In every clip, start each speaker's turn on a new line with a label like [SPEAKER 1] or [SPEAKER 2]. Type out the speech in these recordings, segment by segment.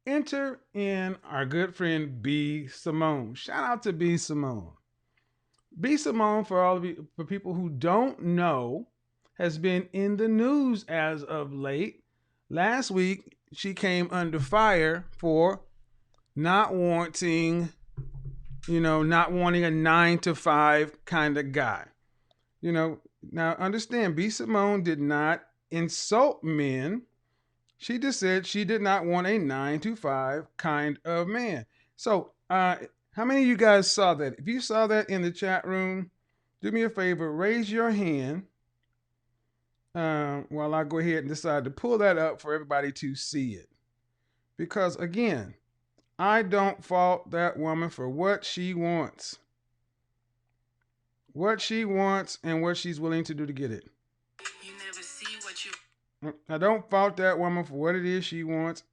[SPEAKER 1] enter in our good friend B. Simone. Shout out to B. Simone. B. Simone, for all of you, for people who don't know, has been in the news as of late. Last week, she came under fire for not wanting, not wanting a 9 to 5 kind of guy. Now understand, B. Simone did not insult men. She just said she did not want a 9 to 5 kind of man. So, how many of you guys saw that? If you saw that in the chat room, do me a favor, raise your hand while I go ahead and decide to pull that up for everybody to see it. Because again, I don't fault that woman for what she wants. What she wants and what she's willing to do to get it. You never see what you... I don't fault that woman for what it is she wants.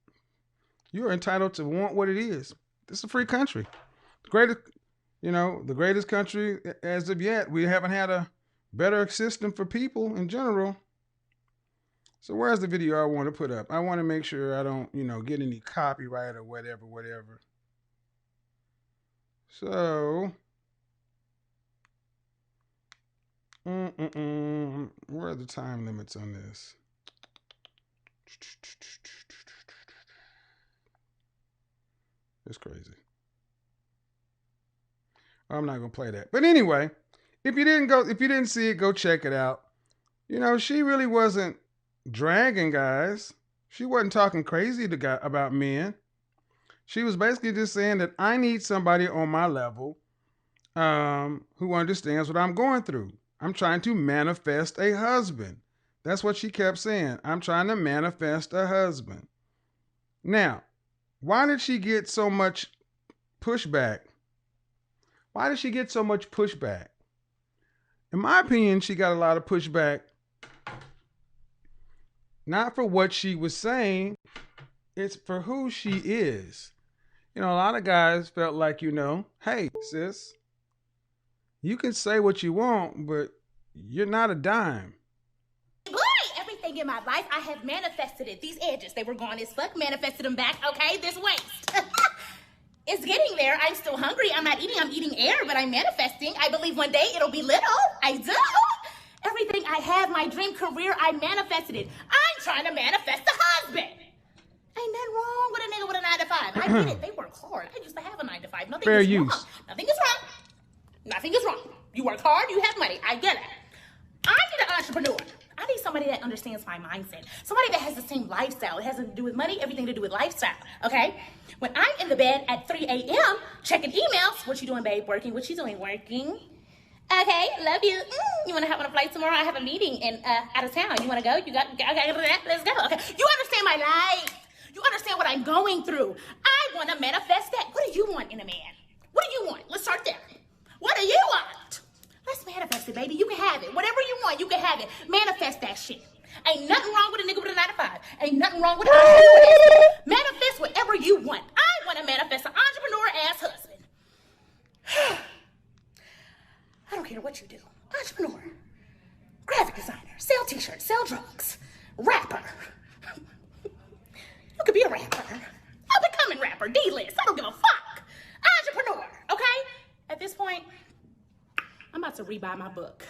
[SPEAKER 1] You're entitled to want what it is. This is a free country. The greatest country as of yet. We haven't had a better system for people in general. So where's the video I want to put up? I want to make sure I don't, get any copyright or whatever. So, where are the time limits on this? It's crazy. I'm not gonna play that. But anyway, if you didn't see it, go check it out. She really wasn't dragging guys. She wasn't talking crazy to guy about men. She was basically just saying that I need somebody on my level who understands what I'm going through. I'm trying to manifest a husband. That's what she kept saying. I'm trying to manifest a husband. Now, why did she get so much pushback? Why did she get so much pushback? In my opinion, she got a lot of pushback, not for what she was saying, it's for who she is. A lot of guys felt like, hey, sis, you can say what you want, but you're not a dime.
[SPEAKER 2] Boy, everything in my life, I have manifested it. These edges, they were gone as fuck, manifested them back, okay? This waist. It's getting there. I'm still hungry. I'm not eating. I'm eating air, but I'm manifesting. I believe one day it'll be little. I do. Everything I have, my dream career, I manifested it. I'm trying to manifest a husband. Ain't nothing wrong with a nigga with a 9 to 5. I get it. They work hard. I used to have a 9 to 5. Nothing
[SPEAKER 1] Fair
[SPEAKER 2] is
[SPEAKER 1] use.
[SPEAKER 2] wrong. Nothing is wrong. Nothing is wrong. You work hard. You have money. I get it. I need an entrepreneur. I need somebody that understands my mindset. Somebody that has the same lifestyle. It has nothing to do with money, everything to do with lifestyle, okay? When I'm in the bed at 3 a.m. checking emails, what you doing, babe? Working. What you doing? Working. Okay, love you. You want to hop on a flight tomorrow? I have a meeting in out of town. You want to go? Okay, let's go. Okay, you understand my life. You understand what I'm going through. I want to manifest that. What do you want in a man? What do you want? Let's start there. What do you want? Let's manifest it, baby. You can have it. Whatever you want, you can have it. Manifest that shit. Ain't nothing wrong with a nigga with a 9 to 5. Ain't nothing wrong with an entrepreneur. Manifest whatever you want. I want to manifest an entrepreneur-ass husband. I don't care what you do. Entrepreneur, graphic designer, sell t-shirts, sell drugs, rapper. You could be a rapper. I'm becoming rapper, D-list. I don't give a fuck. Entrepreneur, okay? At this point, I'm about to rebuy my book.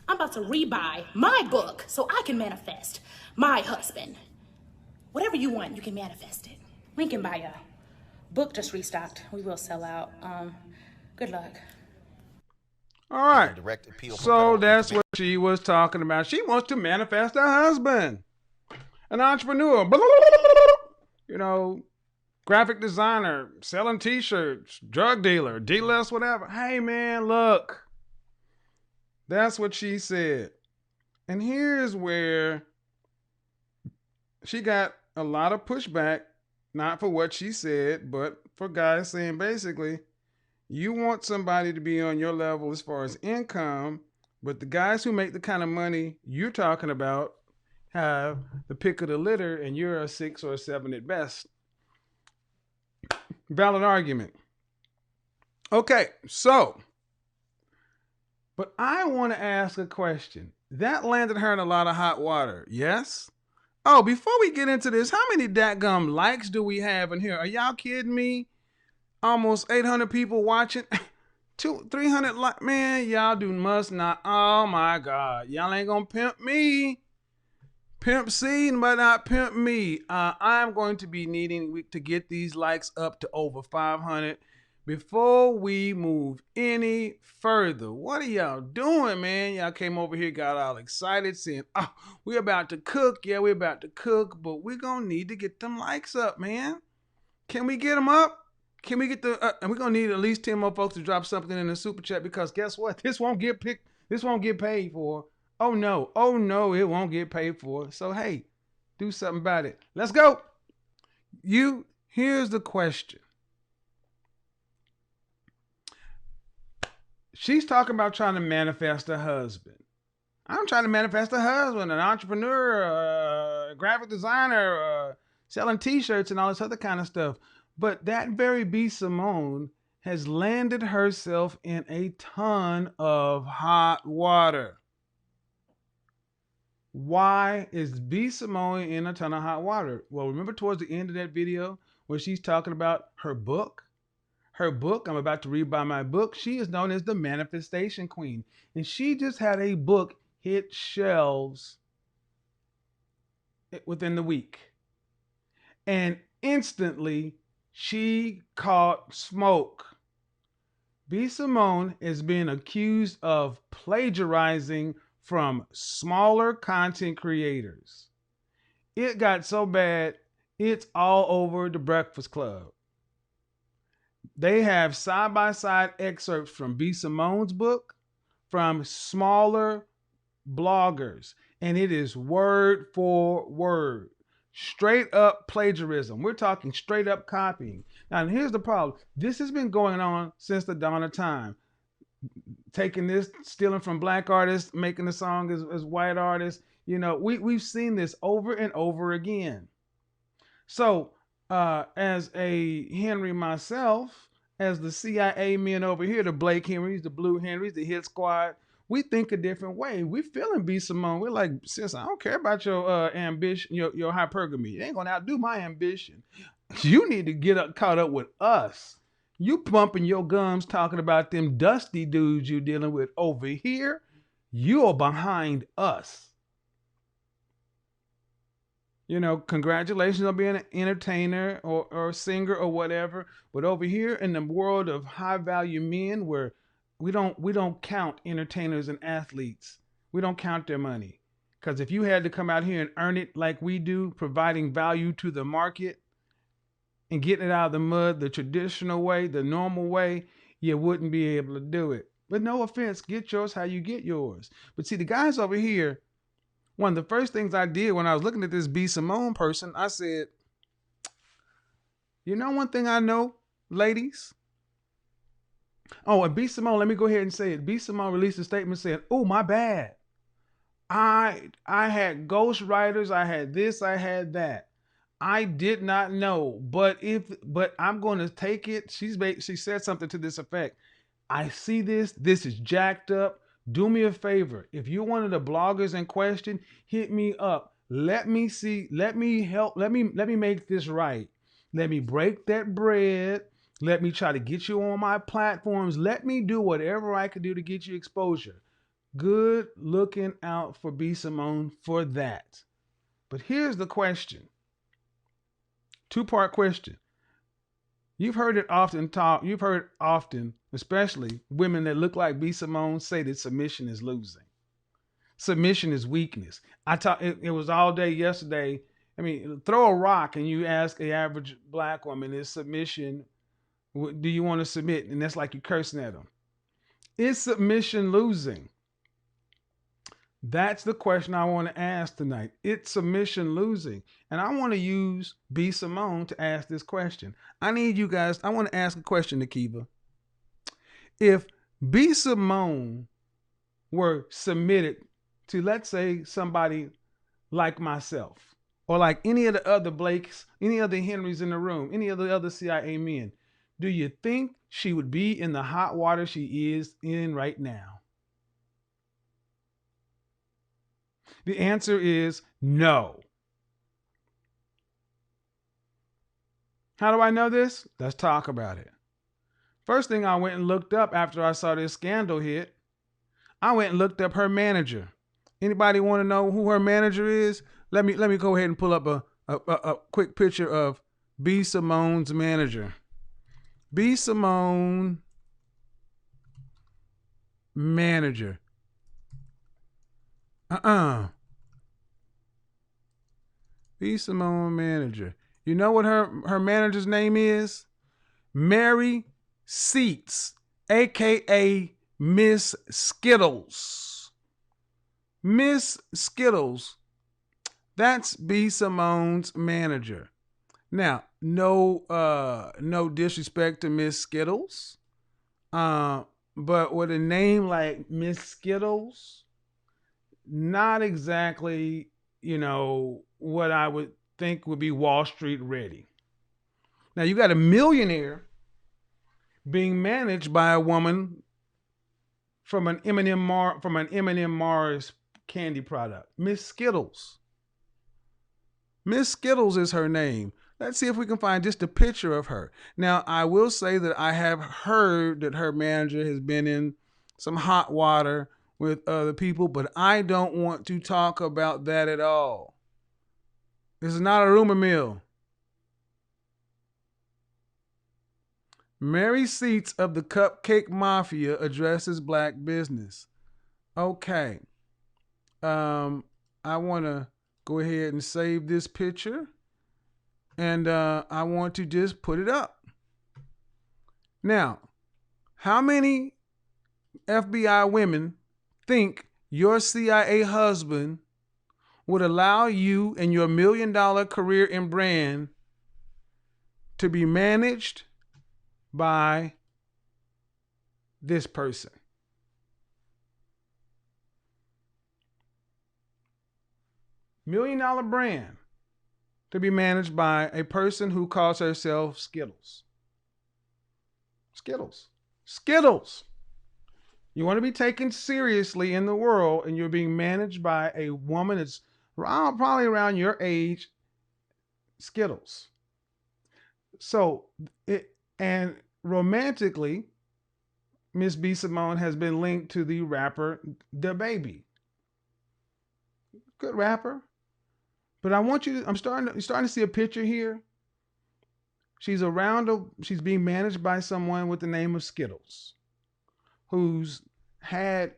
[SPEAKER 2] I'm about to rebuy my book so I can manifest my husband. Whatever you want, you can manifest it. Link in bio. Book just restocked. We will sell out. Good luck.
[SPEAKER 1] All right. So that's what she was talking about. She wants to manifest a husband, an entrepreneur, graphic designer, selling t-shirts, drug dealer, D-list, whatever. Hey, man, look. That's what she said. And here's where she got a lot of pushback, not for what she said, but for guys saying basically, you want somebody to be on your level as far as income, but the guys who make the kind of money you're talking about have the pick of the litter and you're a 6 or a 7 at best. Valid argument. Okay, so, but I want to ask a question. That landed her in a lot of hot water, yes? Oh, before we get into this, how many dadgum likes do we have in here? Are y'all kidding me? Almost 800 people watching. 300 like, man, y'all must not. Oh my God. Y'all ain't gonna pimp me. Pimp C, but not pimp me. I'm going to be needing to get these likes up to over 500 before we move any further. What are y'all doing, man? Y'all came over here, got all excited, saying, oh, we're about to cook. Yeah, we're about to cook, but we're going to need to get them likes up, man. Can we get them up? Can we get and we're going to need at least 10 more folks to drop something in the super chat, because guess what? This won't get picked. This won't get paid for. Oh no, it won't get paid for. So hey, do something about it. Let's go. Here's the question. She's talking about trying to manifest a husband. I'm trying to manifest a husband, an entrepreneur, a graphic designer, selling t-shirts and all this other kind of stuff. But that very B. Simone has landed herself in a ton of hot water. Why is B. Simone in a ton of hot water? Well, remember towards the end of that video where she's talking about her book? Her book, I'm about to read by my book. She is known as the Manifestation Queen. And she just had a book hit shelves within the week. And instantly, she caught smoke. B. Simone is being accused of plagiarizing from smaller content creators. It got so bad, it's all over the Breakfast Club. They have side-by-side excerpts from B. Simone's book, from smaller bloggers, and it is word for word. Straight up plagiarism. We're talking straight up copying. Now, here's the problem. This has been going on since the dawn of time. Taking this, stealing from black artists, making the song as white artists. You know, we've seen this over and over again. So, as a Henry myself, as the CIA men over here, the Blake Henrys, the Blue Henrys, the Hit Squad, we think a different way. We feeling B. Simone. We're like, sis, I don't care about your ambition, your hypergamy. It ain't gonna outdo my ambition. You need to get caught up with us. You pumping your gums talking about them dusty dudes you dealing with over here. You're behind us. You know, congratulations on being an entertainer or singer or whatever. But over here in the world of high value men, where we don't count entertainers and athletes. We don't count their money. Because if you had to come out here and earn it like we do, providing value to the market, and getting it out of the mud the traditional way, the normal way, you wouldn't be able to do it. But no offense, get yours how you get yours. But see, the guys over here, one of the first things I did when I was looking at this B. Simone person, I said, you know one thing I know, ladies? Oh, and B. Simone, let me go ahead and say it. B. Simone released a statement saying, oh, my bad. I had ghostwriters, I had this, I had that. I did not know, but I'm going to take it. She said something to this effect. I see this is jacked up. Do me a favor. If you're one of the bloggers in question, hit me up. Let me see, let me help, let me make this right. Let me break that bread. Let me try to get you on my platforms. Let me do whatever I can do to get you exposure. Good looking out for B. Simone for that. But here's the question. Two-part question. You've heard it often, especially women that look like B. Simone, say that submission is losing. Submission is weakness. It was all day yesterday. I mean, throw a rock and you ask the average black woman, is submission, do you want to submit? And that's like you're cursing at them. Is submission losing? That's the question I want to ask tonight. It's submission losing. And I want to use B. Simone to ask this question. I need you guys, I want to ask a question, Nakiba. If B. Simone were submitted to, let's say, somebody like myself, or like any of the other Blakes, any other Henrys in the room, any of the other CIA men, do you think she would be in the hot water she is in right now? The answer is no. How do I know this? Let's talk about it. First thing I went and looked up after I saw this scandal hit, I went and looked up her manager. Anybody want to know who her manager is? Let me go ahead and pull up a quick picture of B. Simone's manager. B. Simone manager. B. Simone manager. You know what her manager's name is? Mary Seats, aka Miss Skittles. Miss Skittles. That's B. Simone's manager. Now, no disrespect to Miss Skittles. But with a name like Miss Skittles, not exactly, what I would think would be Wall Street ready. Now you got a millionaire being managed by a woman from an M&M Mars candy product, Miss Skittles. Miss Skittles is her name. Let's see if we can find just a picture of her. Now, I will say that I have heard that her manager has been in some hot water with other people, but I don't want to talk about that at all. This is not a rumor mill. Mary Seats of the Cupcake Mafia addresses black business. Okay. I want to go ahead and save this picture. And I want to just put it up. Now, how many FBI women think your CIA husband would allow you and your $1 million career and brand to be managed by this person? $1 million brand to be managed by a person who calls herself Skittles. Skittles. You want to be taken seriously in the world, and you're being managed by a woman that's probably around your age, Skittles. So, and romantically, Miss B. Simone has been linked to the rapper DaBaby. Good rapper. But I want you to, you're starting to see a picture here. She's being managed by someone with the name of Skittles, who's had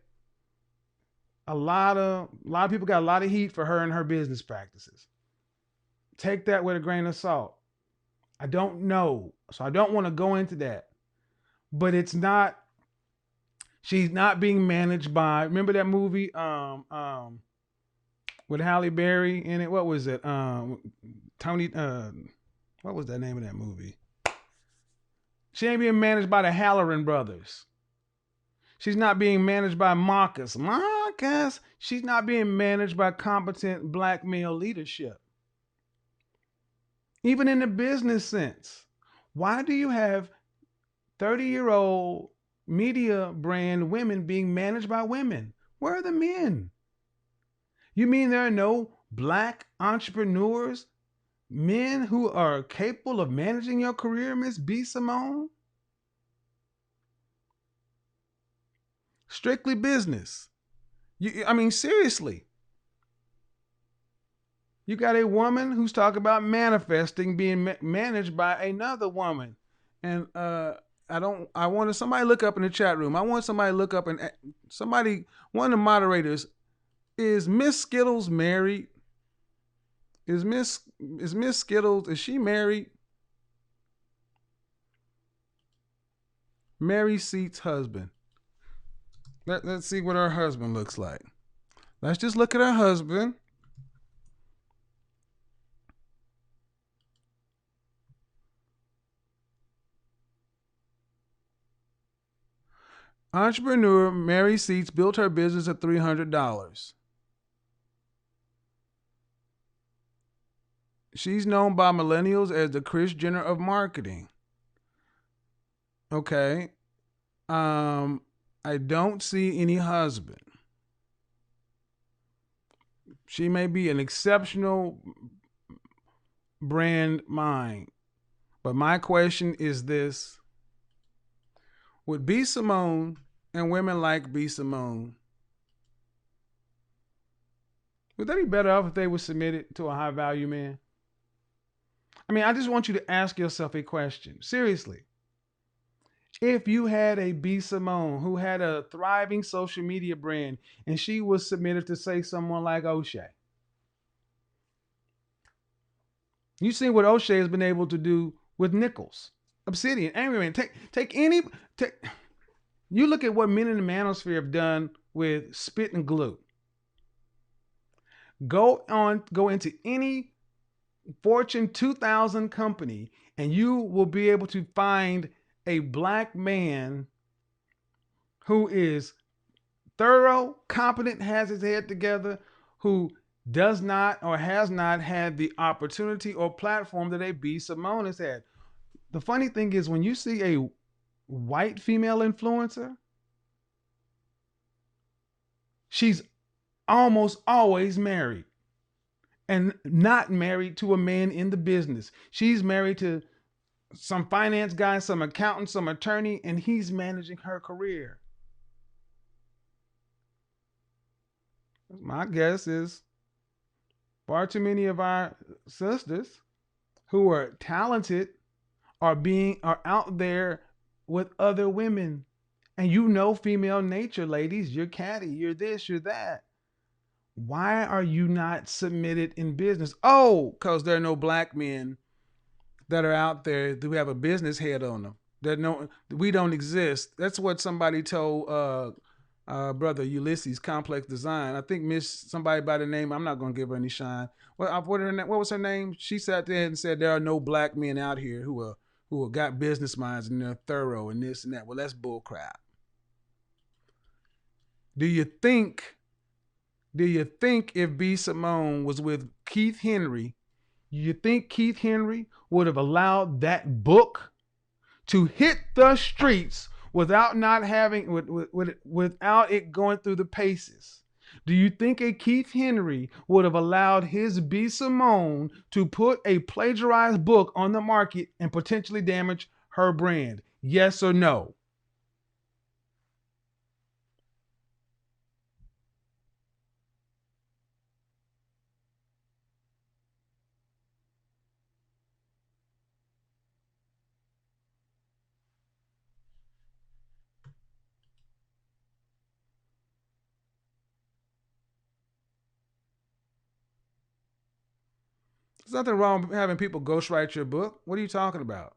[SPEAKER 1] a lot of people got a lot of heat for her and her business practices. Take that with a grain of salt. I don't know, so I don't want to go into that. But she's not being managed by, remember that movie with Halle Berry in it? What was it? Tony, what was the name of that movie? She ain't being managed by the Halloran brothers. She's not being managed by Marcus. She's not being managed by competent black male leadership. Even in the business sense. Why do you have 30-year-old media brand women being managed by women? Where are the men? You mean there are no black entrepreneurs, men who are capable of managing your career, Miss B. Simone? Strictly business. Seriously. You got a woman who's talking about manifesting being managed by another woman. And I want somebody look up in the chat room. I want somebody to look up and one of the moderators, is Miss Skittles married? Is Miss Skittles, is she married? Mary Seats' husband. Let's see what her husband looks like. Let's just look at her husband. Entrepreneur Mary Seats built her business at $300. She's known by millennials as the Kris Jenner of marketing. Okay. I don't see any husband. She may be an exceptional brand mind, But my question is this: would B. Simone and women like B. Simone, would they be better off if they were submitted to a high value man? I mean, I just want you to ask yourself a question. Seriously. If you had a B. Simone who had a thriving social media brand and she was submitted to, say, someone like O'Shea, you see what O'Shea has been able to do with Nichols, Obsidian, Angry Man. You look at what men in the manosphere have done with Spit and Glue. Go into any Fortune 2000 company and you will be able to find a black man who is thorough, competent, has his head together, who does not or has not had the opportunity or platform that a B. Simone has had. The funny thing is, when you see a white female influencer, she's almost always married, and not married to a man in the business. She's married to some finance guy, some accountant, some attorney, and he's managing her career. My guess is far too many of our sisters who are talented are out there with other women. And you know female nature, ladies. You're catty, you're this, you're that. Why are you not submitted in business? Oh, because there are no black men that are out there who have a business head on them. We don't exist. That's what somebody told brother Ulysses, Complex Design. I think Miss somebody by the name, I'm not going to give her any shine. What was her name? She sat there and said there are no black men out here who got business minds and they're thorough and this and that. Well, that's bull crap. Do you think if B. Simone was with Keith Henry, you think Keith Henry would have allowed that book to hit the streets without it going through the paces? Do you think a Keith Henry would have allowed his B. Simone to put a plagiarized book on the market and potentially damage her brand? Yes or no? There's nothing wrong with having people ghostwrite your book. What are you talking about?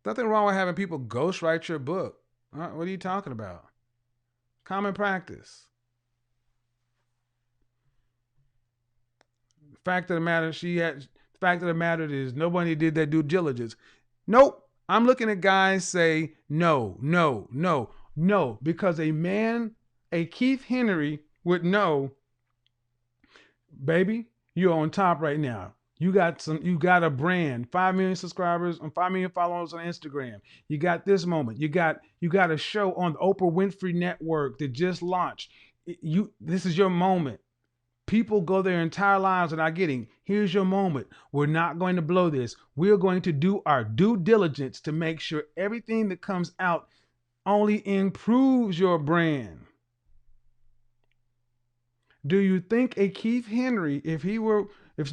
[SPEAKER 1] Nothing wrong with having people ghostwrite your book. What are you talking about? Common practice. Fact of the matter, fact of the matter is nobody did that due diligence. Nope. I'm looking at guys say no, no, no, no, because a Keith Henry would know, baby, you're on top right now. You got a brand, 5 million subscribers and 5 million followers on Instagram. You got this moment. You got a show on the Oprah Winfrey Network that just launched. This is your moment. People go their entire lives without getting, here's your moment. We're not going to blow this. We're going to do our due diligence to make sure everything that comes out only improves your brand. Do you think a Keith Henry, if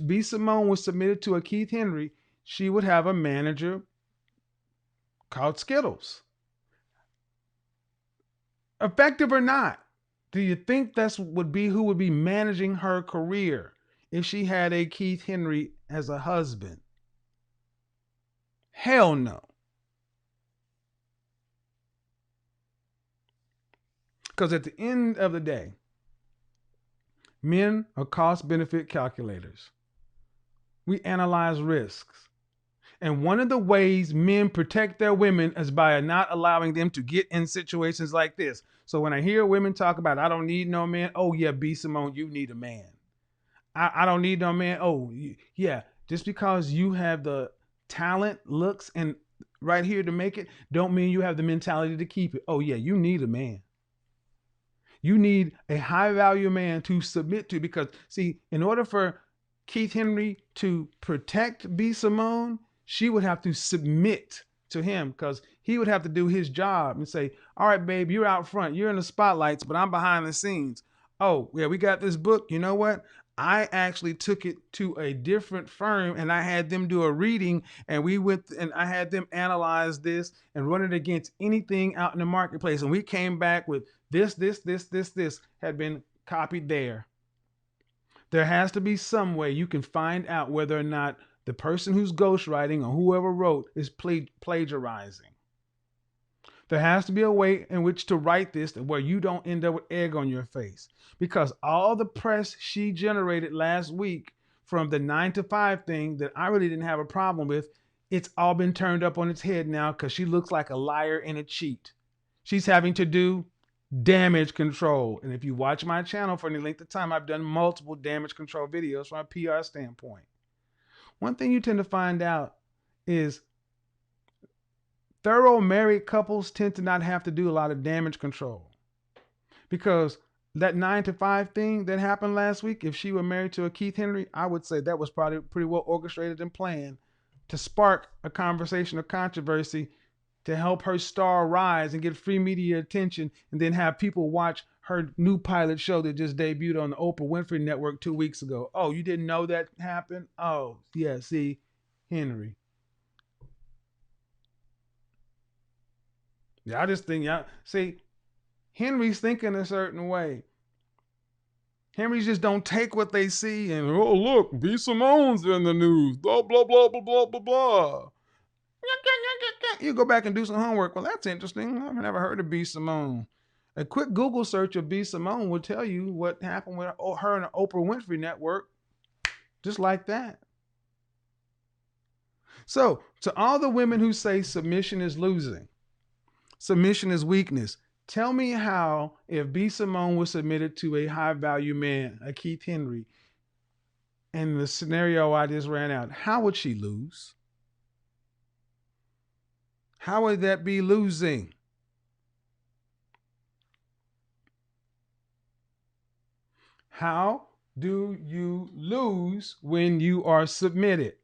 [SPEAKER 1] B. Simone was submitted to a Keith Henry, she would have a manager called Skittles? Effective or not? Do you think who would be managing her career if she had a Keith Henry as a husband? Hell no. Because at the end of the day, men are cost benefit calculators. We analyze risks. And one of the ways men protect their women is by not allowing them to get in situations like this. So when I hear women talk about, I don't need no man. Oh yeah, B. Simone, you need a man. I don't need no man. Oh yeah, just because you have the talent, looks, and right here to make it, don't mean you have the mentality to keep it. Oh yeah, you need a man. You need a high value man to submit to, because see, in order for Keith Henry to protect B. Simone, she would have to submit to him because he would have to do his job and say, all right, babe, you're out front. You're in the spotlights, but I'm behind the scenes. Oh, yeah, we got this book. You know what? I actually took it to a different firm and I had them do a reading and we went and I had them analyze this and run it against anything out in the marketplace. And we came back with this had been copied there. There has to be some way you can find out whether or not the person who's ghostwriting or whoever wrote is plagiarizing. There has to be a way in which to write this where you don't end up with egg on your face. Because all the press she generated last week from the 9 to 5 thing that I really didn't have a problem with, it's all been turned up on its head now because she looks like a liar and a cheat. She's having to do damage control. And if you watch my channel for any length of time, I've done multiple damage control videos from a PR standpoint. One thing you tend to find out is thorough married couples tend to not have to do a lot of damage control because that 9 to 5 thing that happened last week, if she were married to a Keith Henry, I would say that was probably pretty well orchestrated and planned to spark a conversation of controversy to help her star rise and get free media attention and then have people watch her new pilot show that just debuted on the Oprah Winfrey Network 2 weeks ago. Oh, you didn't know that happened? Oh, yeah, see, Henry. Yeah, I just think, yeah, see, Henry's thinking a certain way. Henry's just don't take what they see and, oh, look, B. Simone's in the news, blah, blah, blah, blah, blah, blah, blah. You go back and do some homework. Well, that's interesting. I've never heard of B. Simone. A quick Google search of B. Simone will tell you what happened with her and the Oprah Winfrey Network, just like that. So, to all the women who say submission is losing, submission is weakness, tell me how, if B. Simone was submitted to a high-value man, a Keith Henry, and the scenario I just ran out, how would she lose? How would that be losing? How do you lose when you are submitted?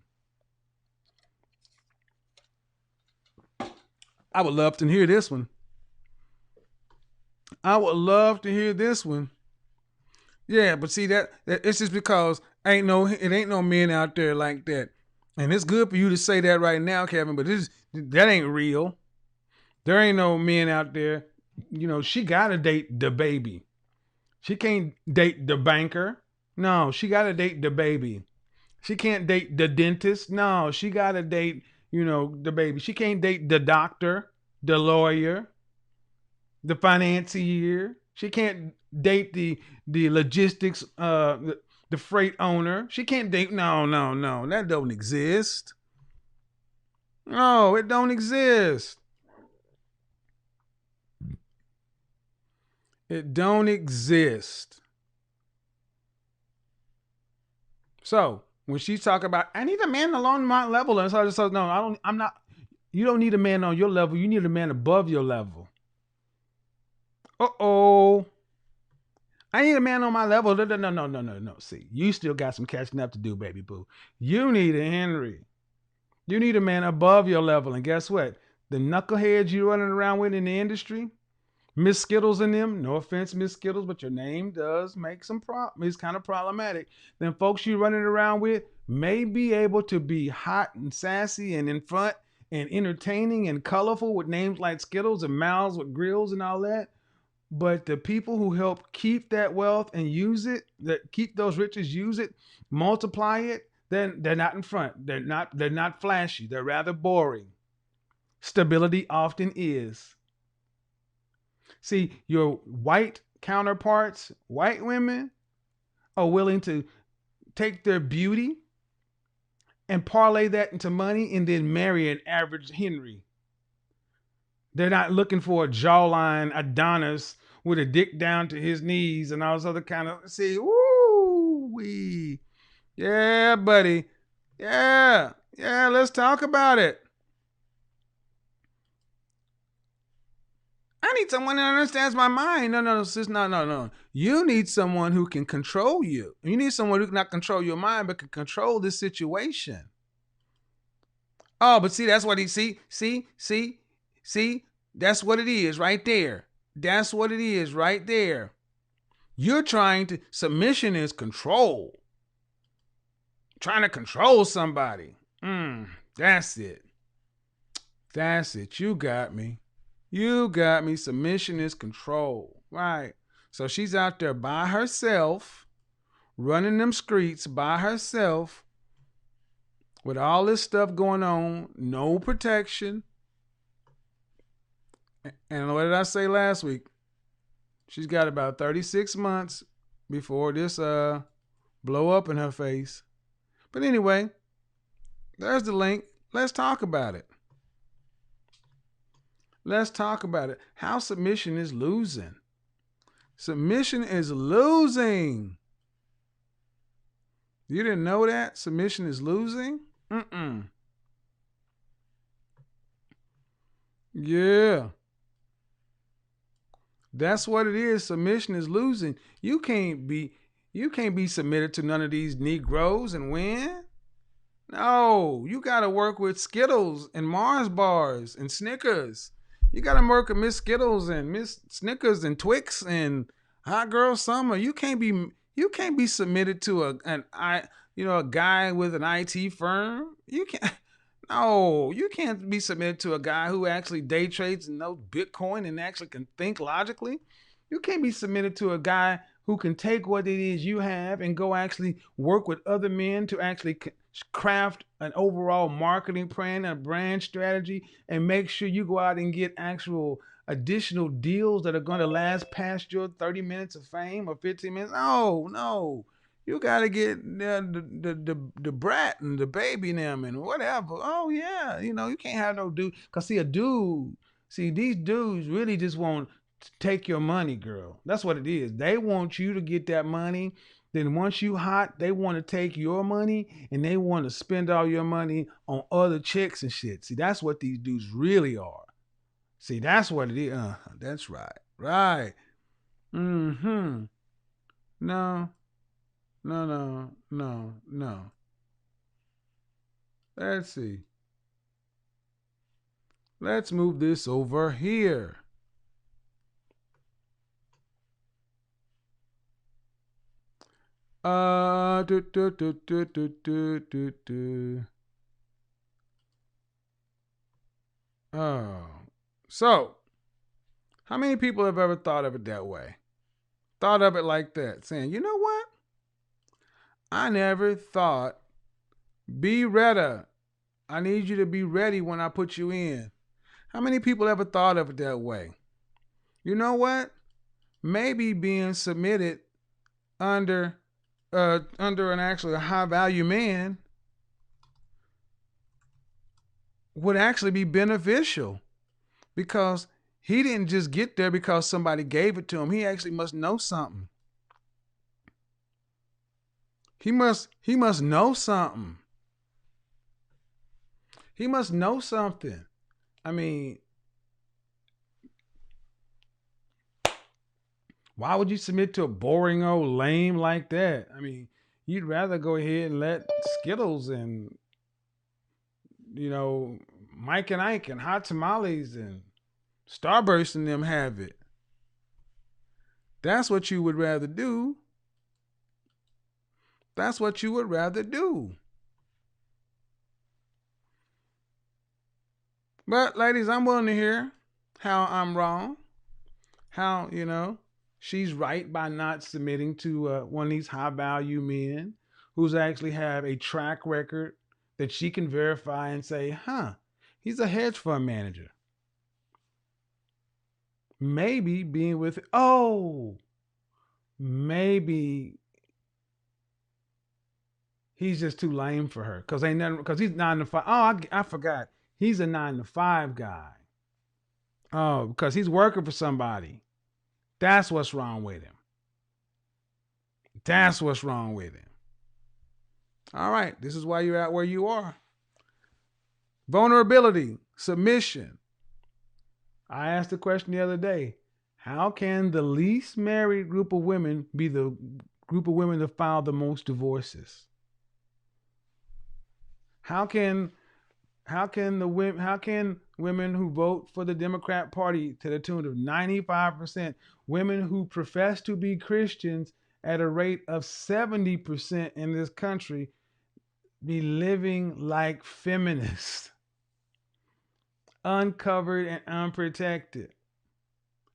[SPEAKER 1] I would love to hear this one. I would love to hear this one. Yeah, but see that it's just because it ain't no men out there like that. And it's good for you to say that right now, Kevin, but that ain't real. There ain't no men out there. You know, she gotta date the baby. She can't date the banker. No, she gotta date the baby. She can't date the dentist. No, she gotta date, the baby. She can't date the doctor, the lawyer, the financier. She can't date the logistics, the freight owner. She can't date. No. That don't exist. No, it don't exist. It don't exist. So when she talk about, I need a man along my level, and so no, I'm not. You don't need a man on your level. You need a man above your level. I need a man on my level. No. See, you still got some catching up to do, baby boo. You need a Henry. You need a man above your level. And guess what? The knuckleheads you running around with in the industry, Miss Skittles and them, no offense, Miss Skittles, but your name does make some it's kind of problematic. Then folks you running around with may be able to be hot and sassy and in front and entertaining and colorful with names like Skittles and mouths with grills and all that. But the people who help keep that wealth and use it, that keep those riches, use it, multiply it, then they're not in front. They're not flashy. They're rather boring. Stability often is. See, your white counterparts, white women, are willing to take their beauty and parlay that into money and then marry an average Henry. They're not looking for a jawline Adonis with a dick down to his knees and all this other kind of, see, woo-wee. Yeah, buddy. Yeah, let's talk about it. I need someone that understands my mind. No, sis, no. You need someone who can control you. You need someone who can not control your mind, but can control this situation. Oh, but see, that's what he see. That's what it is right there. That's what it is right there. You're trying to submission is control. Trying to control somebody. That's it. That's it. You got me. You got me. Submission is control. Right. So she's out there by herself, running them streets by herself, with all this stuff going on, no protection. And what did I say last week? She's got about 36 months before this blow up in her face. But anyway, there's the link. Let's talk about it. Let's talk about it. How submission is losing. Submission is losing. You didn't know that? Submission is losing? Yeah. That's what it is. Submission is losing. You can't be submitted to none of these Negroes and win. No, you got to work with Skittles and Mars bars and Snickers. You got to work with Miss Skittles and Miss Snickers and Twix and Hot Girl Summer. You can't be submitted to a guy with an IT firm. You can't. No, you can't be submitted to a guy who actually day trades and knows Bitcoin and actually can think logically. You can't be submitted to a guy who can take what it is you have and go actually work with other men to actually craft an overall marketing plan, a brand strategy, and make sure you go out and get actual additional deals that are going to last past your 30 minutes of fame or 15 minutes. No. You gotta get the brat and the baby and them and whatever. Oh yeah, you can't have no dude. Cause these dudes really just want to take your money, girl. That's what it is. They want you to get that money. Then once you hot, they want to take your money and they want to spend all your money on other chicks and shit. See, that's what these dudes really are. See, that's what it is. That's right. Right. No. No. Let's see. Let's move this over here. Oh, so how many people have ever thought of it that way? Thought of it like that, saying, you know what? I never thought, be ready. I need you to be ready when I put you in. How many people ever thought of it that way? You know what? Maybe being submitted under an actually high value man would actually be beneficial, because he didn't just get there because somebody gave it to him. He actually must know something. He must know something. He must know something. I mean, why would you submit to a boring old lame like that? I mean, you'd rather go ahead and let Skittles and, Mike and Ike and Hot Tamales and Starburst and them have it. That's what you would rather do. That's what you would rather do. But ladies, I'm willing to hear how I'm wrong. How, she's right by not submitting to one of these high value men who's actually have a track record that she can verify and say, he's a hedge fund manager. Maybe being with, maybe he's just too lame for her because he's 9 to 5. Oh, I forgot. He's a 9 to 5 guy. Oh, because he's working for somebody. That's what's wrong with him. That's what's wrong with him. All right. This is why you're at where you are. Vulnerability, submission. I asked the question the other day. How can the least married group of women be the group of women that file the most divorces? How can How can women who vote for the Democrat Party to the tune of 95%, women who profess to be Christians at a rate of 70% in this country, be living like feminists, uncovered and unprotected,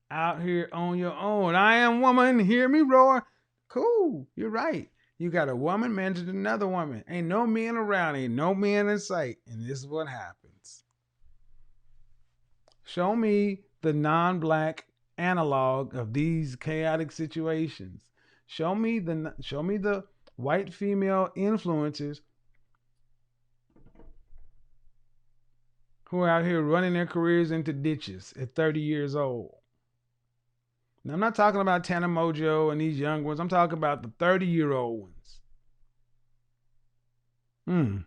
[SPEAKER 1] out here on your own? I am woman, hear me roar. Cool, you're right. You got a woman managing another woman. Ain't no men around, ain't no men in sight. And this is what happens. Show me the non-black analog of these chaotic situations. Show me the white female influencers who are out here running their careers into ditches at 30 years old. Now, I'm not talking about Tana Mojo and these young ones. I'm talking about the 30-year-old ones.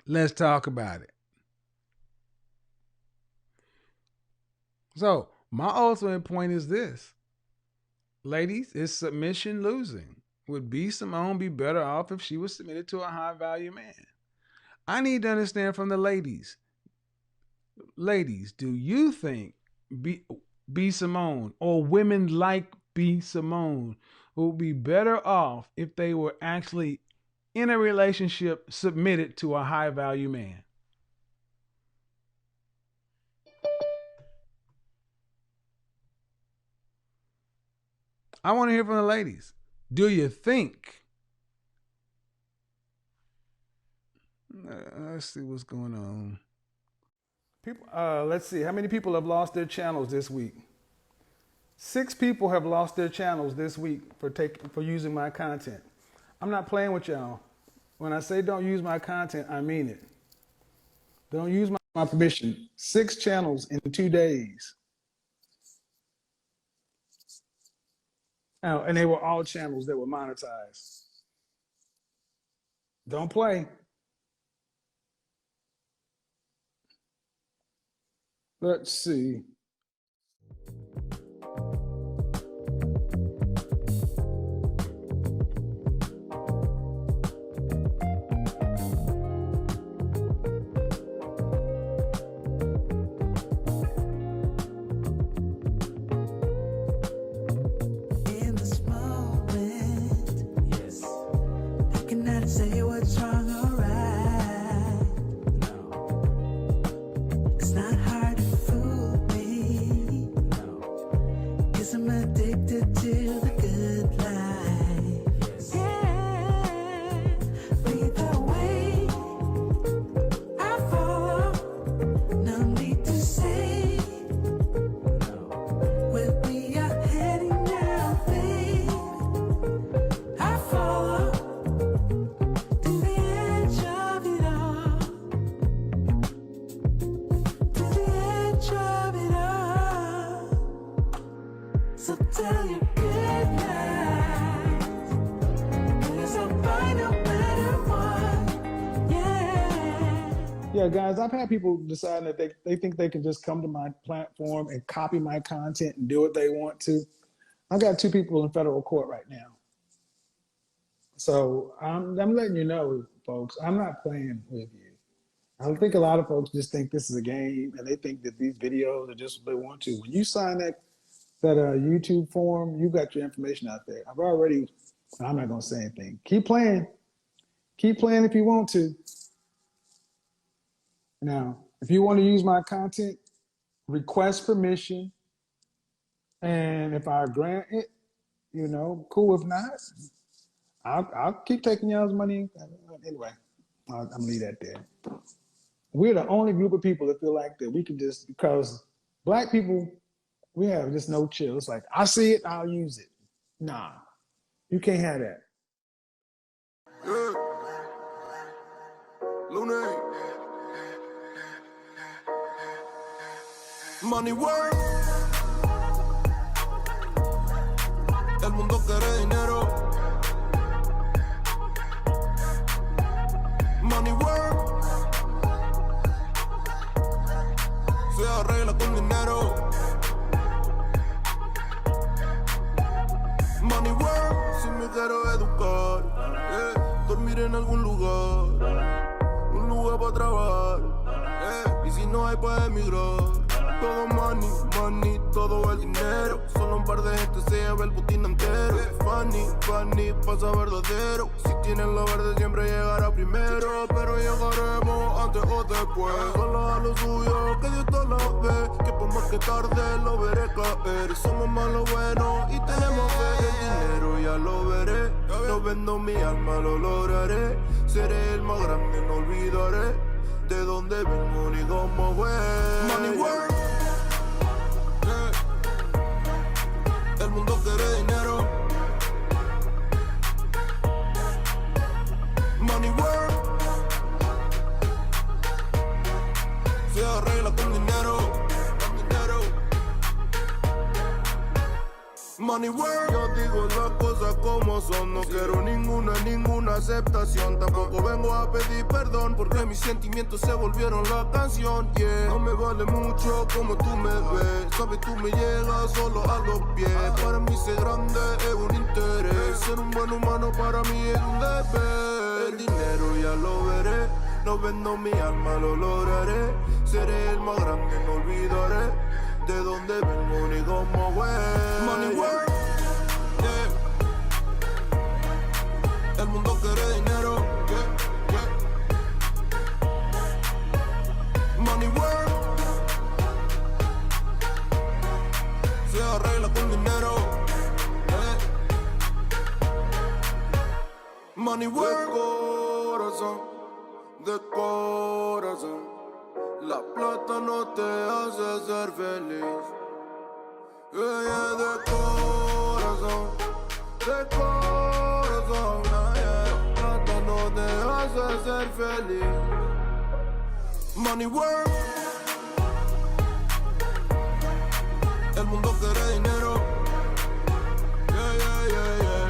[SPEAKER 1] Let's talk about it. So, my ultimate point is this. Ladies, is submission losing? Would B. Simone be better off if she was submitted to a high-value man? I need to understand from the ladies. Ladies, do you think B. Simone or women like B. Simone would be better off if they were actually in a relationship submitted to a high-value man? I want to hear from the ladies. Do you think? Let's see what's going on. People, let's see. How many people have lost their channels this week? 6 people have lost their channels this week for using my content. I'm not playing with y'all. When I say don't use my content, I mean it. Don't use my permission. 6 channels in 2 days. And they were all channels that were monetized. Don't play. Let's see. Yeah, guys, I've had people deciding that they think they can just come to my platform and copy my content and do what they want to. I've got 2 people in federal court right now. So I'm letting you know, folks, I'm not playing with you. I think a lot of folks just think this is a game and they think that these videos are just what they want to. When you sign that YouTube form, you got your information out there. I'm not going to say anything. Keep playing. Keep playing if you want to. Now, if you want to use my content, request permission. And if I grant it, cool. If not, I'll keep taking y'all's money. Anyway, I'm going to leave that there. We're the only group of people that feel like that we can just, because black people, we have just no chill. It's like, I see it, I'll use it. Nah, you can't have that. Yeah. Luna. Money work. El mundo quiere dinero. Money work. Se arregla con dinero. Money work. Si me quiero educar, dormir en algún lugar.
[SPEAKER 3] no hay para emigrar. Todo money, money, todo el dinero. Solo un par de gente se lleva el botín entero. Funny, funny, pasa verdadero. Si tienen lo verde siempre llegará primero. Pero llegaremos antes o después. Solo a lo suyo, que Dios todo lo ve. Que por más que tarde lo veré caer. Somos más lo bueno y tenemos fe. El dinero ya lo veré. No vendo mi alma, lo lograré. Seré el más grande, no olvidaré de dónde vengo ni cómo fue. Money work. El mundo quiere dinero. Money work. Se arregla con dinero. Con dinero. Money work. Yo digo las cosas como son. No quiero ninguna aceptación. Tampoco vengo a pedir perdón porque mis sentimientos se volvieron la canción. Yeah. No me vale mucho como tú me ves. Sabes, tú me llegas solo a los pies. Para mí ser grande es un interés. Ser un buen humano para mí es un deber. El dinero ya lo veré. No vendo mi alma, lo lograré. Seré el más grande, no olvidaré de dónde vengo ni cómo fue. Money work. Yeah. El mundo quiere dinero. Yeah, yeah. Money work. Se arregla con dinero. Yeah. Money work. De corazón. La plata no te hace ser feliz. Yeah, de corazón. De corazón. Yeah. La plata no te hace ser feliz. Money work. El mundo quiere dinero. Yeah, yeah, yeah, yeah.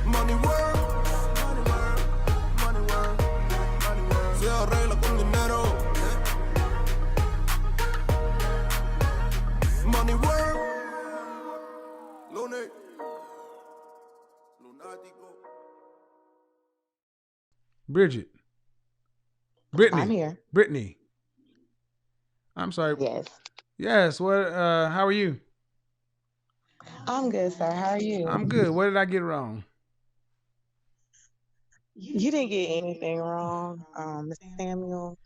[SPEAKER 3] Money work. Se arregla con dinero. Money work. Lunático.
[SPEAKER 1] Bridget.
[SPEAKER 4] I'm
[SPEAKER 1] Britney.
[SPEAKER 4] here.
[SPEAKER 1] Britney. I'm sorry.
[SPEAKER 4] Yes.
[SPEAKER 1] Yes. What? How are you?
[SPEAKER 4] I'm good, sir. How are you?
[SPEAKER 1] I'm good. What did I get wrong?
[SPEAKER 4] You didn't get anything wrong, Mr. Samuel.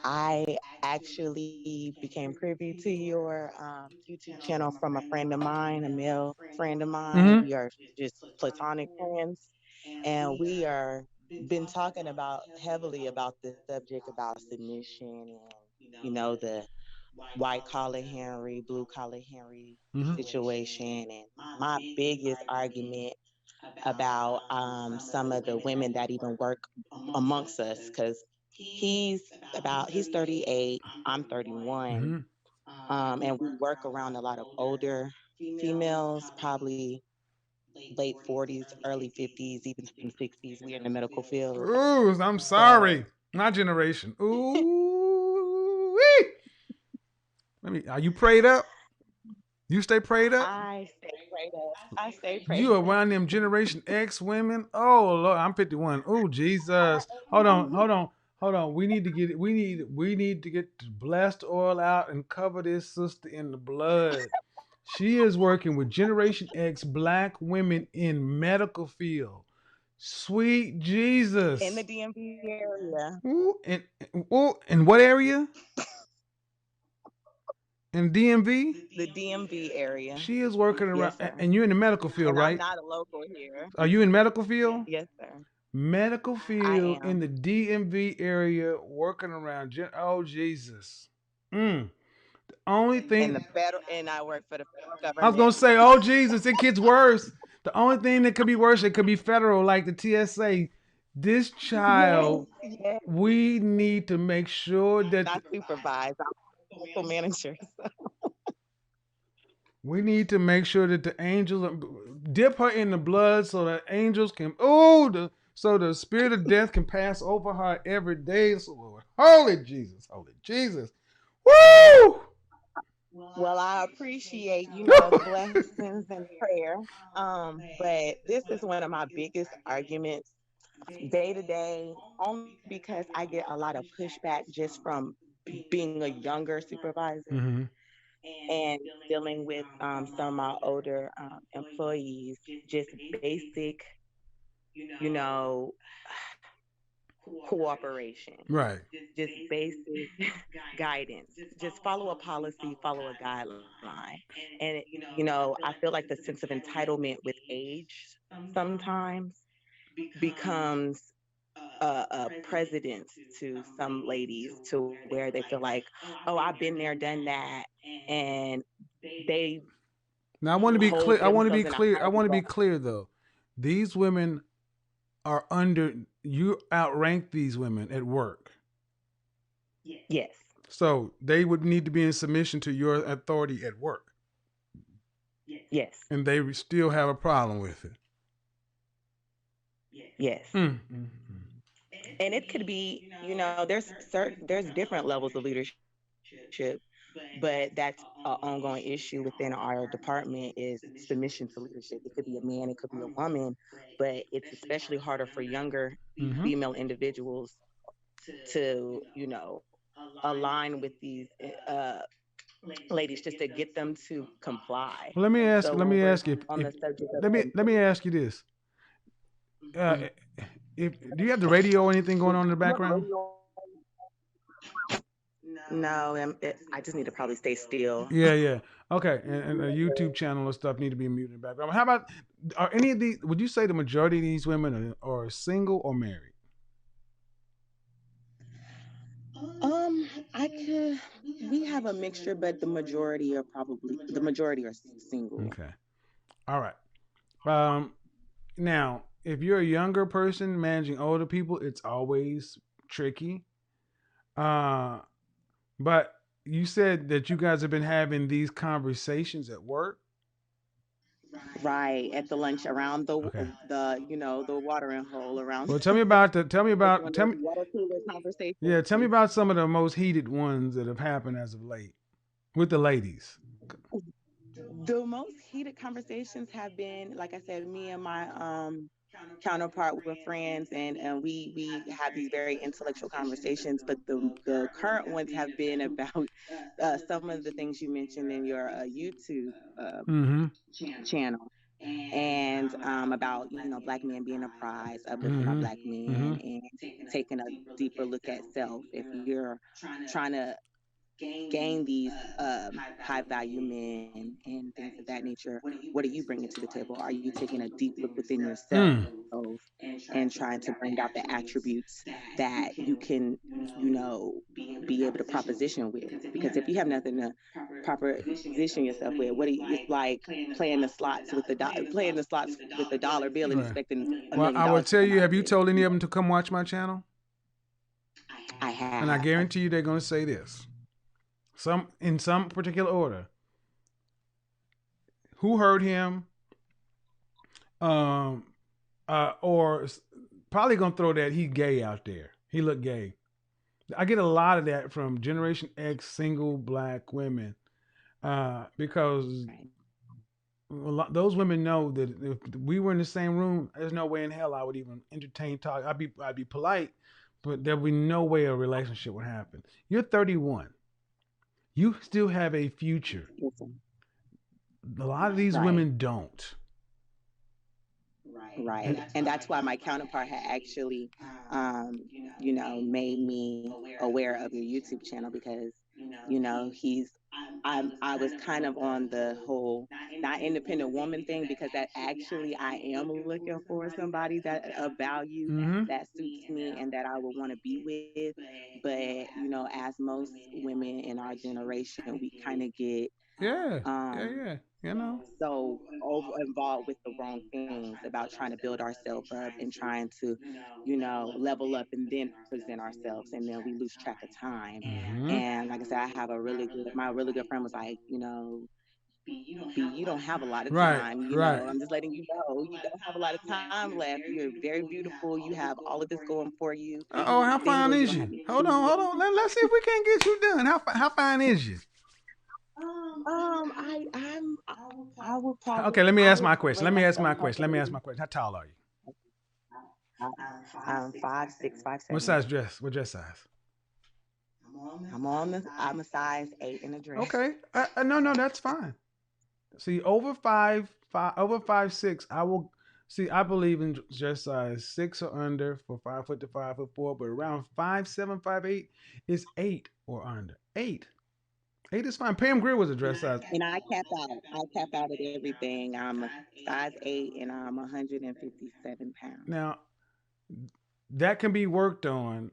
[SPEAKER 4] I actually became privy to your YouTube channel from a friend of mine, a male friend of mine.
[SPEAKER 1] Mm-hmm.
[SPEAKER 4] We are just platonic friends, and we are been talking about heavily about this subject about submission and the white collar Henry, blue collar Henry
[SPEAKER 1] Mm-hmm.
[SPEAKER 4] situation. And my biggest argument about some of the women that even work amongst us, because he's 38, I'm 31,
[SPEAKER 1] Mm-hmm.
[SPEAKER 4] and we work around a lot of older females, probably late 40s, early 50s, even some 60s. We're in the medical field.
[SPEAKER 1] Ooh, I'm
[SPEAKER 4] So
[SPEAKER 1] sorry. My generation. Ooh. Let me. Are you prayed up? You stay prayed up?
[SPEAKER 4] I stay prayed up. I stay
[SPEAKER 1] You
[SPEAKER 4] prayed
[SPEAKER 1] around them Generation X women? Oh Lord, I'm 51. Oh Jesus. Hold on, hold on, hold on. We need to get it. We need to get the blessed oil out and cover this sister in the blood. She is working with Generation X black women in medical field. Sweet
[SPEAKER 4] in the
[SPEAKER 1] Jesus.
[SPEAKER 4] DMV area.
[SPEAKER 1] Ooh, in what area? In DMV?
[SPEAKER 4] The DMV area.
[SPEAKER 1] She is working around,
[SPEAKER 4] Yes, sir.
[SPEAKER 1] and you're in the medical field,
[SPEAKER 4] And I'm
[SPEAKER 1] right?
[SPEAKER 4] not a local here.
[SPEAKER 1] Are you in medical field?
[SPEAKER 4] Yes, sir.
[SPEAKER 1] Medical
[SPEAKER 4] I
[SPEAKER 1] field in
[SPEAKER 4] am.
[SPEAKER 1] the DMV area, working around. Oh Jesus! The only
[SPEAKER 4] And
[SPEAKER 1] thing
[SPEAKER 4] the federal, and I work for the federal
[SPEAKER 1] I was gonna
[SPEAKER 4] government.
[SPEAKER 1] say, oh Jesus, it gets worse. The only thing that could be worse, it could be federal, like the TSA. This
[SPEAKER 4] Yes,
[SPEAKER 1] child,
[SPEAKER 4] yes.
[SPEAKER 1] we need to make sure that
[SPEAKER 4] I supervise. I'm a local manager.
[SPEAKER 1] we need to make sure that the angels dip her in the blood so that angels can so the spirit of death can pass over her every day. So Lord, holy Jesus, woo!
[SPEAKER 4] Well, I appreciate, the blessings and prayer. But this is one of my biggest arguments day to day, only because I get a lot of pushback just from being a younger supervisor
[SPEAKER 1] Mm-hmm.
[SPEAKER 4] and dealing with some of my older employees, just basic, you know, cooperation,
[SPEAKER 1] Right.
[SPEAKER 4] just basic guidance. Just follow a policy, follow a guideline. And, I feel like the sense of entitlement with age sometimes becomes a precedence to some ladies to where they feel like, oh, I've been there, done that. And they
[SPEAKER 1] Now I want to be clear.
[SPEAKER 4] hold
[SPEAKER 1] I want to be
[SPEAKER 4] themselves in a
[SPEAKER 1] clear. I
[SPEAKER 4] high
[SPEAKER 1] want to be
[SPEAKER 4] regard.
[SPEAKER 1] clear though. These women are under you outrank these women at work.
[SPEAKER 4] Yes.
[SPEAKER 1] So they would need to be in submission to your authority at work.
[SPEAKER 4] Yes.
[SPEAKER 1] And they still have a problem with it.
[SPEAKER 4] Yes.
[SPEAKER 1] Mm-hmm.
[SPEAKER 4] And it could be, there's different levels of leadership, but that's an ongoing issue within our department is submission to leadership. It could be a man, it could be a woman, but it's especially harder for younger female individuals to, align with these ladies just to get them to comply.
[SPEAKER 1] Well, let me ask.
[SPEAKER 4] So
[SPEAKER 1] Let
[SPEAKER 4] when
[SPEAKER 1] me
[SPEAKER 4] we're
[SPEAKER 1] ask you.
[SPEAKER 4] on the subject of
[SPEAKER 1] Let me ask you this. If do you have the radio or anything going on in the background?
[SPEAKER 4] No, I just need to probably stay still.
[SPEAKER 1] Yeah, yeah. Okay, and a YouTube channel and stuff need to be muted in the background. How about are any of these? Would you say the majority of these women are single or married?
[SPEAKER 4] We have a mixture, but the majority are single.
[SPEAKER 1] Okay. All right. Now, if you're a younger person managing older people, it's always tricky. But you said that you guys have been having these conversations at work.
[SPEAKER 4] Right, at the lunch around
[SPEAKER 1] Okay.
[SPEAKER 4] the watering hole around.
[SPEAKER 1] Well, tell me about
[SPEAKER 4] Water cooler conversation.
[SPEAKER 1] tell me about some of the most heated ones that have happened as of late with the ladies.
[SPEAKER 4] The most heated conversations have been, like I said, me and my counterpart were friends, and we have these very intellectual conversations. But the current ones have been about some of the things you mentioned in your YouTube
[SPEAKER 1] Mm-hmm.
[SPEAKER 4] channel, and about Black men being a prize, uplifting our
[SPEAKER 1] Mm-hmm.
[SPEAKER 4] Black
[SPEAKER 1] Mm-hmm.
[SPEAKER 4] men, and taking a deeper look at self. If you're trying to gain these high value men and things of that nature, what are you bringing to the table? Are you taking a deep look within yourself
[SPEAKER 1] Mm.
[SPEAKER 4] and trying to bring out the attributes that you can, be able to proposition with? Because if you have nothing to proposition yourself with, it's like playing the slots with the dollar bill and
[SPEAKER 1] Right.
[SPEAKER 4] expecting $1
[SPEAKER 1] Well,
[SPEAKER 4] million
[SPEAKER 1] I will
[SPEAKER 4] to
[SPEAKER 1] tell
[SPEAKER 4] come
[SPEAKER 1] you.
[SPEAKER 4] out
[SPEAKER 1] Have
[SPEAKER 4] of
[SPEAKER 1] you
[SPEAKER 4] it.
[SPEAKER 1] told any of them to come watch my channel?
[SPEAKER 4] I
[SPEAKER 1] And I
[SPEAKER 4] have.
[SPEAKER 1] guarantee you, they're going to say this. In some particular order. Who hurt him? Or probably gonna throw that he gay out there. He looked gay. I get a lot of that from Generation X single Black women, because those women know that if we were in the same room, there's no way in hell I would even entertain talk. I'd be polite, but there would be no way a relationship would happen. You're 31. You still have a future. A lot of these women don't.
[SPEAKER 4] Right. And that's why my counterpart had actually, made me aware of your YouTube channel because, I was kind of on the whole not independent woman thing because that actually I am looking for somebody that a value that suits me and that I would want to be with. But, as most women in our generation, we kind of get so over involved with the wrong things about trying to build ourselves up and trying to, level up and then present ourselves, and then we lose track of time. And like I said, I have my really good friend was like, B, you don't have a lot of time. I'm just letting you know you don't have a lot of time left. You're very beautiful. You have all of this going for you.
[SPEAKER 1] Oh, how fine is you? Hold on. Let's see if we can get you done. How fine is you?
[SPEAKER 4] I would probably.
[SPEAKER 1] Okay, let me ask my question. How tall are you?
[SPEAKER 4] I'm 5'6", 5'7".
[SPEAKER 1] What size dress? What dress size?
[SPEAKER 4] I'm a size 8 in a dress.
[SPEAKER 1] Okay. No, that's fine. See, over 5'6", I will see. I believe in dress size 6 or under for 5 foot to 5'4", but around 5'7", 5'8" is 8 or under. 8 is fine. Pam Grier was a dress size.
[SPEAKER 4] And I cap out. I cap out at everything. I'm a size 8 and I'm 157 pounds.
[SPEAKER 1] Now, that can be worked on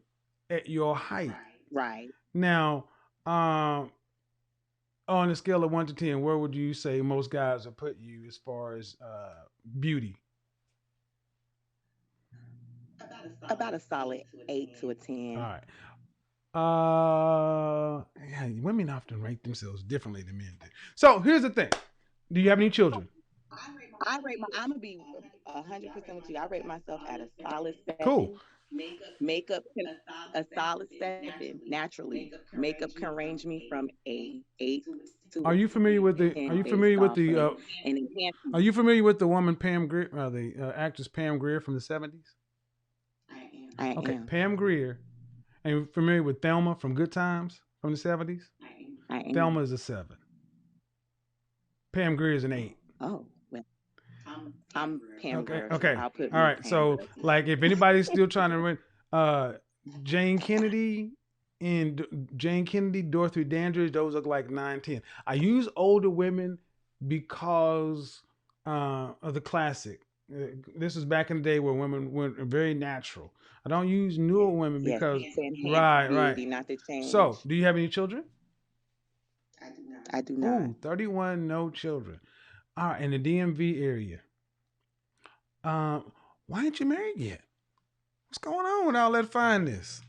[SPEAKER 1] at your height.
[SPEAKER 4] Right.
[SPEAKER 1] Now, on a scale of 1 to 10, where would you say most guys will put you as far as beauty?
[SPEAKER 4] About a solid 8 to a 10.
[SPEAKER 1] All right. Yeah, women often rate themselves differently than men do. So here's the thing: do you have any children?
[SPEAKER 4] I'm gonna be 100% with you. I rate myself at a solid 7.
[SPEAKER 1] Cool.
[SPEAKER 4] Makeup can a solid 7 naturally. Makeup can range me from a 8 to.
[SPEAKER 1] Are you familiar with the? Are you familiar with the? Are you familiar with the woman Pam Grier, the actress Pam Grier from the 70s?
[SPEAKER 4] I
[SPEAKER 1] Okay,
[SPEAKER 4] am.
[SPEAKER 1] Pam Grier. Are you familiar with Thelma from Good Times from the 70s?
[SPEAKER 4] I am.
[SPEAKER 1] Thelma is a 7. Pam Grier is an 8.
[SPEAKER 4] Oh, well, I'm Pam
[SPEAKER 1] Okay.
[SPEAKER 4] Grier.
[SPEAKER 1] Okay.
[SPEAKER 4] I'll put
[SPEAKER 1] All right.
[SPEAKER 4] Pam
[SPEAKER 1] So,
[SPEAKER 4] Grier.
[SPEAKER 1] like, if anybody's still trying to run, Jane Kennedy Dorothy Dandridge, those look like 9, 10. I use older women because of the classic. This is back in the day where women were very natural. I don't use newer women
[SPEAKER 4] Yes,
[SPEAKER 1] because
[SPEAKER 4] to enhance
[SPEAKER 1] right.
[SPEAKER 4] beauty, not to change.
[SPEAKER 1] So, do you have any children?
[SPEAKER 4] I do not.
[SPEAKER 1] Ooh, 31, no children. All right, in the DMV area. Why ain't you married yet? What's going on with all that fineness?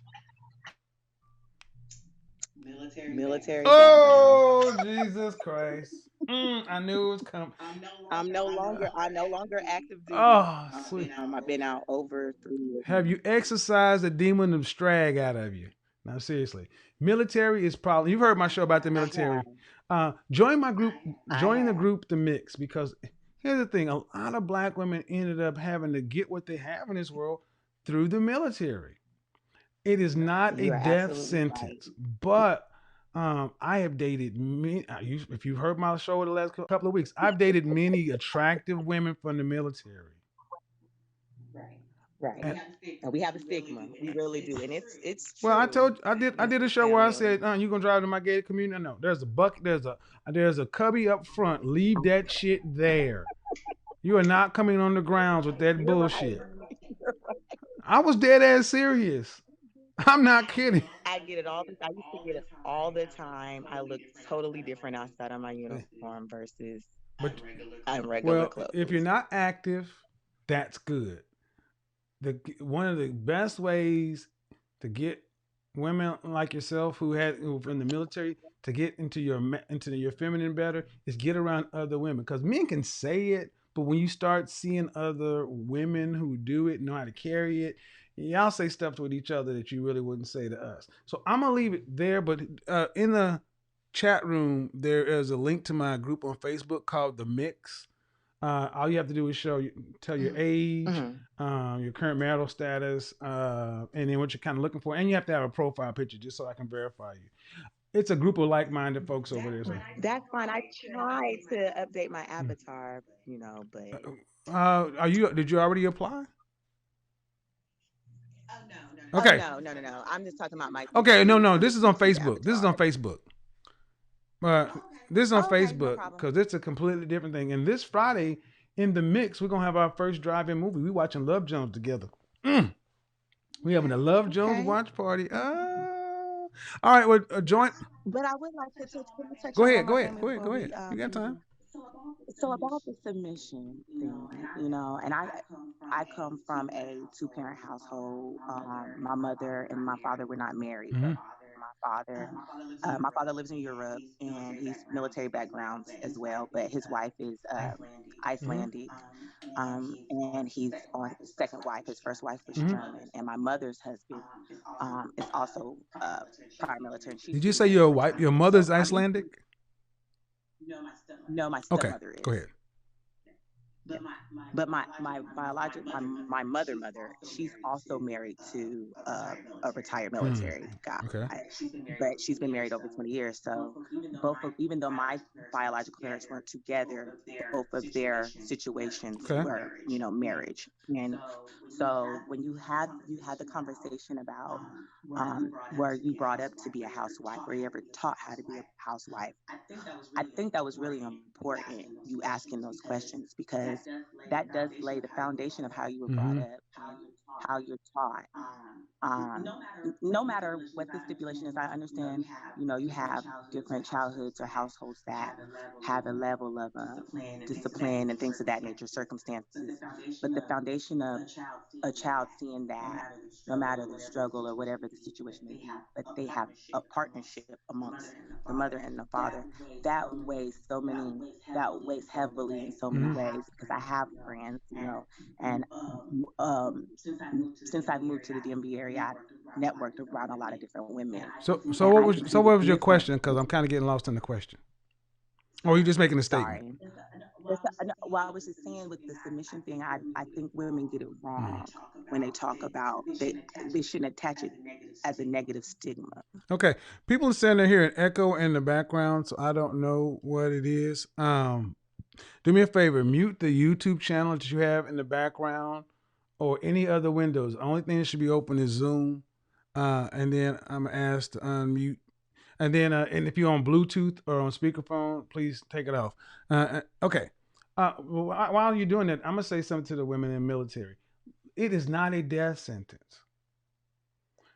[SPEAKER 4] Military
[SPEAKER 1] Oh, Jesus Christ. I knew it was coming.
[SPEAKER 4] I'm no longer active duty.
[SPEAKER 1] Oh, sweet.
[SPEAKER 4] I've been out over 3 years.
[SPEAKER 1] Have you exorcised the demon of strag out of you? Now, seriously. Military is probably, you've heard my show about the military. Join my group, join the group, The Mix, because here's the thing. A lot of black women ended up having to get what they have in this world through the military. It is not a death sentence, but I have dated many. If you've heard my show in the last couple of weeks, I've dated many attractive women from the military.
[SPEAKER 4] Right. And we have a stigma. We really do, and it's true.
[SPEAKER 1] Well, I did a show where I said, "You gonna drive to my gated community?" No, there's a bucket. There's a cubby up front. Leave that shit there. You are not coming on the grounds with that bullshit. I was dead ass serious. I'm not kidding.
[SPEAKER 4] I get it all. I used to get it all the time. I look totally different outside of my uniform versus regular clothes.
[SPEAKER 1] If you're not active, that's good. One of the best ways to get women like yourself who are in the military to get into your feminine better is get around other women, because men can say it, but when you start seeing other women who do it, know how to carry it, y'all say stuff with each other that you really wouldn't say to us. So I'm gonna leave it there, but in the chat room there is a link to my group on Facebook called The Mix. All you have to do is tell your age, your current marital status, and then what you're kind of looking for, and you have to have a profile picture just so I can verify you. It's a group of like-minded folks over there. So.
[SPEAKER 4] That's fine. I tried to update my avatar, but
[SPEAKER 1] did you already apply?
[SPEAKER 4] Oh, no.
[SPEAKER 1] Okay.
[SPEAKER 4] Oh, no. I'm just talking about my.
[SPEAKER 1] Okay, no. This is on Facebook. This is on Facebook. This is on Facebook because it's a completely different thing. And this Friday in The Mix, we're gonna have our first drive-in movie. We watching Love Jones together. We having a Love Jones watch party. All right, well, joint.
[SPEAKER 4] But I would like to touch.
[SPEAKER 1] Go ahead. You got time.
[SPEAKER 4] So about the submission thing, and I come from a 2-parent household. My mother and my father were not married.
[SPEAKER 1] Mm-hmm.
[SPEAKER 4] My father lives in Europe, and he's military background as well. But his wife is Icelandic, and he's on his second wife. His first wife was German, and my mother's husband is also prior military.
[SPEAKER 1] Did you say your mother's Icelandic?
[SPEAKER 4] No, my stepmother is.
[SPEAKER 1] Go ahead.
[SPEAKER 4] But my biological my mother, she's also married to a retired military guy,
[SPEAKER 1] Okay.
[SPEAKER 4] but she's been married over 20 years. So even though my biological parents weren't together, both of their situations
[SPEAKER 1] Okay.
[SPEAKER 4] were, marriage. And so when you had the conversation about were you brought up to be a housewife, were you ever taught how to be a housewife? I think that was really important, you asking those questions, because that does lay the foundation of how you were brought
[SPEAKER 1] Mm-hmm.
[SPEAKER 4] up and how you're taught. Um, no matter what the stipulation is, I understand, you have different childhoods or households that have a level of discipline and things of that nature, circumstances. But the foundation of a child seeing that no matter the struggle or whatever the situation may be, but they have a partnership amongst the mother and the father, that weighs heavily in so many ways, because I have friends, and since I've moved to the DMV area, I've networked around a lot of different women,
[SPEAKER 1] So
[SPEAKER 4] and
[SPEAKER 1] what
[SPEAKER 4] I
[SPEAKER 1] was
[SPEAKER 4] can see
[SPEAKER 1] so
[SPEAKER 4] the
[SPEAKER 1] what was your
[SPEAKER 4] difference.
[SPEAKER 1] question? Because I'm kind of getting lost in the question. Or are you just making a statement?
[SPEAKER 4] Sorry. Well, I was just saying with the submission thing, I think women get it wrong when they talk about they shouldn't attach it as a negative stigma.
[SPEAKER 1] Okay. People are saying they hear an echo in the background, so I don't know what it is. Do me a favor, mute the YouTube channel that you have in the background or any other windows. The only thing that should be open is Zoom. And then I'm asked to unmute. And if you're on Bluetooth or on speakerphone, please take it off. Okay. While you're doing that, I'm gonna say something to the women in the military. It is not a death sentence,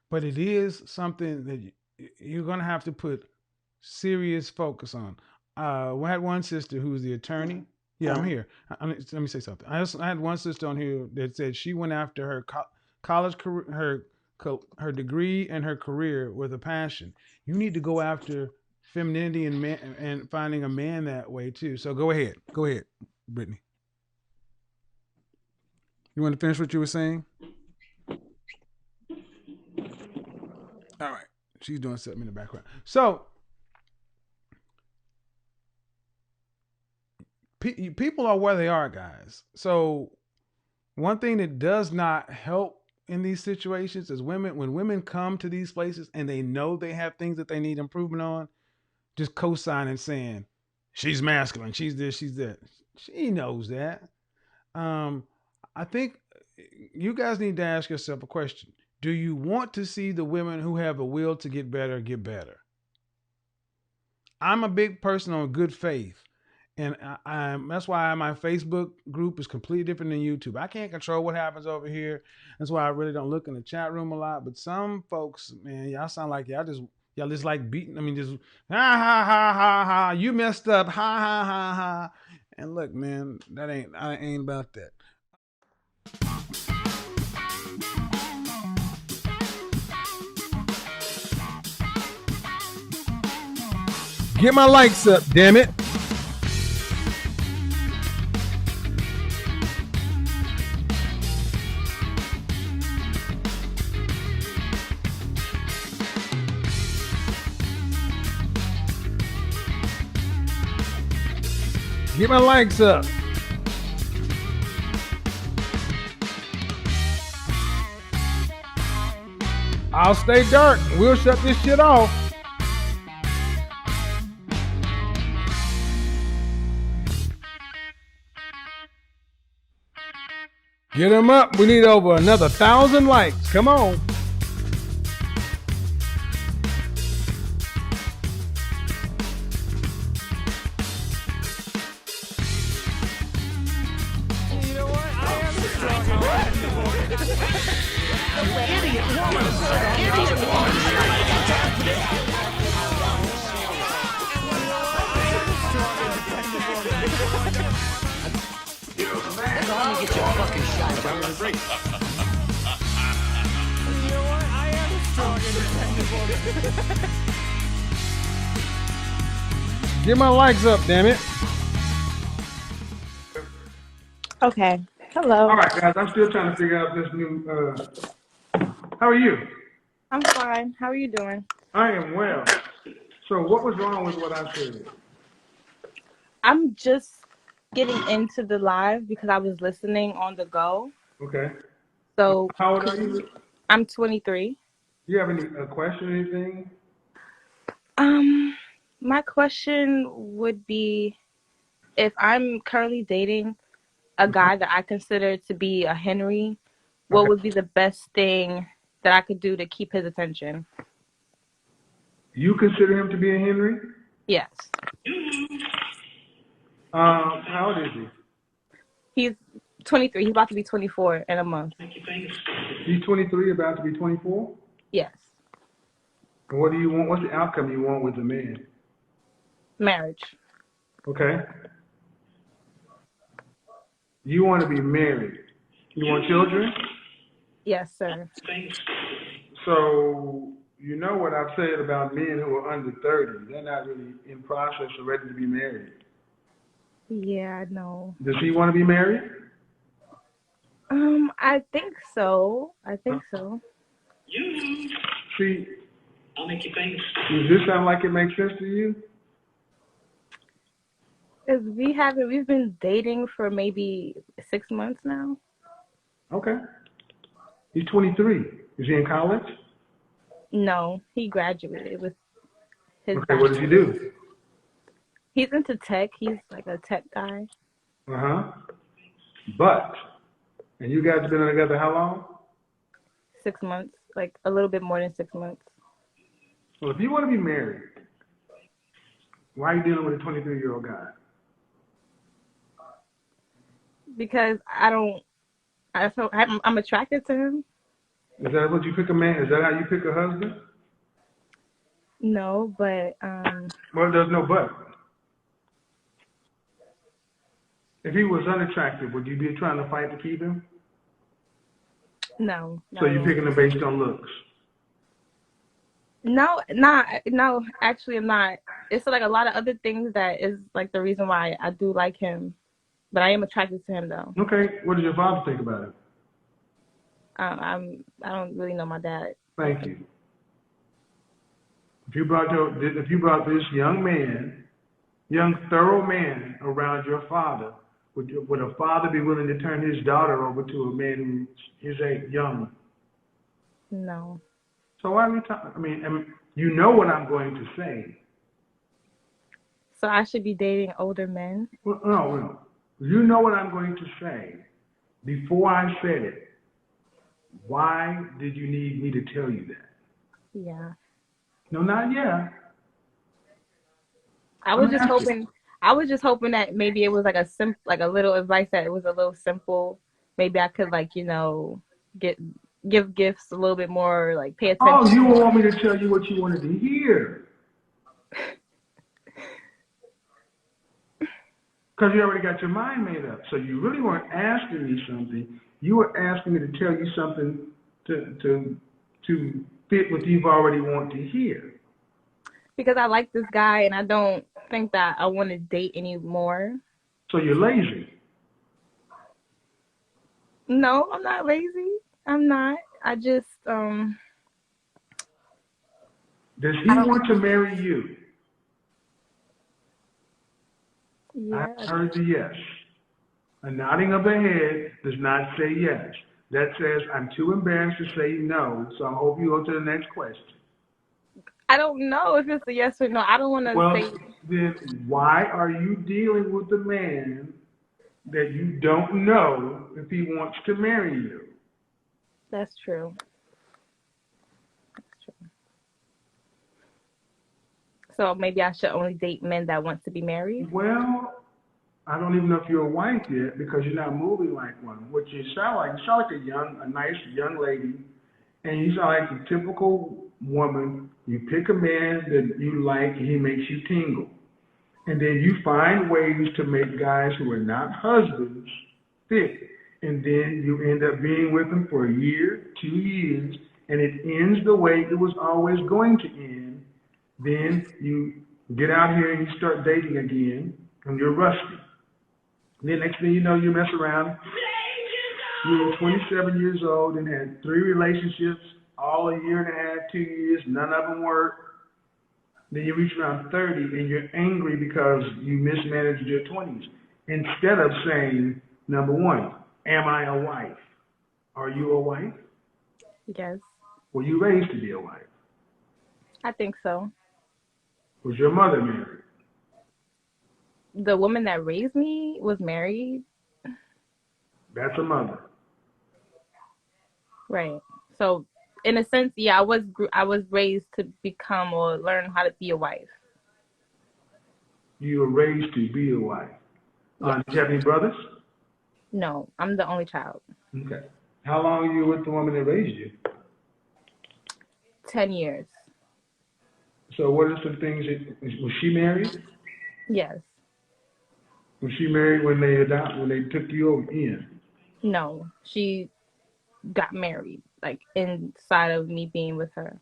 [SPEAKER 1] but it is something that you're gonna have to put serious focus on. We had one sister who was the attorney. Yeah, I'm here. Let me say something. I had one sister on here that said she went after her college career, her degree and her career with a passion. You need to go after femininity and finding a man that way too. So go ahead, Brittany. You want to finish what you were saying? All right. She's doing something in the background. So people are where they are, guys. So one thing that does not help in these situations is when women come to these places and they know they have things that they need improvement on, just co-signing saying she's masculine, she's this, she's that. She knows that. Um, I think you guys need to ask yourself a question. Do you want to see the women who have a will to get better get better? I'm a big person on good faith. And that's why my Facebook group is completely different than YouTube. I can't control what happens over here. That's why I really don't look in the chat room a lot. But some folks, man, y'all sound like y'all just like beating. I mean, just ha ha ha ha ha. You messed up. Ha ha ha ha. And look, man, I ain't about that. Get my likes up, damn it. Get my likes up. I'll stay dark. We'll shut this shit off. Get them up. We need over another 1,000 likes. Come on.
[SPEAKER 5] Get your fucking shot, John. You know what? I am strong and dependable.
[SPEAKER 1] Get my likes up, damn it.
[SPEAKER 6] Okay. Hello.
[SPEAKER 1] All right, guys. I'm still trying to figure out this new. How are you?
[SPEAKER 6] I'm fine. How are you doing?
[SPEAKER 1] I am well. So, what was wrong with what I said?
[SPEAKER 6] I'm just getting into the live because I was listening on the go.
[SPEAKER 1] Okay.
[SPEAKER 6] So
[SPEAKER 1] How old are you?
[SPEAKER 6] I'm 23.
[SPEAKER 1] Do you have any question or anything?
[SPEAKER 6] My question would be if I'm currently dating a guy that I consider to be a Henry, what
[SPEAKER 1] Okay.
[SPEAKER 6] would be the best thing that I could do to keep his attention?
[SPEAKER 1] You consider him to be a Henry?
[SPEAKER 6] Yes.
[SPEAKER 1] How old is he?
[SPEAKER 6] He's 23. He's about to be 24 in a month.
[SPEAKER 1] He's 23, about to be 24?
[SPEAKER 6] Yes.
[SPEAKER 1] And what do you want? What's the outcome you want with the man?
[SPEAKER 6] Marriage.
[SPEAKER 1] Okay. You want to be married. You want children?
[SPEAKER 6] Yes, sir.
[SPEAKER 1] So, you know what I've said about men who are under 30. They're not really in process or ready to be married.
[SPEAKER 6] Yeah, I know.
[SPEAKER 1] Does he want to be married?
[SPEAKER 6] I think so.
[SPEAKER 1] See, I'll make you famous. Does this sound like it makes sense to you?
[SPEAKER 6] Cause we've been dating for maybe 6 months now.
[SPEAKER 1] Okay. He's 23. Is he in college?
[SPEAKER 6] No, he graduated with his.
[SPEAKER 1] Okay, what does he do?
[SPEAKER 6] He's into tech. He's like a tech guy.
[SPEAKER 1] And you guys have been together how long?
[SPEAKER 6] 6 months, like a little bit more than 6 months.
[SPEAKER 1] Well, if you want to be married, why are you dealing with a 23-year-old guy?
[SPEAKER 6] Because I'm attracted to him.
[SPEAKER 1] Is that what you pick a man? Is that how you pick a husband?
[SPEAKER 6] No, but
[SPEAKER 1] Well, there's no but. If he was unattractive, would you be trying to fight to keep him?
[SPEAKER 6] No.
[SPEAKER 1] So you're picking him based on looks?
[SPEAKER 6] No, actually I'm not. It's like a lot of other things that is like the reason why I do like him. But I am attracted to him though.
[SPEAKER 1] Okay, what does your father think about it?
[SPEAKER 6] I don't really know my dad.
[SPEAKER 1] Thank you. If you brought this young thorough man around your father, would a father be willing to turn his daughter over to a man who is young?
[SPEAKER 6] No.
[SPEAKER 1] So why are we talking? I mean, you know what I'm going to say.
[SPEAKER 6] So I should be dating older men?
[SPEAKER 1] Well, no. You know what I'm going to say. Before I said it, why did you need me to tell you that?
[SPEAKER 6] Yeah.
[SPEAKER 1] No, not yet.
[SPEAKER 6] I was just hoping that maybe it was like a little advice that it was a little simple. Maybe I could give gifts a little bit more, like pay attention.
[SPEAKER 1] Oh, you want me to tell you what you wanted to hear? Because you already got your mind made up. So you really weren't asking me something. You were asking me to tell you something to fit what you've already want to hear.
[SPEAKER 6] Because I like this guy and I don't think that I want to date anymore.
[SPEAKER 1] So you're lazy?
[SPEAKER 6] No, I'm not lazy. I'm not. I just
[SPEAKER 1] Does he want to marry you?
[SPEAKER 6] Yeah.
[SPEAKER 1] I heard the yes. A nodding of the head does not say yes. That says, I'm too embarrassed to say no, so I hope you go to the next question.
[SPEAKER 6] I don't know if it's a yes or no. I don't want to say.
[SPEAKER 1] Then why are you dealing with a man that you don't know if he wants to marry you?
[SPEAKER 6] That's true. So maybe I should only date men that want to be married?
[SPEAKER 1] Well, I don't even know if you're a wife yet because you're not moving like one. What you sound like a nice young lady, and you sound like the typical woman. You pick a man that you like, and he makes you tingle. And then you find ways to make guys who are not husbands fit. And then you end up being with them for a year, 2 years, and it ends the way it was always going to end. Then you get out here and you start dating again, and you're rusty. And then next thing you know, you mess around. You were 27 years old and had 3 relationships, all a year and a half, 2 years, none of them worked. Then you reach around 30 and you're angry because you mismanaged your 20s. instead of saying, number one, am I a wife? Are you a wife?
[SPEAKER 6] Yes,
[SPEAKER 1] Were you raised to be a wife?
[SPEAKER 6] I think so.
[SPEAKER 1] Was your mother married?
[SPEAKER 6] The woman that raised me was married.
[SPEAKER 1] That's a mother.
[SPEAKER 6] Right. So, in a sense, yeah, I was raised to become or learn how to be a wife.
[SPEAKER 1] You were raised to be a wife.
[SPEAKER 6] Yeah.
[SPEAKER 1] Did you have any brothers?
[SPEAKER 6] No, I'm the only child.
[SPEAKER 1] Okay. How long were you with the woman that raised you?
[SPEAKER 6] 10 years.
[SPEAKER 1] So what are some things was she married?
[SPEAKER 6] Yes.
[SPEAKER 1] Was she married when they took you over in?
[SPEAKER 6] No, she got married, like inside of me being with her.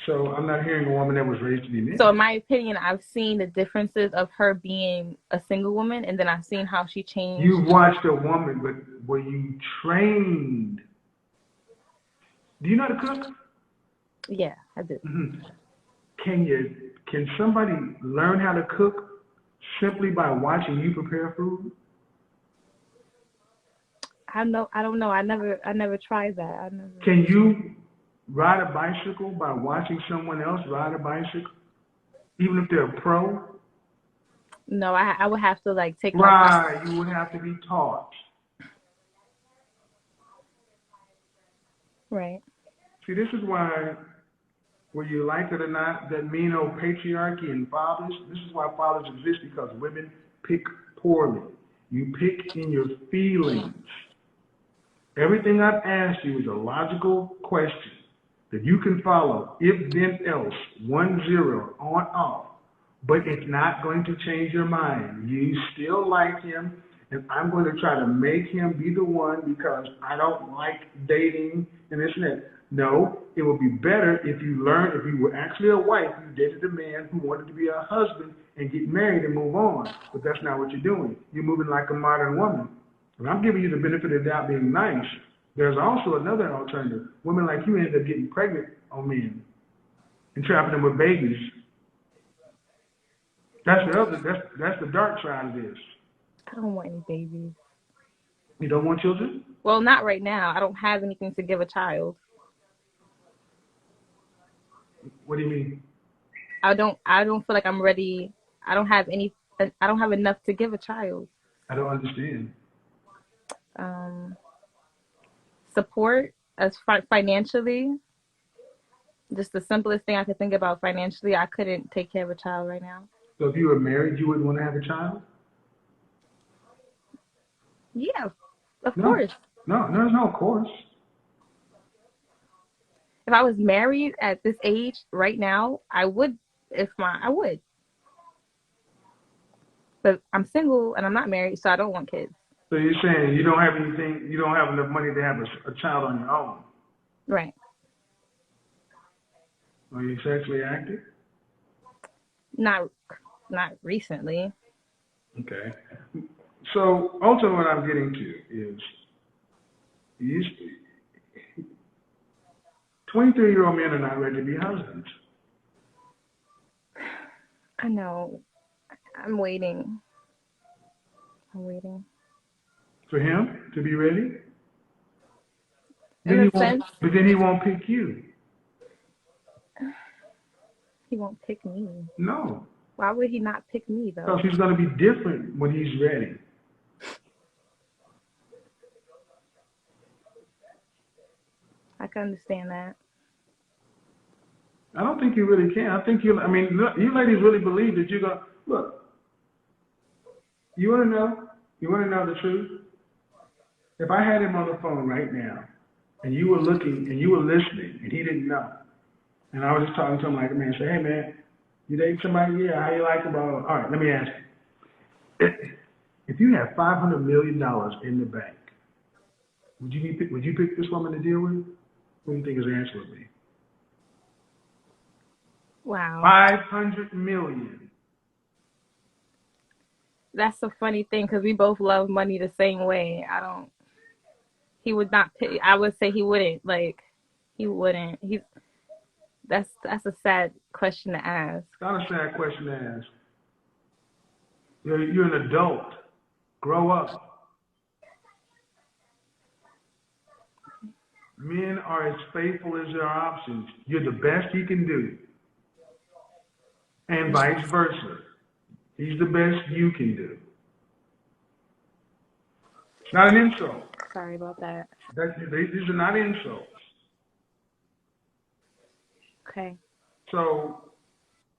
[SPEAKER 1] So I'm not hearing a woman that was raised to be married.
[SPEAKER 6] So in my opinion, I've seen the differences of her being a single woman, and then I've seen how she changed.
[SPEAKER 1] You watched a woman, but were you trained? Do you know how to cook?
[SPEAKER 6] Yeah, I do.
[SPEAKER 1] Mm-hmm. Can somebody learn how to cook simply by watching you prepare food?
[SPEAKER 6] I don't know. I never tried that.
[SPEAKER 1] Can you ride a bicycle by watching someone else ride a bicycle, even if they're a pro?
[SPEAKER 6] No, I would have to like take
[SPEAKER 1] Right, you would have to be taught.
[SPEAKER 6] Right.
[SPEAKER 1] See, this is why, whether you like it or not, that mean old patriarchy and fathers, this is why fathers exist, because women pick poorly. You pick in your feelings. Everything I've asked you is a logical question that you can follow, if then else, 1-0, on off. But it's not going to change your mind. You still like him, and I'm going to try to make him be the one because I don't like dating and this and that. No, it would be better if you learned, if you were actually a wife, you dated a man who wanted to be a husband and get married and move on. But that's not what you're doing. You're moving like a modern woman. And I'm giving you the benefit of the doubt being nice. There's also another alternative. Women like you end up getting pregnant on men and trapping them with babies. That's the dark side of this.
[SPEAKER 6] I don't want any babies.
[SPEAKER 1] You don't want children?
[SPEAKER 6] Well, not right now. I don't have anything to give a child.
[SPEAKER 1] What do you mean?
[SPEAKER 6] I don't feel like I'm ready. I don't have enough to give a child.
[SPEAKER 1] I don't understand.
[SPEAKER 6] Support as financially. Just the simplest thing I could think about financially. I couldn't take care of a child right now.
[SPEAKER 1] So if you were married, you wouldn't want to have a child?
[SPEAKER 6] Yeah, of course.
[SPEAKER 1] No, there's no course.
[SPEAKER 6] If I was married at this age right now, I would. I would. But I'm single and I'm not married, so I don't want kids.
[SPEAKER 1] So you're saying you don't have anything, you don't have enough money to have a child on your own?
[SPEAKER 6] Right.
[SPEAKER 1] Are you sexually active?
[SPEAKER 6] Not recently.
[SPEAKER 1] Okay. So ultimately what I'm getting to is 23-year-old men are not ready to be husbands.
[SPEAKER 6] I know. I'm waiting.
[SPEAKER 1] For him to be ready?
[SPEAKER 6] In a sense.
[SPEAKER 1] But then he won't pick you.
[SPEAKER 6] He won't pick me.
[SPEAKER 1] No.
[SPEAKER 6] Why would he not pick me, though?
[SPEAKER 1] Because he's going to be different when he's ready.
[SPEAKER 6] I can understand that.
[SPEAKER 1] I don't think you really can. You ladies really believe that you're going to, look, you want to know the truth? If I had him on the phone right now, and you were looking, and you were listening, and he didn't know, and I was just talking to him like a man, say, hey man, you date somebody? Yeah, how you like them? All right, let me ask you. If you had $500 million in the bank, would you pick this woman to deal with? What do you think his answer would be?
[SPEAKER 6] Wow.
[SPEAKER 1] 500 million.
[SPEAKER 6] That's a funny thing because we both love money the same way. He would not pick. I would say he wouldn't. Like, he wouldn't. That's a sad question to ask.
[SPEAKER 1] Not a sad question to ask. You're an adult. Grow up. Men are as faithful as their options. You're the best he can do. And vice versa. He's the best you can do. It's not an insult.
[SPEAKER 6] Sorry about that.
[SPEAKER 1] These are not insults.
[SPEAKER 6] Okay.
[SPEAKER 1] So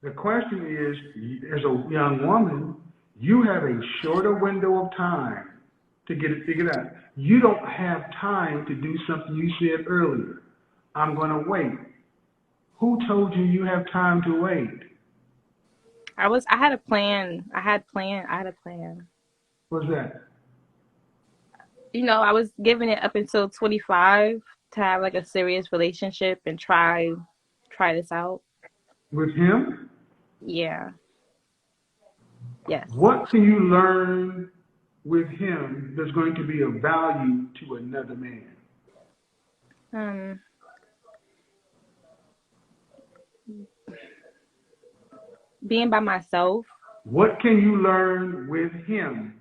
[SPEAKER 1] the question is, as a young woman, you have a shorter window of time to get it figured out. You don't have time to do something you said earlier. I'm going to wait. Who told you you have time to wait?
[SPEAKER 6] I had a plan. I had a plan.
[SPEAKER 1] What's that?
[SPEAKER 6] I was giving it up until 25 to have like a serious relationship and try this out.
[SPEAKER 1] With him?
[SPEAKER 6] Yeah. Yes.
[SPEAKER 1] What can you learn with him that's going to be of value to another man?
[SPEAKER 6] Being by myself.
[SPEAKER 1] What can you learn with him?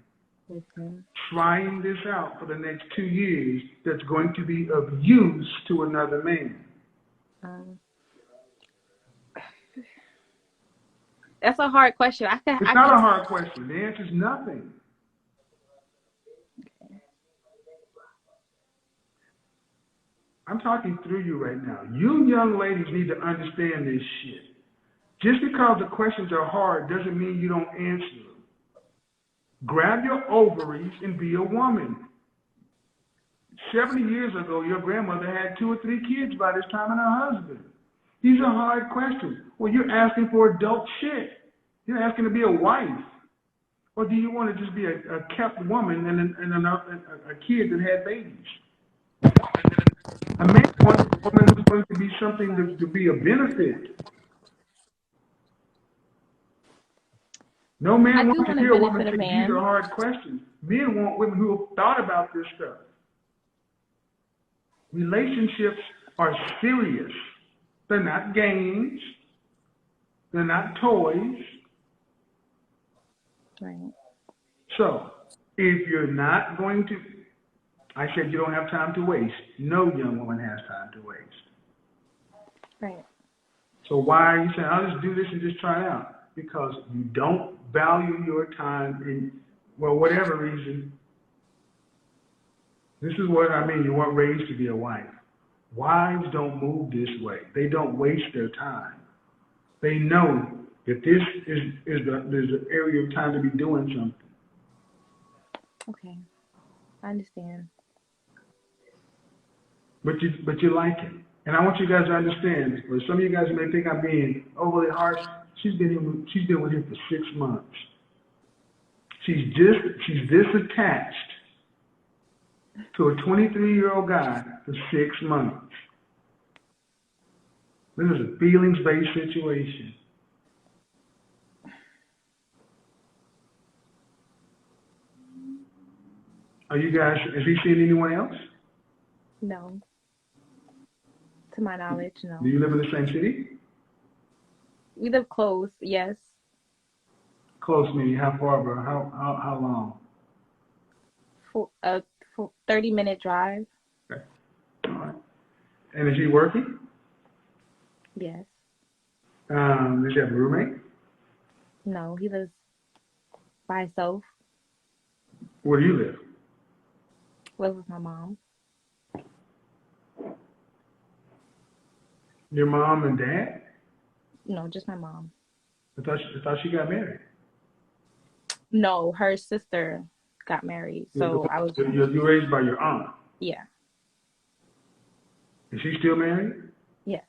[SPEAKER 6] Mm-hmm.
[SPEAKER 1] Trying this out for the next 2 years that's going to be of use to another man?
[SPEAKER 6] That's a hard question.
[SPEAKER 1] It's not a hard question. The answer is nothing.
[SPEAKER 6] Okay.
[SPEAKER 1] I'm talking through you right now. You young ladies need to understand this shit. Just because the questions are hard doesn't mean you don't answer them. Grab your ovaries and be a woman. 70 years ago, your grandmother had 2 or 3 kids by this time and her husband. These are hard questions. Well, you're asking for adult shit. You're asking to be a wife. Or do you want to just be a kept woman and a kid that had babies? A man wants a woman who's going to be something to be a benefit. No man wants to hear a woman say these are hard questions. Men want women who have thought about this stuff. Relationships are serious. They're not games. They're not toys.
[SPEAKER 6] Right.
[SPEAKER 1] So, if you're not going to, I said you don't have time to waste. No young woman has time to waste.
[SPEAKER 6] Right.
[SPEAKER 1] So why are you saying, I'll just do this and just try it out? Because you don't value your time in, well, whatever reason. This is what I mean. You weren't raised to be a wife. Wives don't move this way. They don't waste their time. They know that this there's an area of time to be doing something.
[SPEAKER 6] Okay. I understand.
[SPEAKER 1] But you like it. And I want you guys to understand, for some of you guys may think I'm being overly harsh, she's been with him for 6 months. She's this attached to a 23-year-old guy for 6 months. This is a feelings-based situation. Are you guys, has he seen anyone else?
[SPEAKER 6] No. To my knowledge, no.
[SPEAKER 1] Do you live in the same city?
[SPEAKER 6] We live close, yes.
[SPEAKER 1] Close meaning how far, bro? How long?
[SPEAKER 6] For a 30-minute drive.
[SPEAKER 1] Okay. All right. And is he working?
[SPEAKER 6] Yes.
[SPEAKER 1] Does he have a roommate?
[SPEAKER 6] No, he lives by himself.
[SPEAKER 1] Where do you live?
[SPEAKER 6] Live with my mom.
[SPEAKER 1] Your mom and dad?
[SPEAKER 6] No, just my mom.
[SPEAKER 1] I thought she got married.
[SPEAKER 6] No, her sister got married. So I was.
[SPEAKER 1] You're raised by your aunt?
[SPEAKER 6] Yeah.
[SPEAKER 1] Is she still married?
[SPEAKER 6] Yes.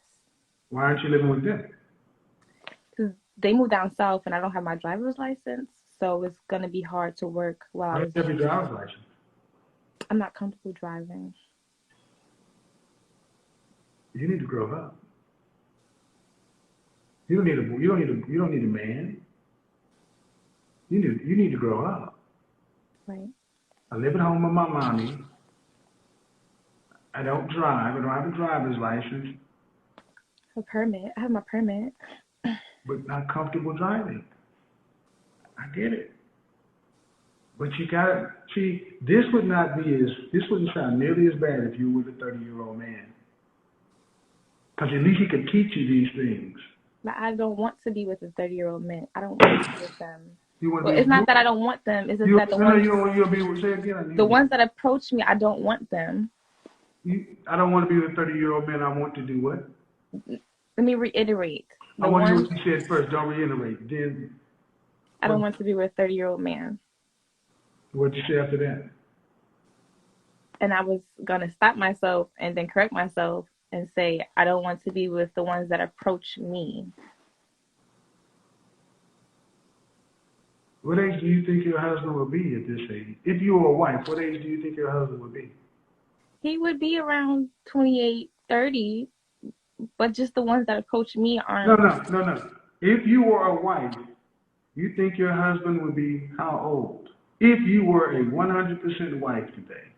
[SPEAKER 1] Why aren't you living with them?
[SPEAKER 6] Because they moved down south and I don't have my driver's license. So it's going to be hard to work while I was.
[SPEAKER 1] You have your driver's license?
[SPEAKER 6] I'm not comfortable driving.
[SPEAKER 1] You need to grow up. You don't need a man. You need to grow up.
[SPEAKER 6] Right.
[SPEAKER 1] I live at home with my mommy. I don't drive. I don't have a driver's license.
[SPEAKER 6] A permit. I have my permit.
[SPEAKER 1] But not comfortable driving. I get it. But you gotta see, this wouldn't sound nearly as bad if you were the 30-year-old man. Because at least he could teach you these things.
[SPEAKER 6] But I don't want to be with a 30-year-old man. I don't want to be with them.
[SPEAKER 1] You want to
[SPEAKER 6] Well,
[SPEAKER 1] be
[SPEAKER 6] it's
[SPEAKER 1] with
[SPEAKER 6] not
[SPEAKER 1] who?
[SPEAKER 6] that I don't want them. It's just
[SPEAKER 1] You,
[SPEAKER 6] that the
[SPEAKER 1] no,
[SPEAKER 6] ones,
[SPEAKER 1] you'll be with, say it again.
[SPEAKER 6] the ones that approach me, I don't want them.
[SPEAKER 1] I don't want to be with a 30-year-old man. I want to do what?
[SPEAKER 6] Let me reiterate.
[SPEAKER 1] I want to do what you said first. Don't reiterate. Then
[SPEAKER 6] I don't want to be with a 30-year-old man.
[SPEAKER 1] What'd you say after that?
[SPEAKER 6] And I was going to stop myself and then correct myself and say, I don't want to be with the ones that approach me.
[SPEAKER 1] What age do you think your husband will be at this age? If you were a wife, what age do you think your husband would be?
[SPEAKER 6] He would be around 28, 30, but just the ones that approach me aren't.
[SPEAKER 1] No. If you were a wife, you think your husband would be how old? If you were a 100% wife today.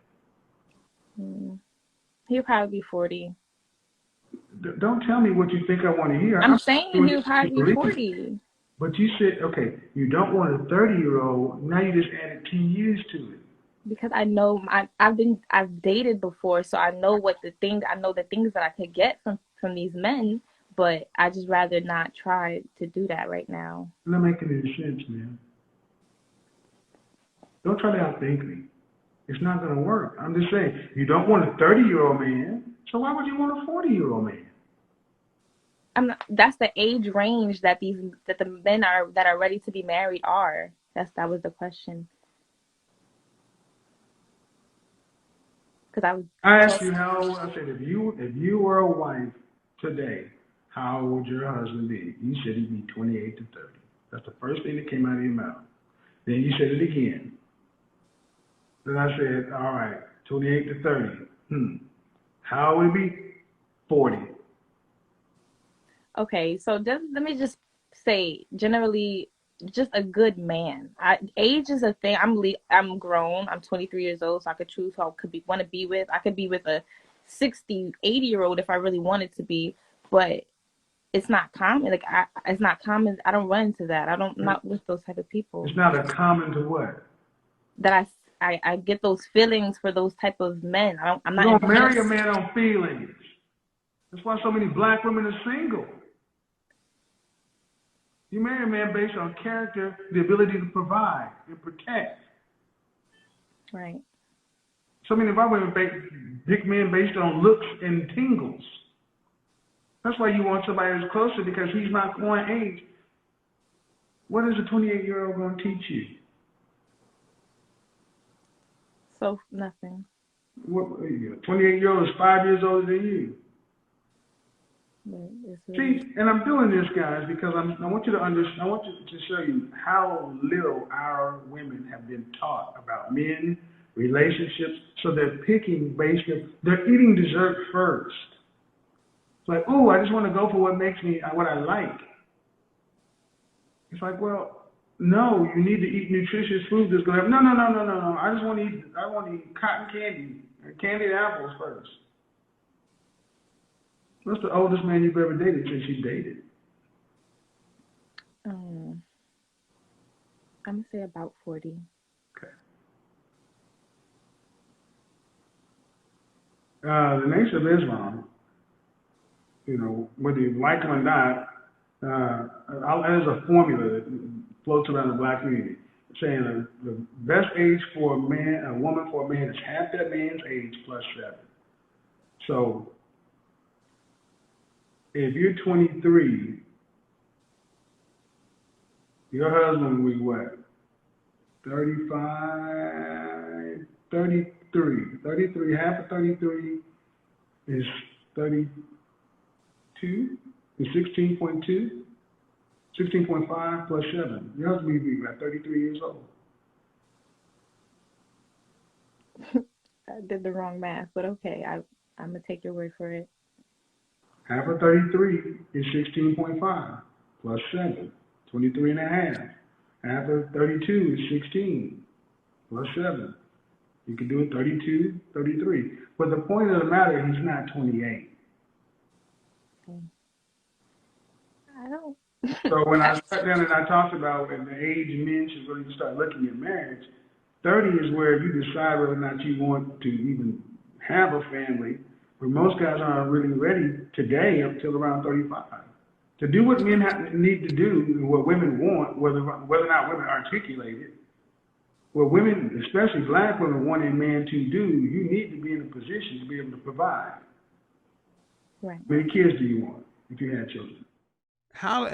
[SPEAKER 6] He'll probably be 40.
[SPEAKER 1] Don't tell me what you think I want to hear.
[SPEAKER 6] I'm saying he'll probably be 40.
[SPEAKER 1] But you said, okay, you don't want a 30-year-old. Now you just added 10 years to it.
[SPEAKER 6] Because I know I've dated before, so I know the things that I could get from these men, but I just rather not try to do that right now.
[SPEAKER 1] It's not making any sense, man. Don't try to outthink me. It's not going to work. I'm just saying, you don't want a 30-year-old man, so why would you want a 40-year-old man?
[SPEAKER 6] That's the age range that the men that are ready to be married are. That was the question. Because
[SPEAKER 1] I asked you how old. I said if you were a wife today, how old would your husband be? You said he'd be 28 to 30. That's the first thing that came out of your mouth. Then you said it again. Then I said, all right, 28 to 30. How would it be? 40.
[SPEAKER 6] Okay, so let me just say, generally, just a good man. Age is a thing. I'm grown. I'm 23 years old, so I could choose who I want to be with. I could be with a 60, 80-year-old if I really wanted to be, but it's not common. It's not common. I don't run into that. I'm not with those type of people.
[SPEAKER 1] It's not a common to what?
[SPEAKER 6] That I get those feelings for those type of men. I'm not.
[SPEAKER 1] You don't marry a man on feelings. That's why so many black women are single. You marry a man based on character, the ability to provide and protect.
[SPEAKER 6] Right.
[SPEAKER 1] So many of our women pick men based on looks and tingles. That's why you want somebody who's closer, because he's not going age. What is a 28-year-old going to teach you?
[SPEAKER 6] So nothing.
[SPEAKER 1] 28-year-old is 5 years older than you. See, and I'm doing this, guys, because I want you to understand. I want to show you how little our women have been taught about men, relationships. So they're picking based on, they're eating dessert first. It's like, oh, I just want to go for what makes me what I like. It's like, well, no, you need to eat nutritious food that's gonna have no. I want to eat cotton candy and candied apples first. What's the oldest man you've ever dated since you dated?
[SPEAKER 6] I'm going to say about 40.
[SPEAKER 1] Okay. The Nation of Islam, whether you like them or not, there's a formula that floats around the black community saying the best age for a woman for a man is half that man's age plus 7. So, if you're 23, your husband will be what? 35, 33. 33, half of 33 is 32, is 16.2, 16.5 plus 7. Your husband will be about 33 years old.
[SPEAKER 6] I did the wrong math, but okay, I'm going to take your word for it.
[SPEAKER 1] Half of 33 is 16.5 plus 7, 23 and a half. Half of 32 is 16 plus 7. You can do it 32, 33. But the point of the matter, he's not 28.
[SPEAKER 6] I don't.
[SPEAKER 1] So when I sat down and I talked about at the age men should really start looking at marriage,
[SPEAKER 7] 30 is where you decide whether or not you want to even have a family, but most guys aren't really ready today up till around 35. To do what men need to do and what women want, whether or not women articulate it, what women, especially black women, want a man to do, you need to be in a position to be able to provide.
[SPEAKER 6] Right.
[SPEAKER 7] How many kids do you want if you had children?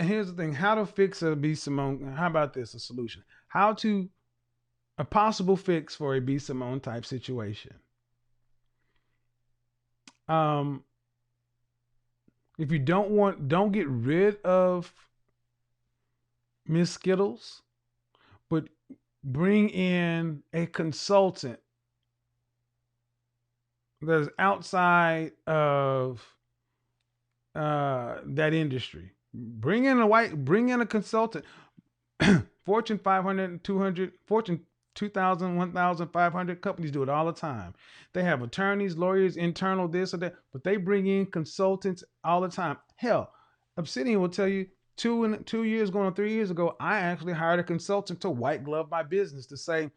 [SPEAKER 1] Here's the thing, how to fix a B. Simone, how about this, a solution? A possible fix for a B. Simone type situation. If you don't get rid of Miss Skittles, but bring in a consultant that's outside of that industry. Bring in a consultant. Fortune 500, 200, Fortune 2,000, 1,500 companies do it all the time. They have attorneys, lawyers, internal this or that, but they bring in consultants all the time. Hell, Obsidian will tell you 2 years going on 3 years ago, I actually hired a consultant to white glove my business to say,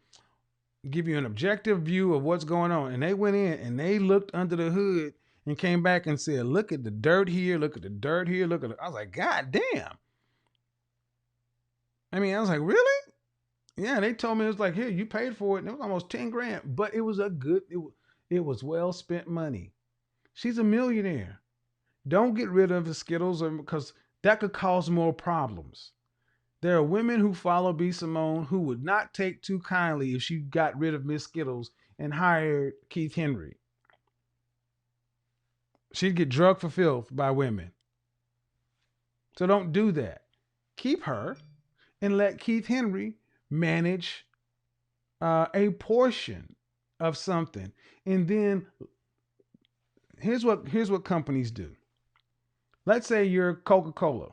[SPEAKER 1] give you an objective view of what's going on. And they went in and they looked under the hood and came back and said, look at the dirt here, look at the dirt here, look at it. I was like, God damn. I mean, I was like, really? Yeah, they told me it was like, here, you paid for it. And it was almost 10 grand, but it was it was well spent money. She's a millionaire. Don't get rid of the Skittles because that could cause more problems. There are women who follow B. Simone who would not take too kindly if she got rid of Miss Skittles and hired Keith Henry. She'd get drugged for filth by women. So don't do that. Keep her and let Keith Henry manage a portion of something. And then here's what companies do. Let's say you're Coca-Cola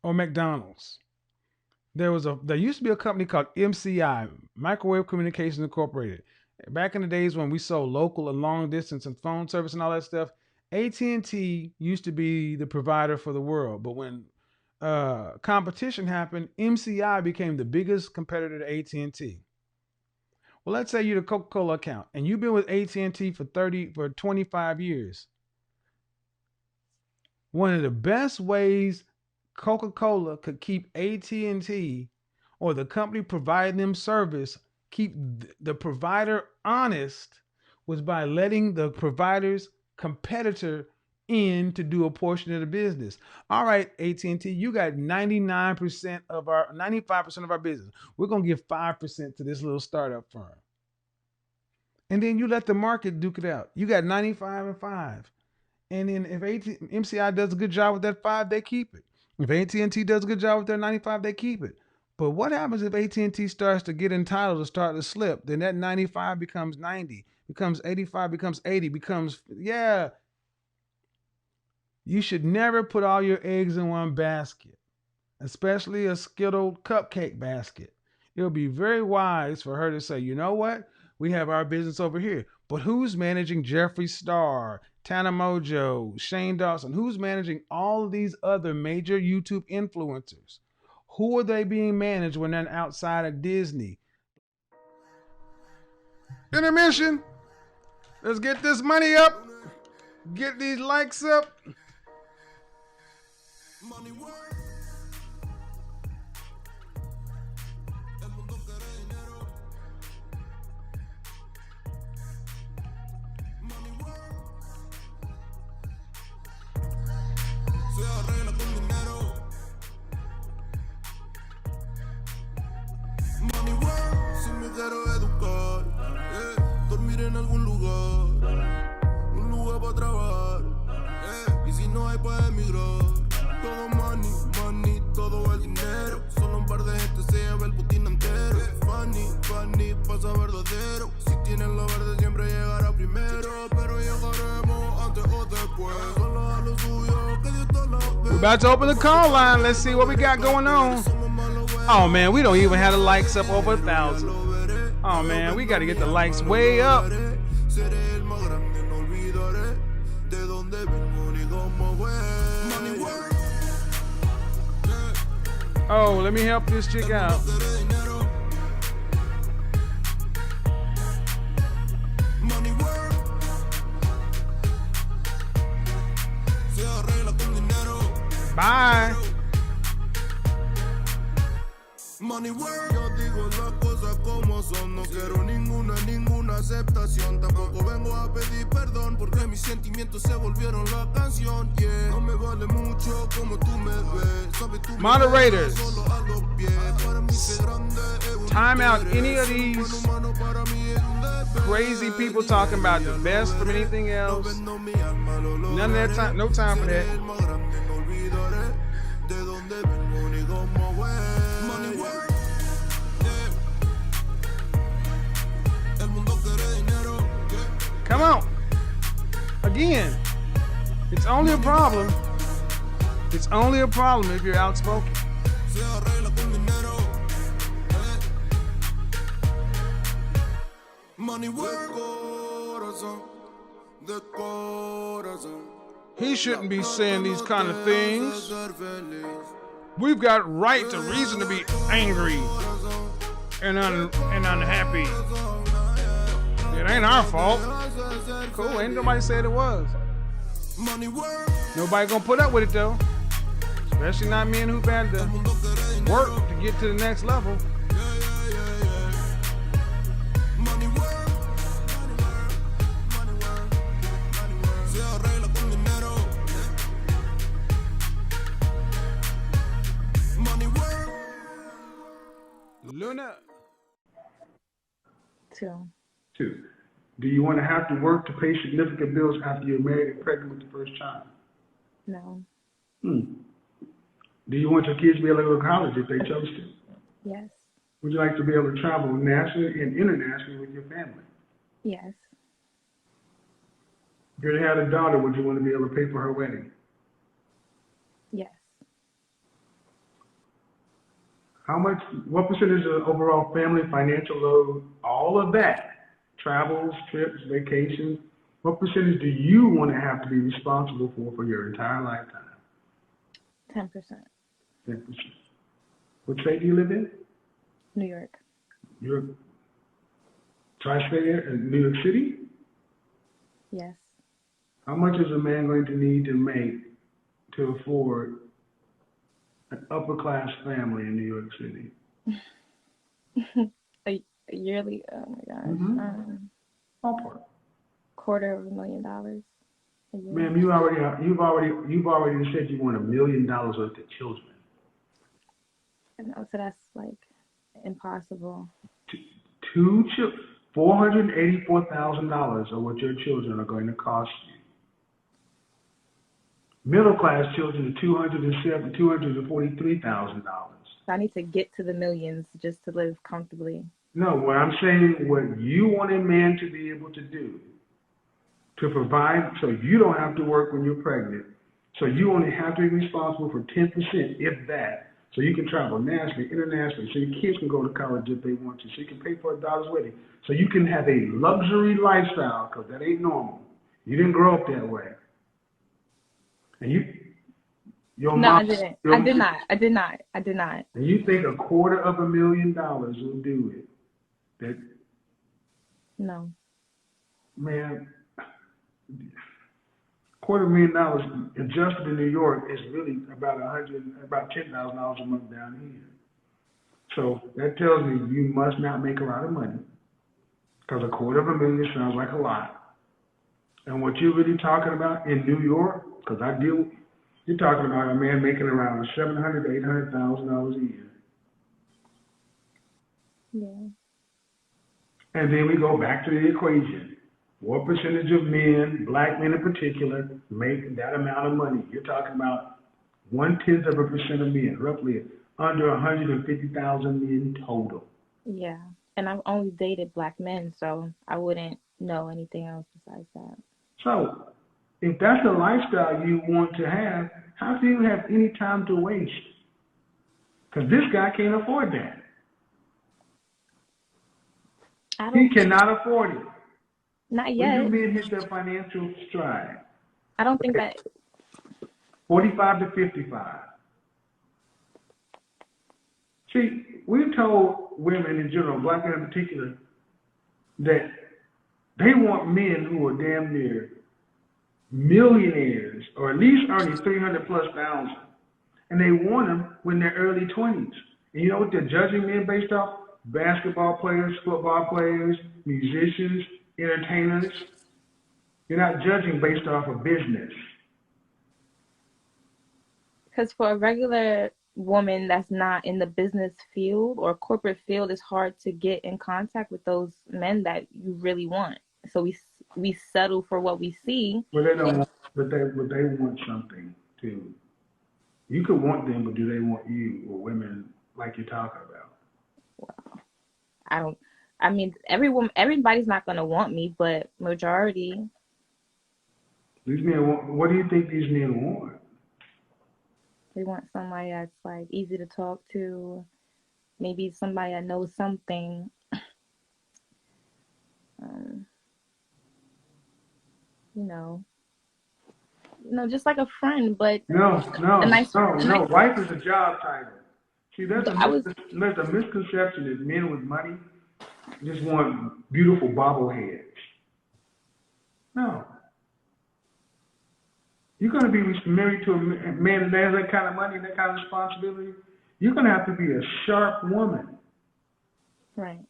[SPEAKER 1] or McDonald's. There used to be a company called MCI, Microwave Communications Incorporated. Back in the days when we sold local and long distance and phone service and all that stuff, AT&T used to be the provider for the world. But when competition happened, MCI became the biggest competitor to AT&T. Well, let's say you're the Coca-Cola account and you've been with AT&T for 25 years. One of the best ways Coca-Cola could keep AT&T or the company providing them service, keep the provider honest, was by letting the provider's competitor in to do a portion of the business. All right, AT&T, you got 95% of our business. We're going to give 5% to this little startup firm. And then you let the market duke it out. You got 95 and 5. And then if MCI does a good job with that 5, they keep it. If AT&T does a good job with their 95, they keep it. But what happens if AT&T starts to get entitled to start to slip? Then that 95 becomes 90, becomes 85, becomes 80, You should never put all your eggs in one basket, especially a Skittle cupcake basket. It'll be very wise for her to say, you know what? We have our business over here, but who's managing Jeffree Star, Tana Mojo, Shane Dawson? Who's managing all of these other major YouTube influencers? Who are they being managed when they're outside of Disney? Intermission. Let's get this money up. Get these likes up.
[SPEAKER 3] Money work. El mundo quiere dinero. Money work. Se arregla con dinero. Money work. Si me quiero educar, dormir en algún lugar, un lugar para trabajar, y si no hay para emigrar. Todo money, money, todo el dinero. Solo un par de gente se lleva el putín entero. Funny, funny, pasa verdadero. Si tienen lo verde siempre llegará primero. Pero llegaremos antes o después. Solo a lo suyo, que Dios te lo ve.
[SPEAKER 1] We're about to open the call line. Let's see what we got going on. Oh man, we don't even have the likes up over 1,000. Oh man, we got to get the likes way up.
[SPEAKER 3] Seré el más grande, no olvidaré de dónde vengo ni cómo fue. Money work.
[SPEAKER 1] Oh, let me help this chick out. Bye.
[SPEAKER 3] Money work. Yo digo las cosas como son. No quiero ninguna aceptación. Tampoco vengo a pedir perdón porque mis sentimientos se volvieron la canción. Yeah. No me vale mucho como tú me ves. Sabes tú
[SPEAKER 1] Moderators.
[SPEAKER 3] solo a los pies. Para mí ser grande es un
[SPEAKER 1] Time out
[SPEAKER 3] interés.
[SPEAKER 1] any of these
[SPEAKER 3] Humano para mí es un deber.
[SPEAKER 1] crazy people talking about the best from anything else.
[SPEAKER 3] Vendo mi alma, lo
[SPEAKER 1] None of that time. No time for
[SPEAKER 3] Seré
[SPEAKER 1] that.
[SPEAKER 3] el más grande, no olvidaré de dónde vengo ni cómo voy. Money work. Yeah. El mundo quiere dinero. Yeah.
[SPEAKER 1] Come on. Again, it's only a problem. It's only a problem if you're outspoken.
[SPEAKER 3] Se arregla con dinero. Yeah. Money work. Corazón, de corazón.
[SPEAKER 1] He shouldn't be saying these kind of things. We've got right to reason to be angry and unhappy. It ain't our fault. Cool, ain't nobody said it was. Nobody gonna put up with it though. Especially not men who've had to work to get to the next level. Luna.
[SPEAKER 6] 2.
[SPEAKER 7] 2. Do you want to have to work to pay significant bills after you're married and pregnant with the first child?
[SPEAKER 6] No.
[SPEAKER 7] Do you want your kids to be able to go to college if they chose to?
[SPEAKER 6] Yes.
[SPEAKER 7] Would you like to be able to travel nationally and internationally with your family?
[SPEAKER 6] Yes.
[SPEAKER 7] If you had a daughter, would you want to be able to pay for her wedding?
[SPEAKER 6] Yes.
[SPEAKER 7] What percentage of the overall family financial load, all of that, travels, trips, vacations, what percentage do you want to have to be responsible for your entire lifetime?
[SPEAKER 6] 10%.
[SPEAKER 7] 10%. What state do you live in?
[SPEAKER 6] New York.
[SPEAKER 7] You're tri-state in New York City?
[SPEAKER 6] Yes.
[SPEAKER 7] How much is a man going to need to make to afford an upper class family in New York City?
[SPEAKER 6] a yearly, oh my gosh.
[SPEAKER 7] Ballpark.
[SPEAKER 6] $250,000 a year.
[SPEAKER 7] Ma'am, you've already said you want $1 million worth of children.
[SPEAKER 6] No, so that's like impossible.
[SPEAKER 7] $484,000 are what your children are going to cost you. Middle class children are $243,000.
[SPEAKER 6] So I need to get to the millions just to live comfortably.
[SPEAKER 7] No, what I'm saying, what you want a man to be able to do, to provide so you don't have to work when you're pregnant, so you only have to be responsible for 10%, if that, so you can travel nationally, internationally, so your kids can go to college if they want to, so you can pay for a daughter's wedding, so you can have a luxury lifestyle, because that ain't normal. You didn't grow up that way. And
[SPEAKER 6] I did not.
[SPEAKER 7] And you think $250,000 will do it?
[SPEAKER 6] No.
[SPEAKER 7] Man, $250,000 adjusted in New York is really about $10,000 a month down here. So that tells me you must not make a lot of money, because $250,000 sounds like a lot. And what you're really talking about in New York, because you're talking about a man making around $700,000 to $800,000 a year.
[SPEAKER 6] Yeah.
[SPEAKER 7] And then we go back to the equation. What percentage of men, black men in particular, make that amount of money? You're talking about 0.1% of men, roughly under 150,000 men total.
[SPEAKER 6] Yeah. And I've only dated black men, so I wouldn't know anything else besides that.
[SPEAKER 7] So, if that's the lifestyle you want to have, how do you have any time to waste? Because this guy can't afford that. He cannot afford it.
[SPEAKER 6] Not yet.
[SPEAKER 7] When do men hit their financial stride?
[SPEAKER 6] I don't think that.
[SPEAKER 7] 45 to 55. See, we've told women in general, black men in particular, that they want men who are damn near millionaires, or at at least earning 300 plus thousand, and they want them when they're early 20s. And you know what they're judging men based off? Basketball players, football players, musicians, entertainers. You're not judging based off of business.
[SPEAKER 6] Because for a regular woman that's not in the business field or corporate field, it's hard to get in contact with those men that you really want. So we settle for what we see.
[SPEAKER 7] But they don't. But they want something too. You could want them, but do they want you or women like you're talking about?
[SPEAKER 6] I mean, everybody's not gonna want me, but majority.
[SPEAKER 7] These men want. What do you think these men want?
[SPEAKER 6] They want somebody that's like easy to talk to, maybe somebody that knows something. Just like a friend, but
[SPEAKER 7] No.
[SPEAKER 6] nice.
[SPEAKER 7] Wife is a job title. See, there's a misconception that men with money just want beautiful bobbleheads. No. You're going to be married to a man that has that kind of money and that kind of responsibility. You're going to have to be a sharp woman.
[SPEAKER 6] Right.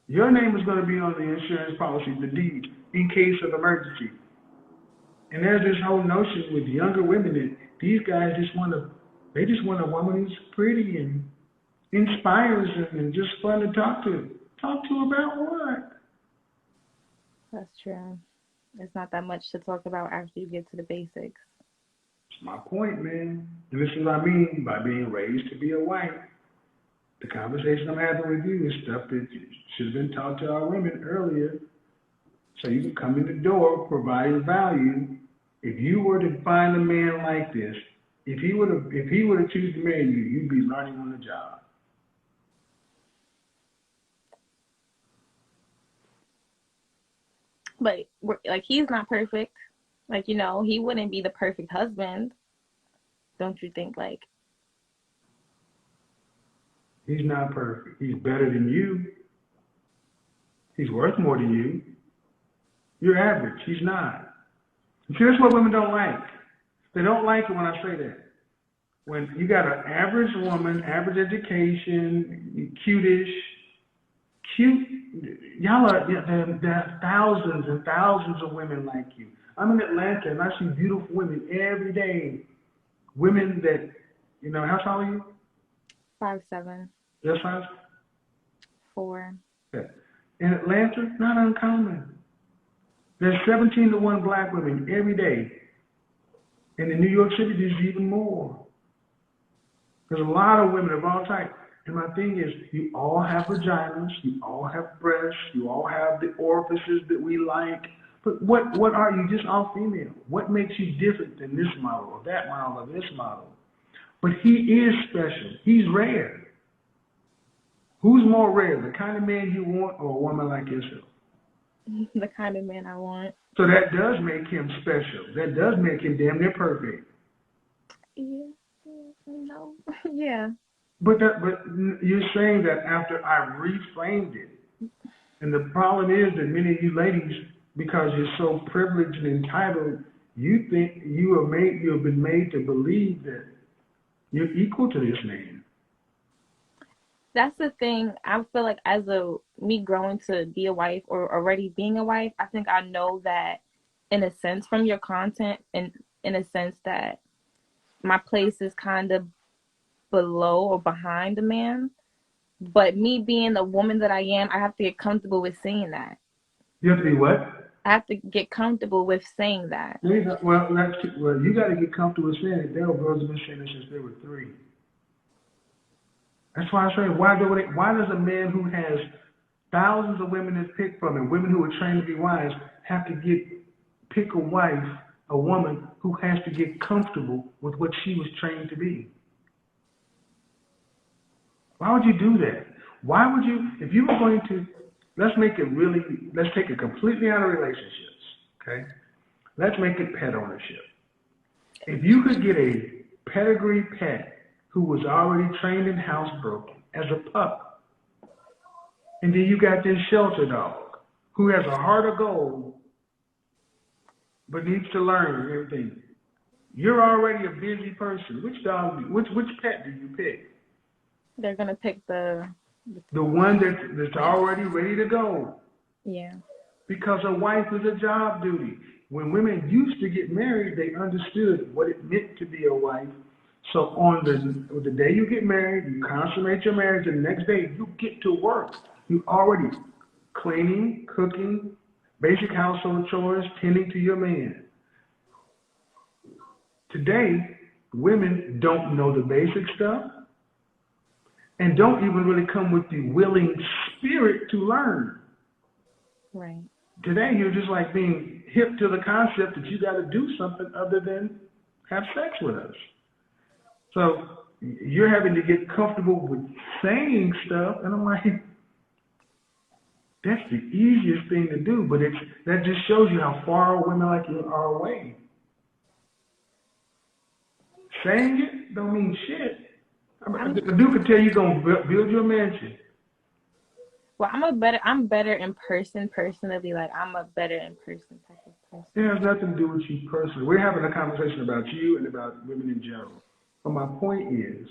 [SPEAKER 7] Your name is going to be on the insurance policy, the deed, in case of emergency. And there's this whole notion with younger women that these guys just want a woman who's pretty and inspires them and just fun to talk to. Talk to about what?
[SPEAKER 6] That's true. There's not that much to talk about after you get to the basics.
[SPEAKER 7] That's my point, man. And this is what I mean by being raised to be a wife. The conversation I'm having with you is stuff that should have been taught to our women earlier. So you can come in the door providing value. If you were to find a man like this, if he were to choose to marry you, you'd be learning on the job.
[SPEAKER 6] But like, he's not perfect. Like, he wouldn't be the perfect husband. Don't you think? Like,
[SPEAKER 7] he's not perfect. He's better than you. He's worth more than you. You're average. He's not. And see, that's what women don't like. They don't like it when I say that. When you got an average woman, average education, cute, y'all are, there are thousands and thousands of women like you. I'm in Atlanta and I see beautiful women every day. Women that, how tall are you?
[SPEAKER 6] 5'7".
[SPEAKER 7] Your size?
[SPEAKER 6] 4.
[SPEAKER 7] Yeah. In Atlanta, not uncommon. There's 17 to 1 black women every day. And in New York City, there's even more. There's a lot of women of all types. And my thing is, you all have vaginas, you all have breasts, you all have the orifices that we like. But what are you? Just all female. What makes you different than this model or that model or this model? But he is special. He's rare. Who's more rare, the kind of man you want or a woman like yourself?
[SPEAKER 6] The kind of man I want.
[SPEAKER 7] So that does make him special. That does make him damn near perfect.
[SPEAKER 6] Yeah. No. Yeah.
[SPEAKER 7] But you're saying that after I reframed it. And the problem is that many of you ladies, because you're so privileged and entitled, you think you have been made to believe that you're equal to this man.
[SPEAKER 6] That's the thing. I feel like as me growing to be a wife or already being a wife, I think I know that in a sense from your content and in a sense that my place is kind of below or behind a man. But me being the woman that I am, I have to get comfortable with saying that.
[SPEAKER 7] You have to be what?
[SPEAKER 6] I have to get comfortable with saying that.
[SPEAKER 7] Well, you got to get comfortable with saying it. There are girls have been saying this since they were 3. That's why I say, why does a man who has thousands of women to pick from and women who are trained to be wives have to pick a woman who has to get comfortable with what she was trained to be? Why would you do that? Why would you, if you were going to, let's take it completely out of relationships, okay? Let's make it pet ownership. If you could get a pedigree pet who was already trained in housebroken as a pup, and then you got this shelter dog who has a heart of gold, but needs to learn everything. You're already a busy person. Which dog? Which pet do you pick?
[SPEAKER 6] They're gonna pick the
[SPEAKER 7] one that's already ready to go.
[SPEAKER 6] Yeah.
[SPEAKER 7] Because a wife is a job duty. When women used to get married, they understood what it meant to be a wife. So on the day you get married, you consummate your marriage, and the next day you get to work. You already cleaning, cooking, basic household chores, tending to your man. Today, women don't know the basic stuff and don't even really come with the willing spirit to learn.
[SPEAKER 6] Right.
[SPEAKER 7] Today, you're just like being hip to the concept that you got to do something other than have sex with us. So you're having to get comfortable with saying stuff, and I'm like, that's the easiest thing to do, but that just shows you how far women like you are away. Saying it don't mean shit. A dude could tell you gonna build your mansion.
[SPEAKER 6] Well, I'm better in person personally. Like, I'm a better in person type of person.
[SPEAKER 7] It has nothing to do with you personally. We're having a conversation about you and about women in general. But my point is,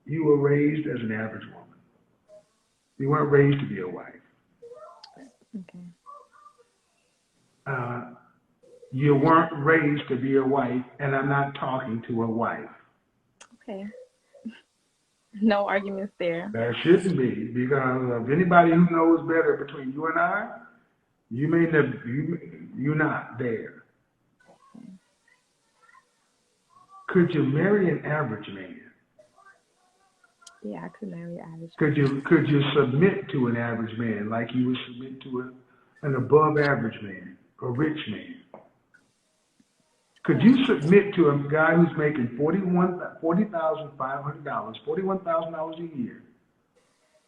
[SPEAKER 7] you were raised as an average woman. You weren't raised to be a wife.
[SPEAKER 6] Okay.
[SPEAKER 7] You weren't raised to be a wife, and I'm not talking to a wife.
[SPEAKER 6] Okay. No arguments there.
[SPEAKER 7] There shouldn't be, because of anybody who knows better between you and I, you're not there. Could you marry an average man?
[SPEAKER 6] Yeah, I could marry an average
[SPEAKER 7] man. Could you submit to an average man like you would submit to an above average man, a rich man? Could you submit to a guy who's making $40,500, $41,000 a year,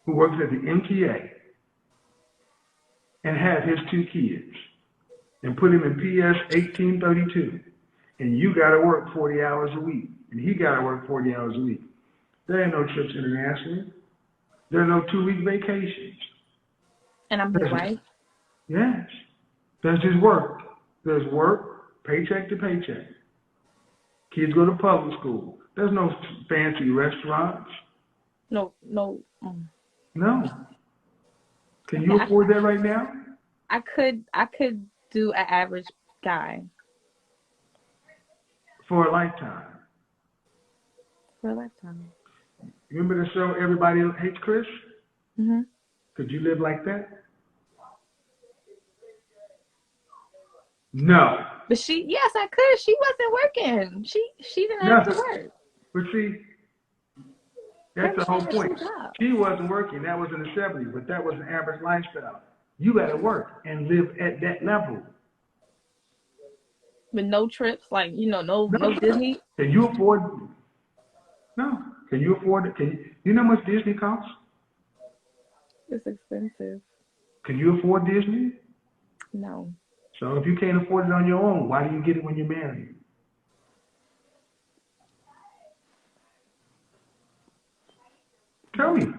[SPEAKER 7] who works at the MTA, and have his 2 kids, and put him in PS 1832, and you got to work 40 hours a week, and he got to work 40 hours a week? There ain't no trips internationally. There are no 2-week vacations.
[SPEAKER 6] And I'm his wife?
[SPEAKER 7] Yes. There's just work. There's work. Paycheck to paycheck. Kids go to public school. There's no fancy restaurants.
[SPEAKER 6] No.
[SPEAKER 7] No. Can you afford that right now?
[SPEAKER 6] I could do an average guy.
[SPEAKER 7] For a lifetime.
[SPEAKER 6] For a lifetime.
[SPEAKER 7] Remember the show Everybody Hates Chris?
[SPEAKER 6] Mm-hmm.
[SPEAKER 7] Could you live like that? No.
[SPEAKER 6] But yes, I could. She wasn't working. She didn't have to work.
[SPEAKER 7] But see, that's the whole point. She wasn't working. That was in the 70s, but that was an average lifestyle. You got to work and live at that level.
[SPEAKER 6] With no trips, like, no Disney.
[SPEAKER 7] Can you afford? No. Can you afford it? You know how much Disney costs?
[SPEAKER 6] It's expensive.
[SPEAKER 7] Can you afford Disney?
[SPEAKER 6] No.
[SPEAKER 7] So if you can't afford it on your own, why do you get it when you're married? Tell me.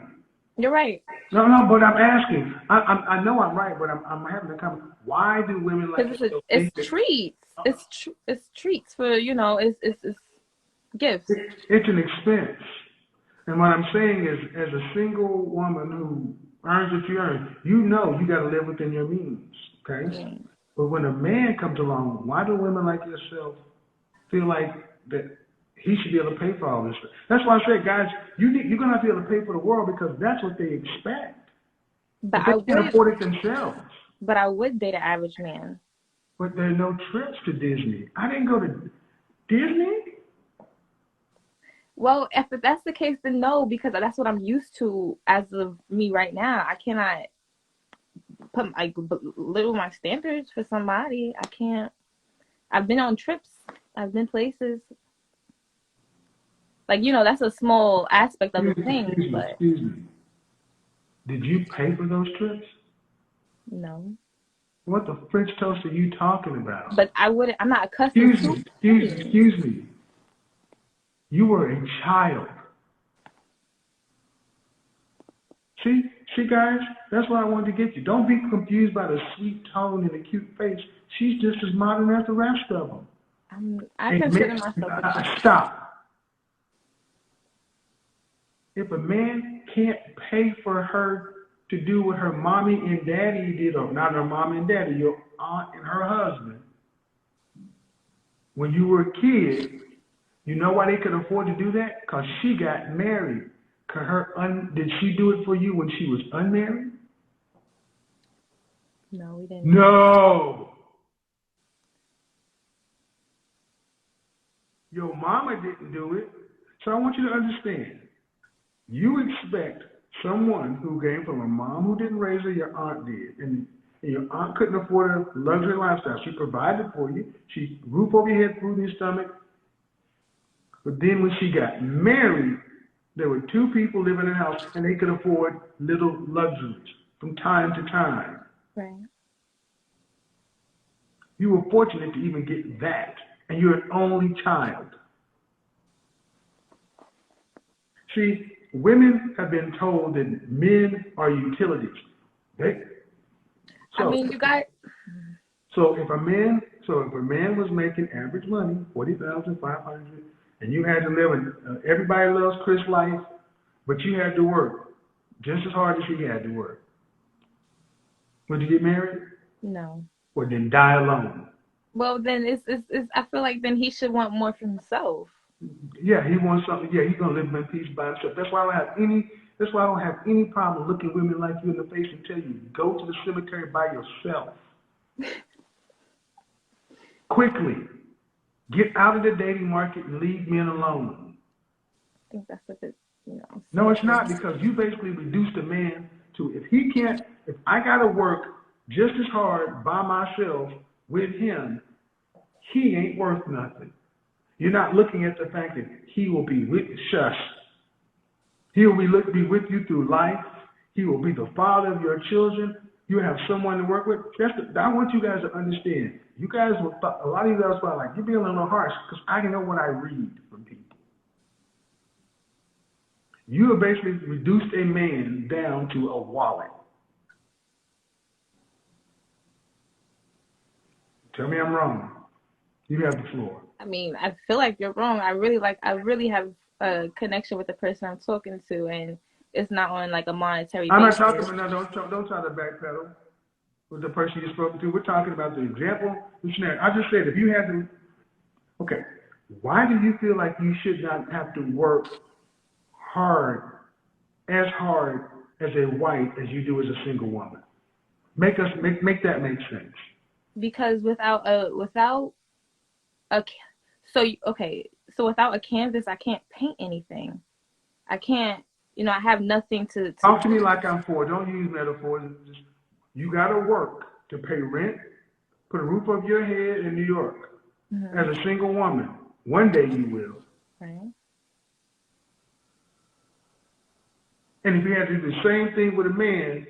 [SPEAKER 6] You're right.
[SPEAKER 7] No, but I'm asking. I know I'm right, but I'm having a comment. Why do women like
[SPEAKER 6] it's treats. It's treats for it's gifts.
[SPEAKER 7] It's an expense. And what I'm saying is, as a single woman who earns what you earn, you got to live within your means. Okay.
[SPEAKER 6] Mm.
[SPEAKER 7] But when a man comes along, why do women like yourself feel like that he should be able to pay for all this stuff? That's why I said, guys, you're going to have to be able to pay for the world because that's what they expect. But they can't afford it themselves.
[SPEAKER 6] But I would date an average man.
[SPEAKER 7] But there are no trips to Disney. I didn't go to Disney.
[SPEAKER 6] Well, if that's the case, then no, because that's what I'm used to as of me right now. I cannot little my standards for somebody. I can't. I've been on trips. I've been places. Like, that's a small aspect of the thing.
[SPEAKER 7] Excuse me. Did you pay for those trips?
[SPEAKER 6] No.
[SPEAKER 7] What the French toast are you talking about?
[SPEAKER 6] But I'm not accustomed to.
[SPEAKER 7] Excuse me. You were a child. See, See, guys, that's why I wanted to get you. Don't be confused by the sweet tone and the cute face. She's just as modern as the rest of them.
[SPEAKER 6] I consider myself
[SPEAKER 7] Stop. If a man can't pay for her to do what her mommy and daddy did, or not her mommy and daddy, your aunt and her husband, when you were a kid, you know why they could afford to do that? Because she got married. Did she do it for you when she was unmarried?
[SPEAKER 6] No, we didn't.
[SPEAKER 7] No. Your mama didn't do it. So I want you to understand. You expect someone who came from a mom who didn't raise her, your aunt did, and your aunt couldn't afford a luxury lifestyle. She provided for you. She roof over your head, food in your stomach. But then when she got married, there were two people living in a house, and they could afford little luxuries from time to time.
[SPEAKER 6] Right.
[SPEAKER 7] You were fortunate to even get that, and you're an only child. See, women have been told that men are utilities. Okay? So, if a man was making average money, $40,500, and you had to live everybody loves Chris life, but you had to work just as hard as he had to work. Would you get married?
[SPEAKER 6] No.
[SPEAKER 7] Or then die alone?
[SPEAKER 6] Well, then it's I feel like then he should want more for himself.
[SPEAKER 7] Yeah, he wants something. Yeah, he's gonna live in peace by himself. That's why I don't have any problem looking women like you in the face and tell you, go to the cemetery by yourself. Quickly. Get out of the dating market and leave men alone.
[SPEAKER 6] I think that's a bit,
[SPEAKER 7] No, it's not, because you basically reduced a man to, if I gotta work just as hard by myself with him, he ain't worth nothing. You're not looking at the fact that he will be with He will be with you through life. He will be the father of your children. You have someone to work with. I want you guys to understand. You guys a lot of you guys feel like you're being a little harsh, because I know what I read from people. You have basically reduced a man down to a wallet. Tell me I'm wrong. You have the floor.
[SPEAKER 6] I mean, I feel like you're wrong. I really have a connection with the person I'm talking to, and it's not on like a monetary basis.
[SPEAKER 7] I'm not talking about, don't try to backpedal with the person you're spoken to. We're talking about the example. I just said, if you had to, okay, why do you feel like you should not have to work as hard as a wife as you do as a single woman? Make that make sense.
[SPEAKER 6] Because without a canvas, I can't paint anything. I can't, I have nothing to
[SPEAKER 7] Talk to me like I'm poor. Don't use metaphors. You got to work to pay rent, put a roof over your head in New York. Mm-hmm. As a single woman. One day you will.
[SPEAKER 6] Right.
[SPEAKER 7] And if you had to do the same thing with a man,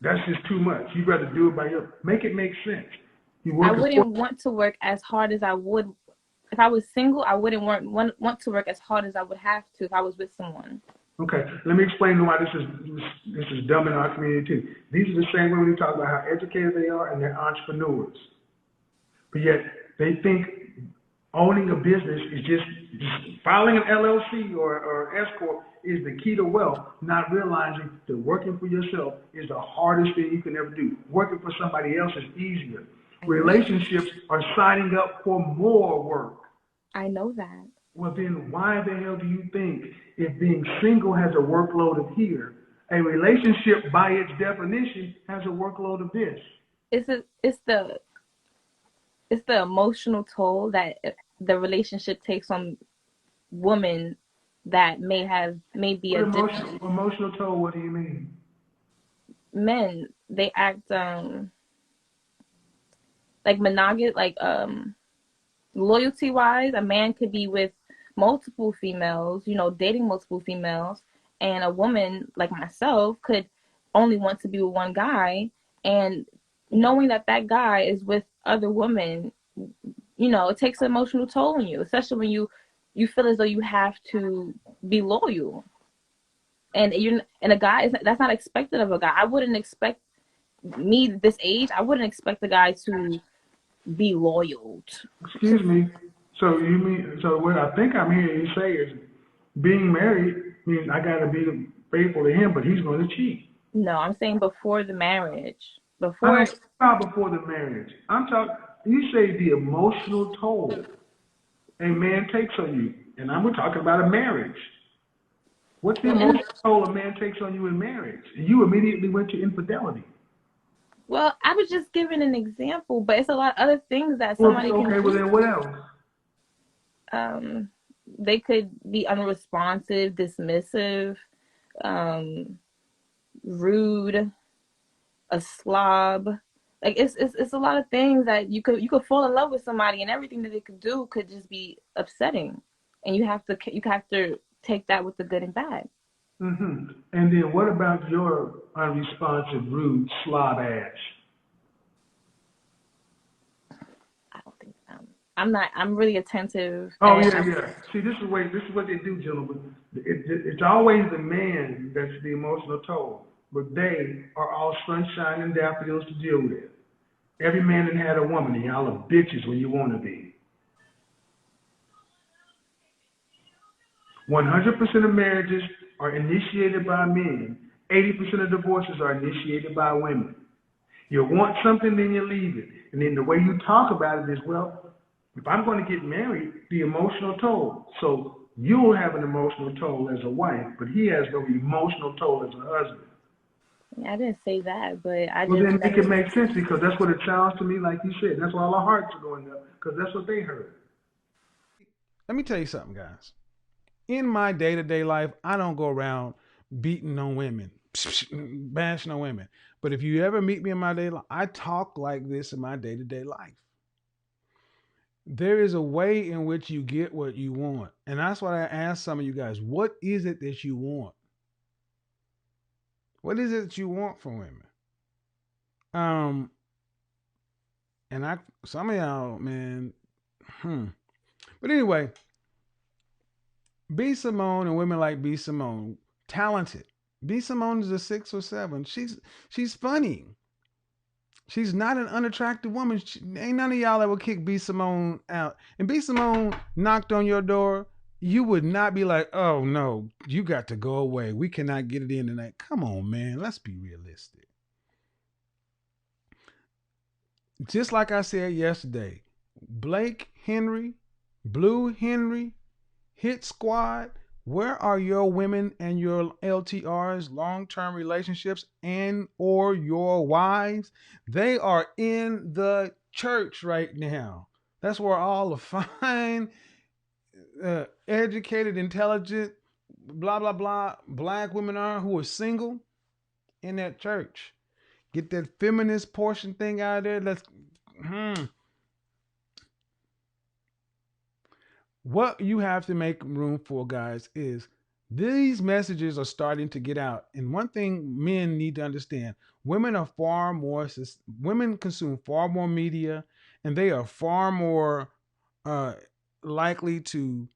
[SPEAKER 7] that's just too much. You'd rather do it by yourself. Make it make sense.
[SPEAKER 6] I wouldn't want to work as hard as I would. If I was single, I wouldn't want to work as hard as I would have to if I was with someone.
[SPEAKER 7] Okay, let me explain why this is dumb in our community too. These are the same women who talk about how educated they are and they're entrepreneurs. But yet they think owning a business is just filing an LLC or S corp is the key to wealth, not realizing that working for yourself is the hardest thing you can ever do. Working for somebody else is easier. Relationships are signing up for more work.
[SPEAKER 6] I know that.
[SPEAKER 7] Well, then why the hell do you think if being single has a workload of here, a relationship by its definition has a workload of this?
[SPEAKER 6] It's the emotional toll that the relationship takes on women that may be a different
[SPEAKER 7] emotional toll. What do you mean?
[SPEAKER 6] Men, they act like monogamous, like loyalty wise. A man could be with multiple females, dating multiple females, and a woman like myself could only want to be with one guy, and knowing that guy is with other women, it takes an emotional toll on you, especially when you feel as though you have to be loyal. And a guy that's not expected of a guy. I wouldn't expect me this age. I wouldn't expect a guy to be loyal
[SPEAKER 7] Excuse me. So you mean, so what I think I'm hearing you say is being married means I got to be faithful to him, but he's going to cheat.
[SPEAKER 6] No, I'm saying before the marriage.
[SPEAKER 7] I
[SPEAKER 6] Before
[SPEAKER 7] don't talk before the marriage. I'm talking, you say the emotional toll a man takes on you. And we're talking about a marriage. What's the emotional toll a man takes on you in marriage? And you immediately went to infidelity.
[SPEAKER 6] well, I was just giving an example, but it's a lot of other things that
[SPEAKER 7] Well,
[SPEAKER 6] somebody
[SPEAKER 7] okay,
[SPEAKER 6] can
[SPEAKER 7] well
[SPEAKER 6] do.
[SPEAKER 7] then what else?
[SPEAKER 6] They could be unresponsive, dismissive, rude, a slob. Like it's a lot of things that you could fall in love with somebody and everything that they could do could just be upsetting, and you have to take that with the good and bad.
[SPEAKER 7] Mm-hmm. And then what about your unresponsive, rude, slob ass?
[SPEAKER 6] I don't think I'm not. I'm really attentive.
[SPEAKER 7] Oh
[SPEAKER 6] And
[SPEAKER 7] yeah. See, this is what they do, gentlemen. It's always the man that's the emotional toll, but they are all sunshine and daffodils to deal with. Every man that had a woman, and y'all are bitches when you want to be. 100% of marriages are initiated by men. 80% of divorces are initiated by women. You want something, then you leave it. And then the way you talk about it is, well, if I'm going to get married, the emotional toll. So you'll have an emotional toll as a wife, but he has no emotional toll as a husband.
[SPEAKER 6] I didn't say that, but I
[SPEAKER 7] Well,
[SPEAKER 6] just
[SPEAKER 7] then make it
[SPEAKER 6] never.
[SPEAKER 7] make sense because that's what it sounds to me like you said. That's why all our hearts are going up because that's what they heard.
[SPEAKER 1] Let me tell you something, guys. In my day-to-day life, I don't go around beating on women, bashing on women. But if you ever meet me in my day life, I talk like this in my day-to-day life. There is a way in which you get what you want. And that's why I asked some of you guys, what is it that you want? What is it that you want from women? And some of y'all, man, But anyway, B. Simone and women like B. Simone, talented. B. Simone is a 6 or 7. She's funny. She's not an unattractive woman. Ain't none of y'all that would kick B. Simone out. And B. Simone knocked on your door, you would not be like, oh no, you got to go away. We cannot get it in tonight. Come on, man. Let's be realistic. Just like I said yesterday, Blake Henry, Blue Henry, Hit Squad, where are your women and your LTRs, long-term relationships, and or your wives? They are in the church right now. That's where all the fine, educated, intelligent, blah, blah, blah, black women are who are single in that church. Get that feminist portion thing out of there. Let's What you have to make room for, guys, is these messages are starting to get out. And one thing men need to understand, women consume far more media, and they are far more uh, likely to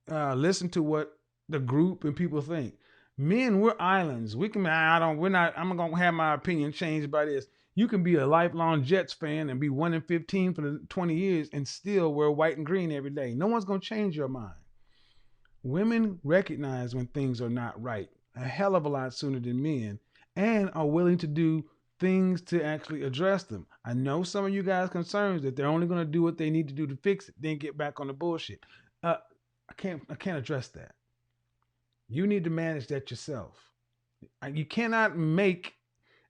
[SPEAKER 1] listen to what the group and people think. Men, we're islands. I'm going to have my opinion changed by this. You can be a lifelong Jets fan and be 1 in 15 for the 20 years and still wear white and green every day. No one's going to change your mind. Women recognize when things are not right a hell of a lot sooner than men and are willing to do things to actually address them. I know some of you guys' concerns that they're only going to do what they need to do to fix it, then get back on the bullshit. I can't address that. You need to manage that yourself. You cannot make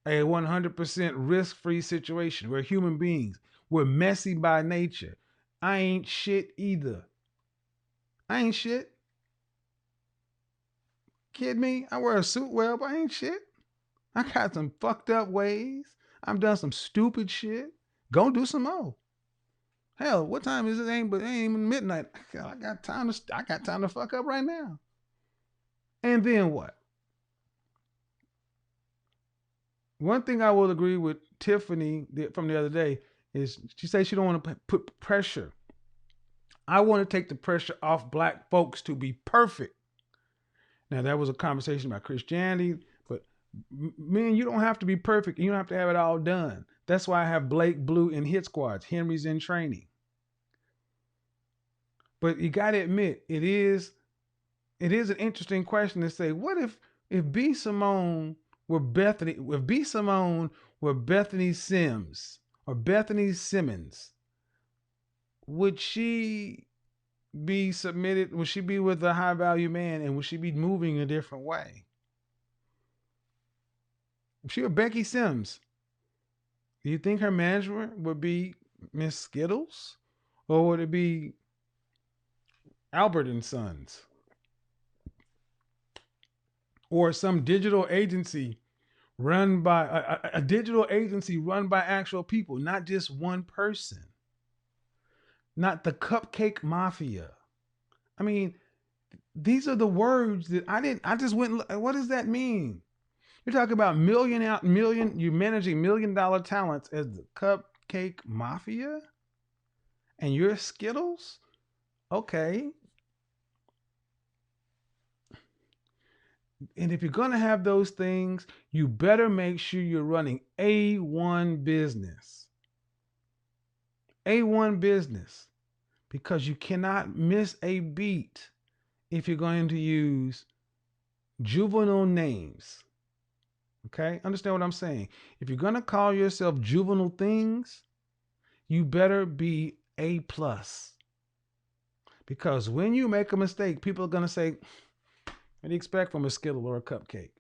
[SPEAKER 1] a 100% risk-free situation. We're human beings. We're messy by nature. I ain't shit either. I ain't shit. Kid me? I wear a suit well, but I ain't shit. I got some fucked up ways. I've done some stupid shit. Go do some more. Hell, what time is it? It ain't even midnight. I got time to fuck up right now. And then what? One thing I will agree with Tiffany from the other day is she says she don't want to put pressure. I want to take the pressure off black folks to be perfect. Now, that was a conversation about Christianity, but man, you don't have to be perfect. You don't have to have it all done. That's why I have Blake Blue in hit squads. Henry's in training. But you got to admit, it is an interesting question to say, what if B. Simone were Bethany, if B. Simone were Bethany Sims or Bethany Simmons, would she be submitted? Would she be with a high value man, and would she be moving a different way? If she were Becky Sims, do you think her manager would be Miss Skittles, or would it be Albert and Sons, or some digital agency run by a digital agency run by actual people, not just one person, not the cupcake mafia? I mean, these are the words that I just went, what does that mean? You're talking about you're managing $1 million talents as the cupcake mafia, and you're Skittles? Okay. And if you're going to have those things, you better make sure you're running A1 business. A1 business. Because you cannot miss a beat if you're going to use juvenile names. Okay? Understand what I'm saying? If you're going to call yourself juvenile things, you better be A+. Because when you make a mistake, people are going to say, what do you expect from a Skittle or a cupcake?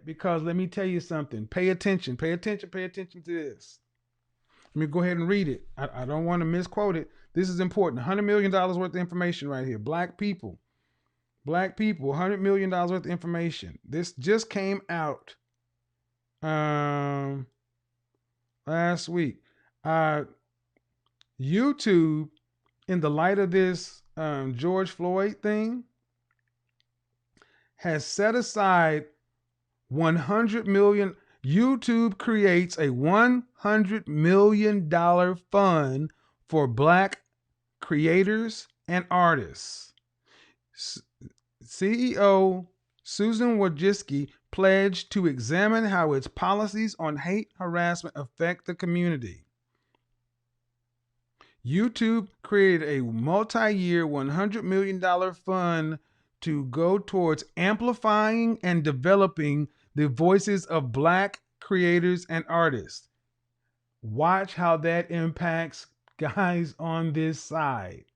[SPEAKER 1] Because let me tell you something. Pay attention to this. Let me go ahead and read it. I don't want to misquote it. This is important. $100 million worth of information right here. Black people, $100 million worth of information. This just came out last week. YouTube, in the light of this George Floyd thing, has set aside $100 million. YouTube creates a $100 million fund for Black creators and artists. CEO Susan Wojcicki pledged to examine how its policies on hate harassment affect the community. YouTube created a multi-year $100 million fund to go towards amplifying and developing the voices of Black creators and artists. Watch how that impacts guys on this side.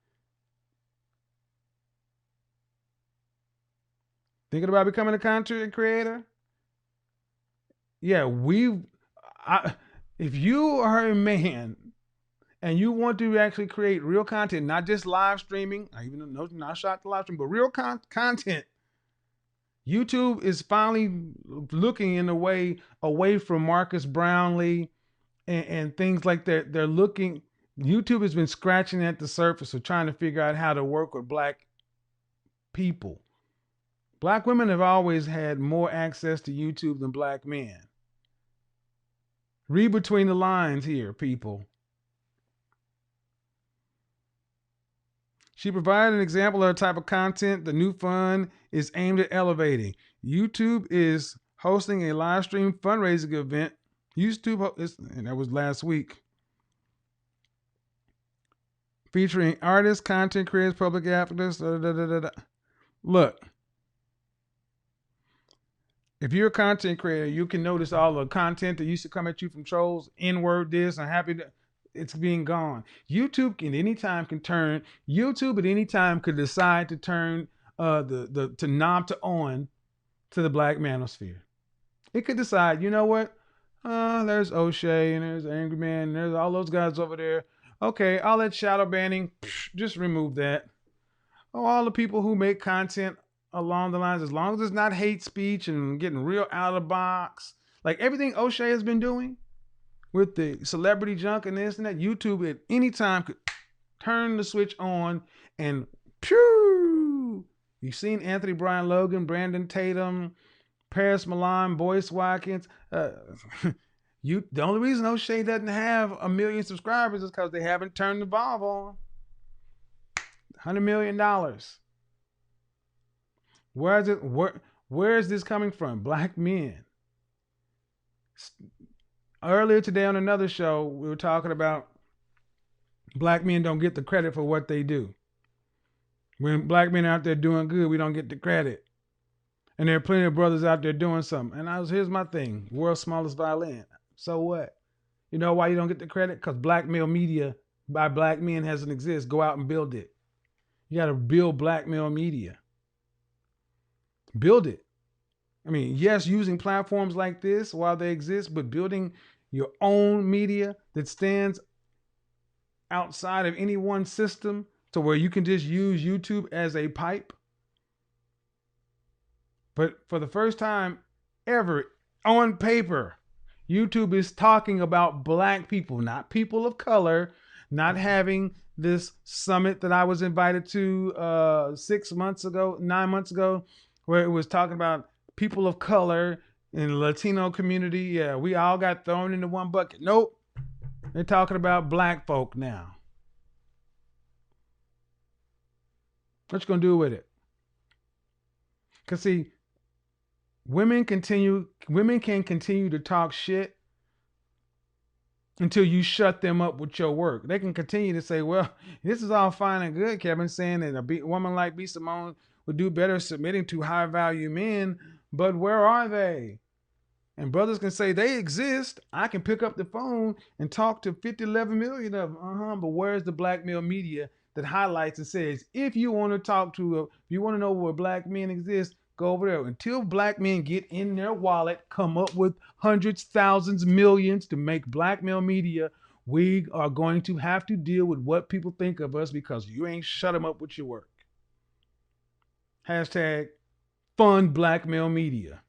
[SPEAKER 1] Thinking about becoming a content creator? Yeah, if you are a man and you want to actually create real content, not just live streaming, even though not shot to live stream, but real content, YouTube is finally looking in a way away from Marcus Brownlee and things like that. They're looking, YouTube has been scratching at the surface of trying to figure out how to work with Black people. Black women have always had more access to YouTube than Black men. Read between the lines here, people. She provided an example of the type of content the new fund is aimed at elevating. YouTube is hosting a live stream fundraising event. And that was last week. Featuring artists, content creators, public advocates. Look, if you're a content creator, you can notice all the content that used to come at you from trolls, N-word this, I'm happy that it's being gone. YouTube at any time could decide to turn to knob to on to the Black manosphere. It could decide, you know what? There's O'Shea and there's Angry Man and there's all those guys over there. Okay, all that shadow banning, just remove that. Oh, all the people who make content along the lines, as long as it's not hate speech and getting real out of the box, like everything O'Shea has been doing with the celebrity junk and this and that, YouTube at any time could turn the switch on and pew! You've seen Anthony Brian Logan, Brandon Tatum, Paris Milan, Boyce Watkins. The only reason O'Shea doesn't have 1 million subscribers is because they haven't turned the valve on. $100 million. Where is it? Where is this coming from? Black men. Earlier today on another show, we were talking about black men don't get the credit for what they do. When black men are out there doing good, we don't get the credit. And there are plenty of brothers out there doing something. And here's my thing: world's smallest violin. So what? You know why you don't get the credit? Because black male media by black men hasn't exist. Go out and build it. You got to build black male media. Build it. I mean, yes, using platforms like this while they exist, but building your own media that stands outside of any one system to where you can just use YouTube as a pipe. But for the first time ever on paper, YouTube is talking about black people, not people of color, not having this summit that I was invited to 9 months ago, where it was talking about people of color in the Latino community. Yeah, we all got thrown into one bucket. Nope. They're talking about black folk now. What you gonna do with it? Because see, women can continue to talk shit until you shut them up with your work. They can continue to say, well, this is all fine and good, Kevin, saying that a woman like B. Simone would do better submitting to high value men, but where are they? And brothers can say they exist. I can pick up the phone and talk to 50, 11 million of them. But where's the black male media that highlights and says, if you want to know where black men exist, go over there. Until black men get in their wallet, come up with hundreds, thousands, millions to make black male media, we are going to have to deal with what people think of us because you ain't shut them up with your work. Hashtag fund black male media.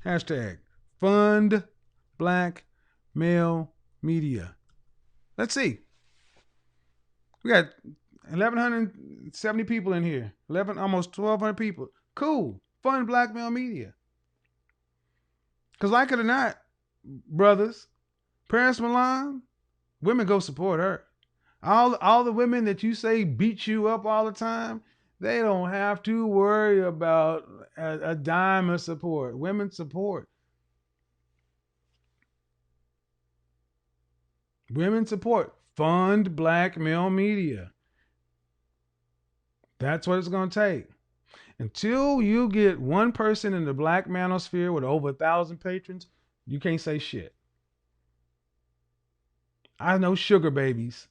[SPEAKER 1] Hashtag fund black male media. Let's see. We got 1,170 people in here. Almost 1,200 people. Cool. Fund black male media. Because like it or not, brothers, Paris Milan, women go support her. All the women that you say beat you up all the time, they don't have to worry about a dime of support. Women support. Women support. Fund black male media. That's what it's going to take. Until you get one person in the black manosphere with over 1,000 patrons, you can't say shit. I know sugar babies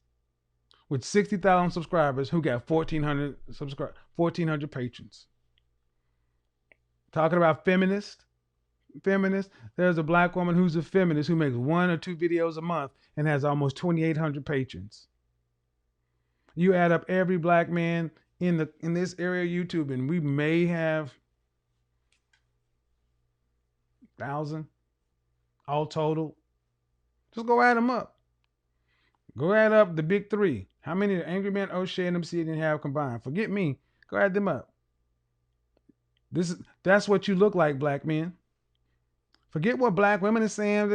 [SPEAKER 1] with 60,000 subscribers who got 1,400 patrons. Talking about feminist, there's a black woman who's a feminist who makes 1 or 2 videos a month and has almost 2,800 patrons. You add up every black man in this area of YouTube, and we may have 1,000 all total. Just go add them up. Go add up the big 3. How many Angry Man, O'Shea, and Obsidian have combined? Forget me. Go add them up. That's what you look like, black men. Forget what black women are saying.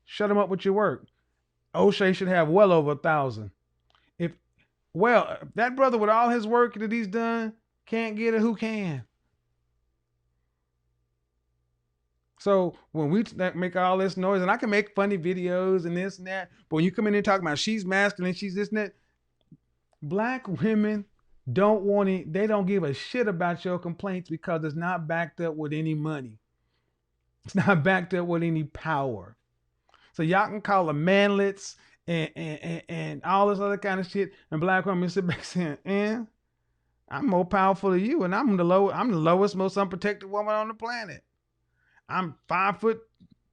[SPEAKER 1] Shut them up with your work. O'Shea should have well over 1,000. If that brother with all his work that he's done can't get it, who can? So when we make all this noise, and I can make funny videos and this and that, but when you come in and talk about she's masculine, she's this and that, black women don't want it. They don't give a shit about your complaints because it's not backed up with any money. It's not backed up with any power. So y'all can call them manlets and all this other kind of shit, and black women sit back saying, I'm more powerful than you, and I'm the lowest, most unprotected woman on the planet. I'm 5'2"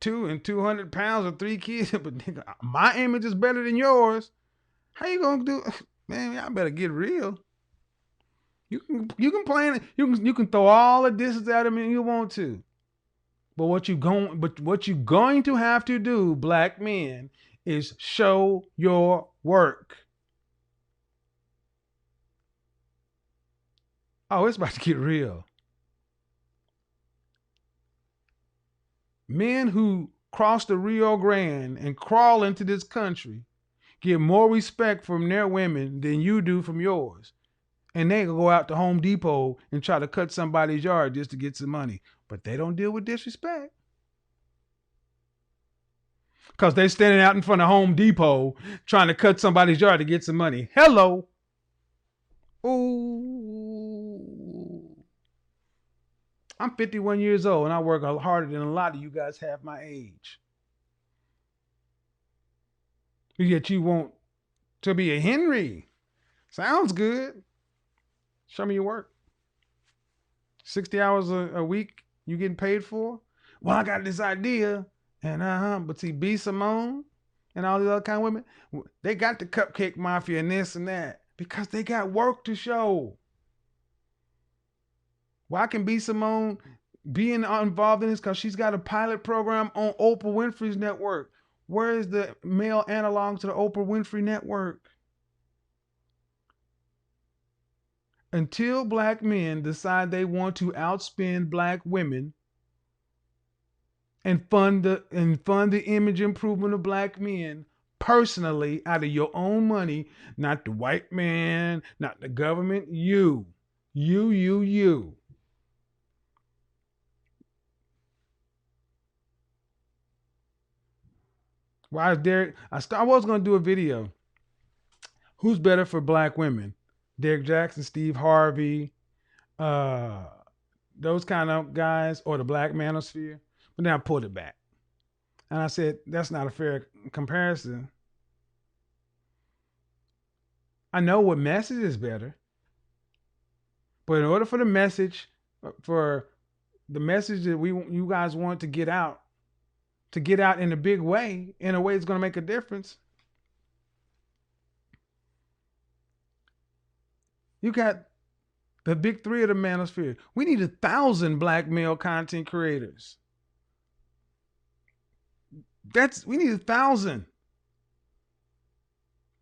[SPEAKER 1] and 200 pounds with 3 kids, but nigga, my image is better than yours. How you gonna do? Man, y'all better get real. You can plan. You can throw all the distance at him you want to, but what you going to have to do, black men, is show your work. Oh, it's about to get real. Men who cross the Rio Grande and crawl into this country get more respect from their women than you do from yours. And they go out to Home Depot and try to cut somebody's yard just to get some money. But they don't deal with disrespect. Because they're standing out in front of Home Depot trying to cut somebody's yard to get some money. Hello. Ooh. I'm 51 years old and I work harder than a lot of you guys have my age. Yet you want to be a Henry. Sounds good. Show me your work. 60 hours a week you getting paid for? Well, I got this idea. And but see, B. Simone and all these other kind of women, they got the cupcake mafia and this and that because they got work to show. Why can B. Simone be involved in this? Because she's got a pilot program on Oprah Winfrey's network. Where is the male analog to the Oprah Winfrey network? Until black men decide they want to outspend black women and fund the image improvement of black men personally out of your own money, not the white man, not the government, you. Why is Derek? I was going to do a video. Who's better for black women? Derek Jackson, Steve Harvey, those kind of guys, or the black manosphere. But then I pulled it back. And I said, that's not a fair comparison. I know what message is better. But in order for the message that you guys want to get out in a big way, in a way that's going to make a difference, you got the big three of the manosphere. We need 1,000 black male content creators. We need 1,000.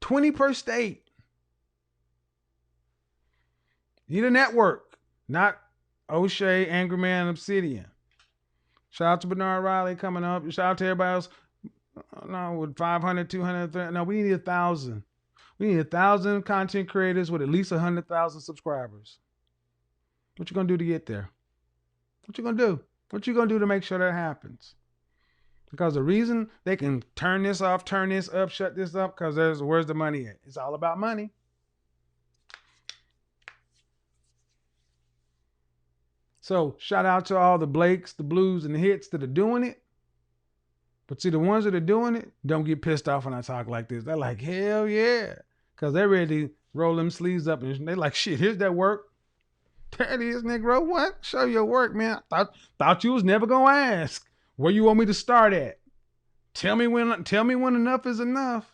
[SPEAKER 1] 20 per state. Need a network, not O'Shea, Angry Man, Obsidian. Shout out to Bernard Riley coming up. Shout out to everybody else. No, with 500, 200, 300. No, we need 1,000. We need 1,000 content creators with at least 100,000 subscribers. What you gonna do to get there? What you gonna do? What you gonna do to make sure that happens? Because the reason they can turn this off, turn this up, shut this up, because where's the money at? It's all about money. So shout out to all the Blakes, the Blues, and the Hits that are doing it. But see, the ones that are doing it don't get pissed off when I talk like this. They're like, hell yeah. Because they're ready to roll them sleeves up and they're like, shit, here's that work. There it is, Negro. What? Show your work, man. I thought you was never gonna ask. Where you want me to start at? Tell me when enough is enough.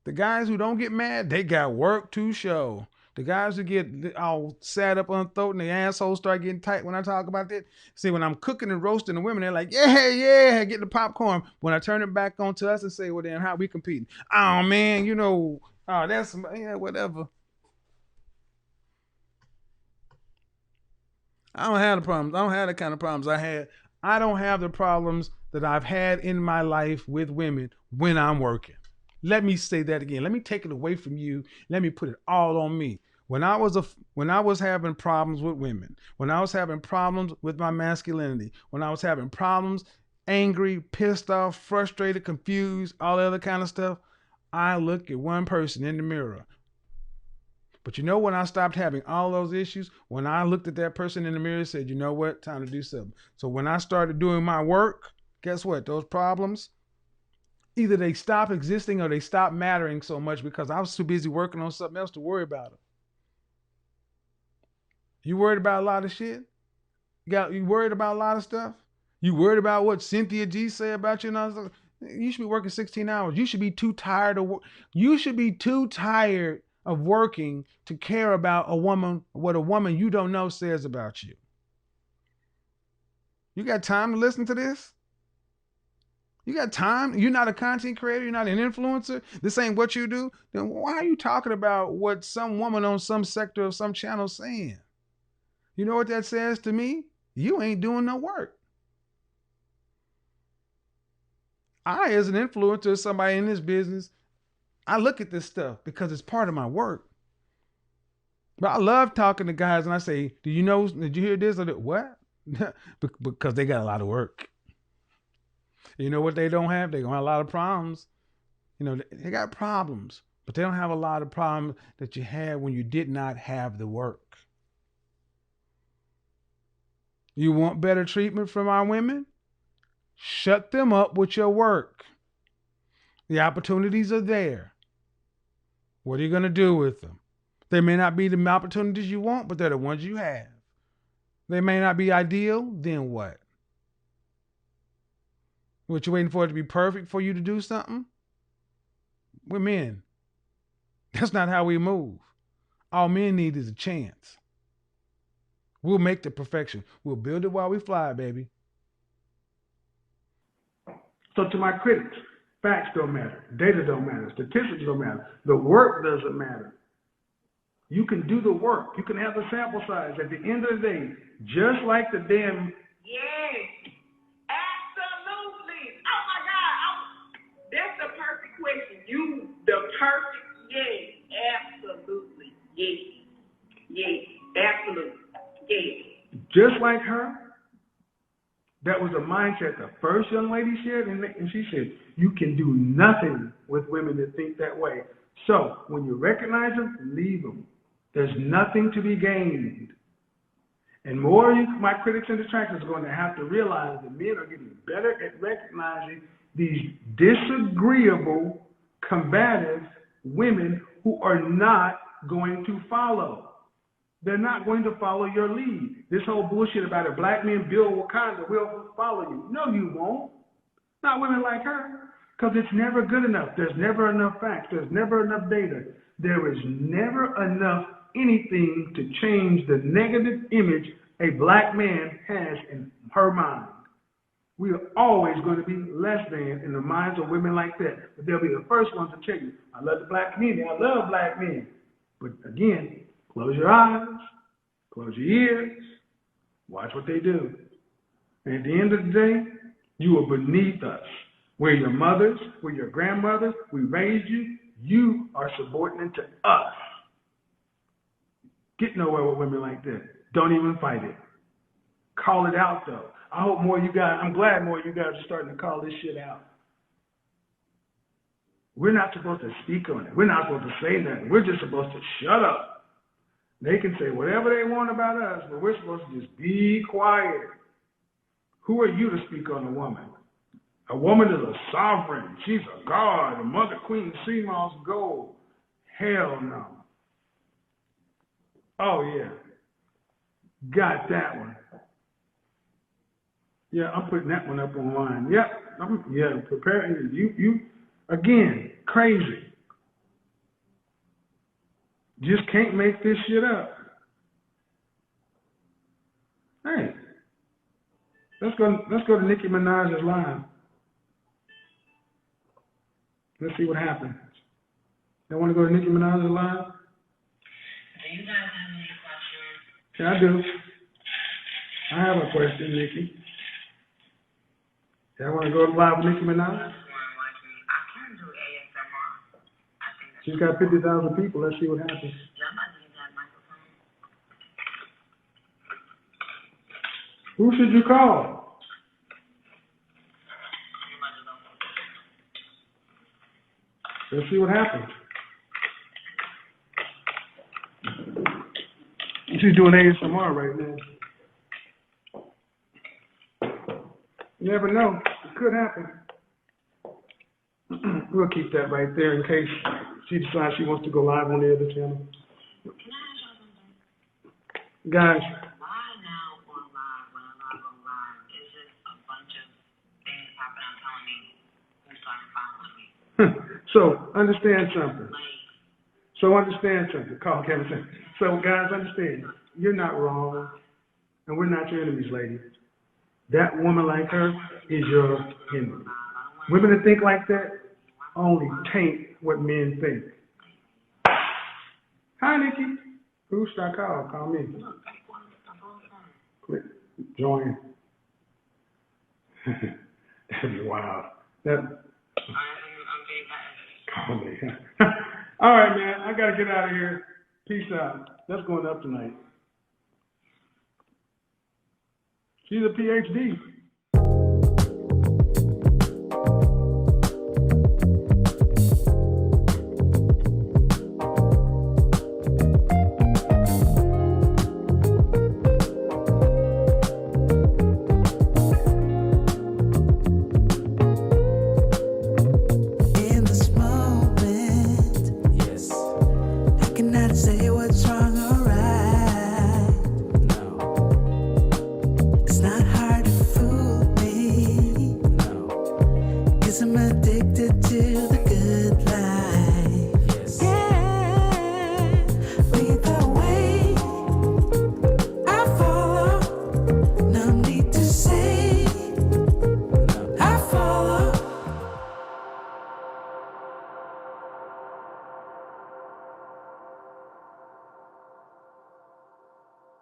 [SPEAKER 1] The guys who don't get mad, they got work to show. The guys who get all sat up on the throat and their assholes start getting tight when I talk about that. See, when I'm cooking and roasting the women, they're like, yeah, get the popcorn. When I turn it back on to us and say, well, then how we competing? Oh, man, that's, whatever. I don't have the problems. I don't have the kind of problems I had. I don't have the problems that I've had in my life with women when I'm working. Let me say that again. Let me take it away from you. Let me put it all on me. When I was having problems with women, when I was having problems with my masculinity, when I was having problems, angry, pissed off, frustrated, confused, all the other kind of stuff, I look at one person in the mirror. But you know when I stopped having all those issues? When I looked at that person in the mirror and said, you know what? Time to do something. So when I started doing my work, guess what? Those problems, either they stop existing or they stop mattering so much because I was too busy working on something else to worry about them. You worried about a lot of shit? You worried about a lot of stuff? You worried about what Cynthia G say about you and all that? You should be working 16 hours. You should be too tired of work. You should be too tired of working to care about what a woman you don't know says about you. You got time to listen to this? You got time? You're not a content creator. You're not an influencer. This ain't what you do. Then why are you talking about what some woman on some sector of some channel saying? You know what that says to me? You ain't doing no work. I, as an influencer, somebody in this business, I look at this stuff because it's part of my work. But I love talking to guys and I say, "Do you know, did you hear this?" Or that? What? Because they got a lot of work. You know what they don't have? They don't have a lot of problems. You know, they got problems, but they don't have a lot of problems that you had when you did not have the work. You want better treatment from our women? Shut them up with your work. The opportunities are there. What are you going to do with them? They may not be the opportunities you want, but they're the ones you have. They may not be ideal, then what? What, you waiting for it to be perfect for you to do something? We're men. That's not how we move. All men need is a chance. We'll make the perfection. We'll build it while we fly, baby.
[SPEAKER 7] So to my critics, facts don't matter. Data don't matter. Statistics don't matter. The work doesn't matter. You can do the work. You can have the sample size. At the end of the day, just like the damn...
[SPEAKER 8] Yes, absolutely. Oh my God, that's the perfect question. Yes, absolutely. Yes, absolutely. Yes.
[SPEAKER 7] Just like her, that was a mindset the first young lady shared, and she said, you can do nothing with women that think that way. So when you recognize them, leave them. There's nothing to be gained. And more my critics and detractors are going to have to realize that men are getting better at recognizing these disagreeable, combative women who are not going to follow. They're not going to follow your lead. This whole bullshit about a black man build Wakanda will follow you. No, you won't. Not women like her. Because it's never good enough. There's never enough facts. There's never enough data. There is never enough anything to change the negative image a black man has in her mind. We are always going to be less than in the minds of women like that. But they'll be the first ones to tell you, I love the black community. I love black men. But again, close your eyes, close your ears, watch what they do. And at the end of the day, you are beneath us. We're your mothers, we're your grandmothers, we raised you. You are subordinate to us. Get nowhere with women like that. Don't even fight it. Call it out, though. I hope more of you guys, I'm glad more of you guys are starting to call this shit out. We're not supposed to speak on it. We're not supposed to say nothing. We're just supposed to shut up. They can say whatever they want about us, but we're supposed to just be quiet. Who are you to speak on a woman? A woman is a sovereign. She's a god, a mother queen, Simone's gold. Hell no. Oh, yeah. Got that one. Yeah, I'm putting that one up online. Yep. Preparing you again, crazy. Just can't make this shit up. Hey, let's go to Nicki Minaj's live. Let's see what happens. You want to go to Nicki Minaj's live?
[SPEAKER 8] Do you guys have any questions?
[SPEAKER 7] Yeah, I do. I have a question, Nicki. Y'all want to go live with Nicki Minaj?
[SPEAKER 8] I can do ASMR.
[SPEAKER 7] She's got 50,000 people. Let's see what happens.
[SPEAKER 8] Y'all about to get that microphone.
[SPEAKER 7] Who should you call? Let's see what happens. She's doing ASMR right now. You never know. It could happen. We'll keep that right there in case she decides she wants to go live on the other channel. Guys.
[SPEAKER 8] Why now on live when I'm not on live? It's just a bunch of things popping up telling me who started following me.
[SPEAKER 7] So understand something. Call Kevin Saint. So guys, understand. You're not wrong, and we're not your enemies, lady. That woman like her is your enemy. Women that think like that only taint what men think. Hi, Nikki. Who should I call? Call me. Click join. That'd be wild. That.
[SPEAKER 8] I'm being nice.
[SPEAKER 7] All right, man. I gotta get out of here. Peace out. That's going up tonight. She's a PhD.